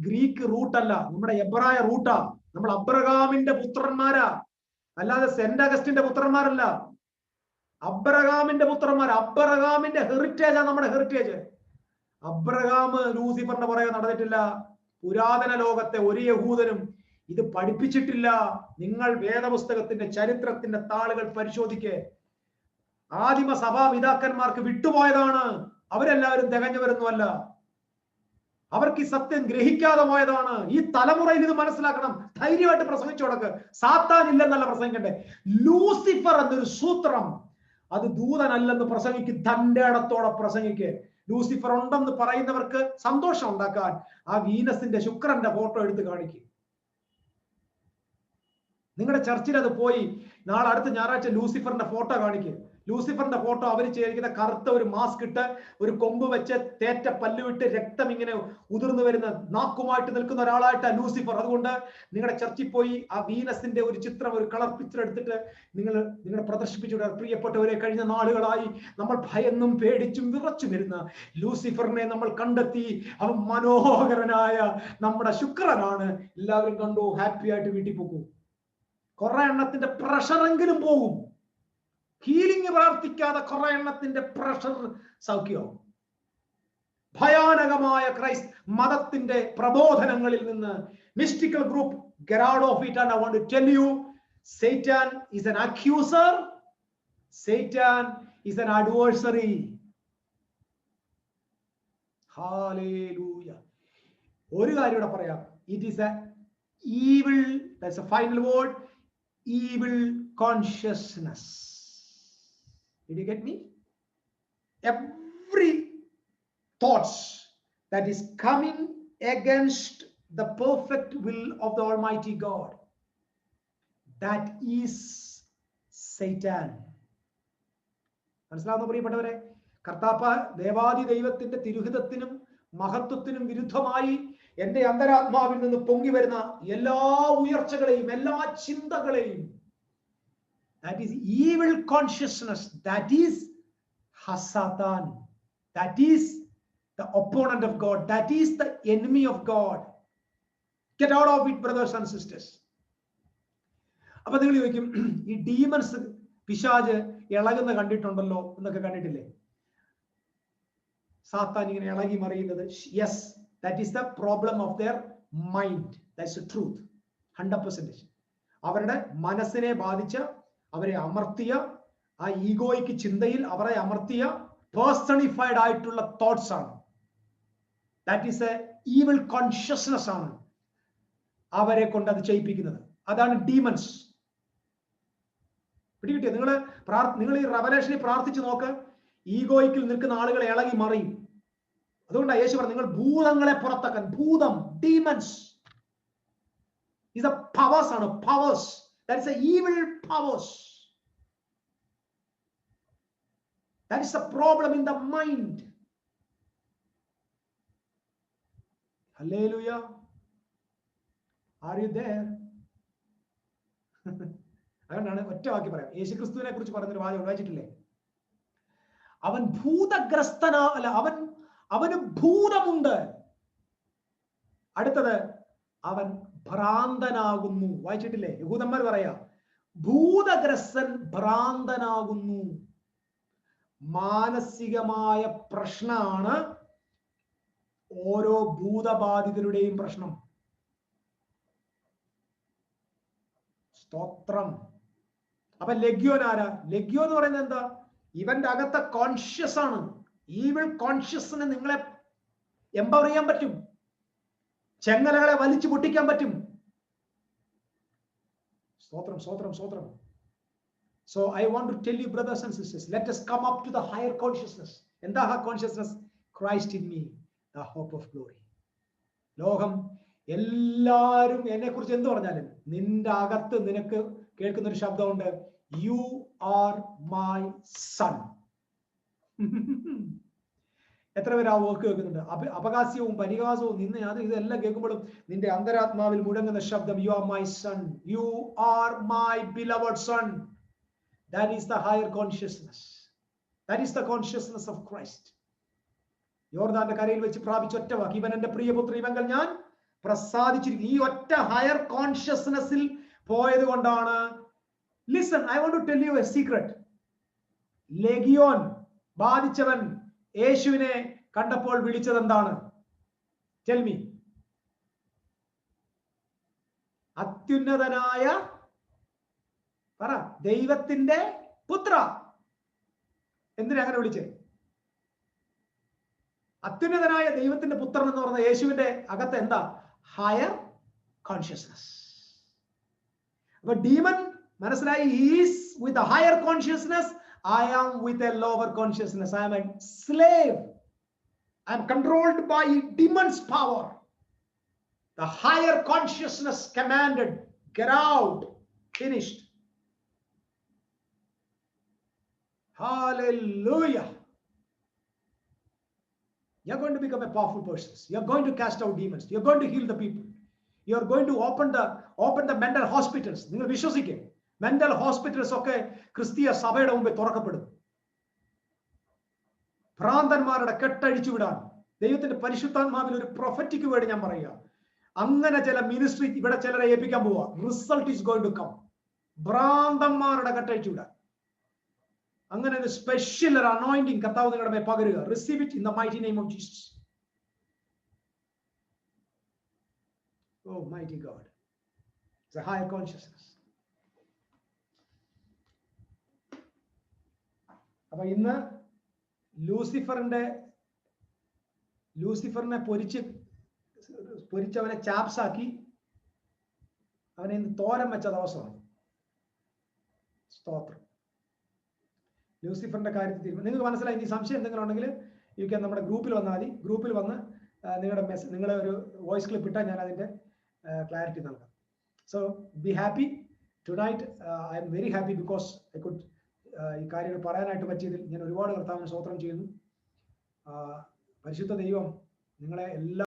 ഗ്രീക്ക് റൂട്ടല്ല, നമ്മുടെ എബ്രായ റൂട്ടാ. നമ്മൾ അബ്രഹാമിന്റെ പുത്രന്മാരാ, അല്ലാതെ സെന്റ് അഗസ്റ്റിന്റെ പുത്രന്മാരല്ല. അബ്രഹാമിന്റെ പുത്രന്മാർ, അബ്രഹാമിന്റെ ഹെറിറ്റേജാ നമ്മുടെ ഹെറിറ്റേജ്. അബ്രഹാം ലൂസിഫറിന്റെ പുറകെ നടന്നിട്ടില്ല. പുരാതന ലോകത്തെ ഒരു യഹൂദനും ഇത് പഠിപ്പിച്ചിട്ടില്ല. നിങ്ങൾ വേദപുസ്തകത്തിന്റെ ചരിത്രത്തിന്റെ താളുകൾ പരിശോധിക്കേ. ആദിമ സഭാപിതാക്കന്മാർക്ക് വിട്ടുപോയതാണ്. അവരെല്ലാവരും തികഞ്ഞവരൊന്നുമല്ല. അവർക്ക് ഈ സത്യം ഗ്രഹിക്കാതെ പോയതാണ്. ഈ തലമുറയിൽ ഇത് മനസ്സിലാക്കണം. ധൈര്യമായിട്ട് പ്രസംഗിച്ചു കൊടുക്ക്. സാത്താൻ ഇല്ലെന്നല്ല പ്രസംഗിക്കണ്ടേ. ലൂസിഫർ എന്നൊരു സൂത്രം, അത് ദൂതനല്ലെന്ന് പ്രസംഗിക്ക്. തന്റെ ഇടത്തോടെ പ്രസംഗിക്ക്. ലൂസിഫർ ഉണ്ടെന്ന് പറയുന്നവർക്ക് സന്തോഷം ഉണ്ടാക്കാൻ ആ വീനസിന്റെ ശുക്രന്റെ ഫോട്ടോ എടുത്ത് കാണിക്കും. നിങ്ങളുടെ ചർച്ചിൽ അത് പോയി നാളെ അടുത്ത ഞായറാഴ്ച ലൂസിഫറിന്റെ ഫോട്ടോ കാണിക്കും. ലൂസിഫറിന്റെ ഫോട്ടോ അവർ ചെയ്തിരിക്കുന്ന കറുത്ത ഒരു മാസ്ക് ഇട്ട് ഒരു കൊമ്പ് വെച്ച് തേറ്റ പല്ലുവിട്ട് രക്തം ഇങ്ങനെ ഉതിർന്നു വരുന്ന നാക്കുമായിട്ട് നിൽക്കുന്ന ഒരാളായിട്ടാ ലൂസിഫർ. അതുകൊണ്ട് നിങ്ങളുടെ ചർച്ചിൽ പോയി ആ വീനസിന്റെ ഒരു ചിത്രം, ഒരു കളർ പിക്ചർ എടുത്തിട്ട് നിങ്ങൾ പ്രദർശിപ്പിച്ചുവിടുക. പ്രിയപ്പെട്ടവരെ, കഴിഞ്ഞ നാളുകളായി നമ്മൾ ഭയന്നും പേടിച്ചും വിറച്ചും വരുന്ന ലൂസിഫറിനെ നമ്മൾ കണ്ടെത്തി. അവൻ മനോഹരനായ നമ്മുടെ ശുക്രനാണ്. എല്ലാവരും കണ്ടു, ഹാപ്പി ആയിട്ട് വീട്ടിൽ പോകും. കുറെ എണ്ണത്തിന്റെ പ്രഷറെങ്കിലും പോകും. ഹീലിംഗ് പ്രാർത്ഥിക്കാതെ കുറെ എണ്ണത്തിന്റെ പ്രഷർ സൗഖ്യവും. ഭയാനകമായ ക്രൈസ്റ്റ് മതത്തിന്റെ പ്രബോധനങ്ങളിൽ നിന്ന് mystical group get out of it. And I want to tell you, Satan is an accuser. Satan is an adversary. Hallelujah. ഒരു കാര്യം ഇവിടെ പറയാം. It is a evil, that's a final word, evil consciousness. Did you get me? Every thoughts that is coming against the perfect will of the Almighty God, that is Satan. മനസ്സിലാവുന്ന പ്രിയപ്പെട്ടവരെ, കർത്താപ്പ ദേവാദി ദൈവത്തിന്റെ തിരുഹിതത്തിനും മഹത്വത്തിനും വിരുദ്ധമായി എന്റെ അന്തരാത്മാവിൽ നിന്ന് പൊങ്ങി വരുന്ന എല്ലാ ഉയർച്ചകളെയും എല്ലാ ചിന്തകളെയും, that is evil consciousness, that is Hasatan, that is the opponent of God, that is the enemy of God. Get out of it, brothers and sisters. അപ്പൊ നിങ്ങൾ ചോദിക്കും, ഈ ഡീമൺസ് പിശാച് ഇളകുന്ന കണ്ടിട്ടുണ്ടല്ലോ എന്നൊക്കെ കണ്ടിട്ടില്ലേ? സാത്താൻ ഇങ്ങനെ ഇളകി മറിയുന്നത്. Yes, that is the problem of their mind. That's the truth. 100%. അവരുടെ മനസ്സിനെ ബാധിച്ച, അവരെ അമർത്തിയ ആ ഈഗോയ്ക്ക് ചിന്തയിൽ അവരെ അമർത്തിയ പേഴ്സണിഫൈഡ് ആയിട്ടുള്ള തോട്ട്സ് ആണ്. That is A evil consciousness ആണ് അവരെ കൊണ്ട് അത് ചെയ്യിപ്പിക്കുന്നത്. അതാണ് ഡീമൺസ്. പിടികിട്ടിയോ? നിങ്ങൾ ഈ റെവലേഷനിൽ പ്രാർത്ഥിച്ചു നോക്ക്. ഈഗോയ്ക്കിൽ നിൽക്കുന്ന ആളുകൾ ഇളകി മറിയും. അതുകൊണ്ടാണ് യേശു പറഞ്ഞു, നിങ്ങൾ ഭൂതങ്ങളെ പുറത്താക്കാൻ. ഭൂതം, ഡീമൺസ് is a powers ആണ്. powers, that is a evil powers. That is a problem in the mind. Hallelujah. Are you there? അതുകൊണ്ടാണ് ഒറ്റ വാക്യം പറയാം. യേശുക്രിസ്തുവിനെ കുറിച്ച് പറഞ്ഞൊരു വാചകം വായിച്ചിട്ടില്ലേ? അവൻ ഭൂതഗ്രസ്തനല്ല, അവന് ഭൂതമുണ്ട്. അടുത്തത്, അവൻ ഭ്രാന്തനാകുന്നു. വായിച്ചിട്ടില്ലേ? യഹൂദന്മാർ പറയാ ഭൂതഗ്രസ്തൻ ഭ്രാന്തനാകുന്നു. മാനസികമായ പ്രശ്നമാണ് ഓരോ ഭൂതബാധിതരുടെയും പ്രശ്നം. സ്തോത്രം. അപ്പൊ ലഗ്യോൻ ആരാ? ലഗ്യോ എന്ന് പറയുന്നത് എന്താ? ഇവന്റെ അകത്തെ കോൺഷ്യസ് ആണ്. ഈവിൾ കോൺഷ്യസിനെ നിങ്ങളെ എംപവർ ചെയ്യാൻ പറ്റും. ചെങ്ങലകളെ വലിച്ചു പൊട്ടിക്കാൻ പറ്റും. സ്തോത്രം, സ്തോത്രം, സ്തോത്രം. So I want to tell you, brothers and sisters, let us come up to the higher consciousness. എന്താ ആ consciousness? Christ in me, the hope of glory. ലോകം എല്ലാരും എന്നെ കുറിച്ച് എന്ത് പറഞ്ഞാലും നിന്റെ അകത്ത് നിനക്ക് കേൾക്കുന്ന ഒരു ശബ്ദമുണ്ട്, യു ആർ മൈ സൺ. എത്ര പേര് ആ വാക്ക് കേൾക്കുന്നുണ്ട്? അപകാസ്യവും പരിഹാസവും നിന്നെ അത് ഇതെല്ലാം കേൾക്കുമ്പോഴും നിന്റെ അന്തരാത്മാവിൽ മുഴങ്ങുന്ന ശബ്ദം, you are my son, you are my beloved sun. That is the higher consciousness. That is the consciousness of Christ. യോർദാന്റെ കരയിൽ വെച്ച് പ്രാപിച്ച ഒറ്റ വാക്ക്, ഇവൻ എന്റെ പ്രിയപുത്രൻ, ഇവങ്കൽ ഞാൻ പ്രസാദിച്ചിരിക്കുന്നു. ഈ ഒറ്റ ഹയർ കോൺഷ്യസ്നെസ്സിൽ പോയത് കൊണ്ടാണ്. Listen, I want to tell you a secret. Legion ബാധിച്ചവൻ യേശുവിനെ കണ്ടപ്പോൾ വിളിച്ചത് എന്താണ്? Tell me. അത്യുന്നതനായ പറ, ദൈവത്തിന്റെ പുത്ര. എന്തിനാ അങ്ങനെ വിളിച്ചേ? അത്യുന്നതനായ ദൈവത്തിന്റെ പുത്രൻ എന്ന് പറഞ്ഞ യേശുവിന്റെ അകത്ത് എന്താ? Higher consciousness. അപ്പൊ ഡീമൺ മനസ്സിലായി, is with a higher consciousness, I am with a lower consciousness. I am a slave. I am controlled by demon's power. The higher consciousness commanded, get out, finished. Hallelujah. You're going to become a powerful person. You're going to cast out demons. You're going to heal the people. You're going to open the mental hospitals. നിങ്ങൾ വിശ്വസിക്കുക, mental hospitals ഒക്കെ ക്രിസ്തീയ സഭയുടെ മുമ്പിൽ തുറക്കപ്പെടും. ഭ്രാന്തന്മാരുടെ കെട്ടഴിച്ചു വിടാൻ ദൈവത്തിന്റെ പരിശുദ്ധാത്മാവിൽ ഒരു പ്രൊഫറ്റിക് വേർഡ് ഞാൻ പറയുക. അങ്ങനെ ചില മിനിസ്ട്രി ഇവിടെ ചിലരെ ഏൽപ്പിക്കാൻ പോവുക. Result is going to come. ഭ്രാന്തന്മാരുടെ കെട്ടഴിച്ചു വിടാൻ അങ്ങനെ ഒരു സ്പെഷ്യൽ ഒരു അനോയിന്റിങ് കർത്താവ് നിങ്ങളുടെ മേൽ പകരുക. Receive it in the mighty name of Jesus. Oh mighty God. It's a higher consciousness. അപ്പൊ ഇന്ന് ലൂസിഫറിനെ പൊരിച്ചവനെ ചാപ്സാക്കി അവനെ ഇന്ന് തോരൻ വെച്ച ദിവസമാണ്. സ്തോത്രം. ലൂസിഫറിന്റെ കാര്യത്തിൽ നിങ്ങൾക്ക് മനസ്സിലായി. ഈ സംശയം എന്തെങ്കിലും ഉണ്ടെങ്കിൽ യു ക്യാൻ നമ്മുടെ ഗ്രൂപ്പിൽ വന്നാൽ മതി. ഗ്രൂപ്പിൽ വന്ന് നിങ്ങളുടെ ഒരു വോയിസ് ക്ലിപ്പ് ഇട്ടാൽ ഞാൻ അതിന്റെ ക്ലാരിറ്റി നൽകാം. So be happy tonight. I am very happy because I could ഈ കാര്യങ്ങൾ പറയാനായിട്ട് പറ്റിയതിൽ ഞാൻ ഒരുപാട് കർത്താവിന് സ്തോത്രം ചെയ്യുന്നു. പരിശുദ്ധ ദൈവം നിങ്ങളെ എല്ലാ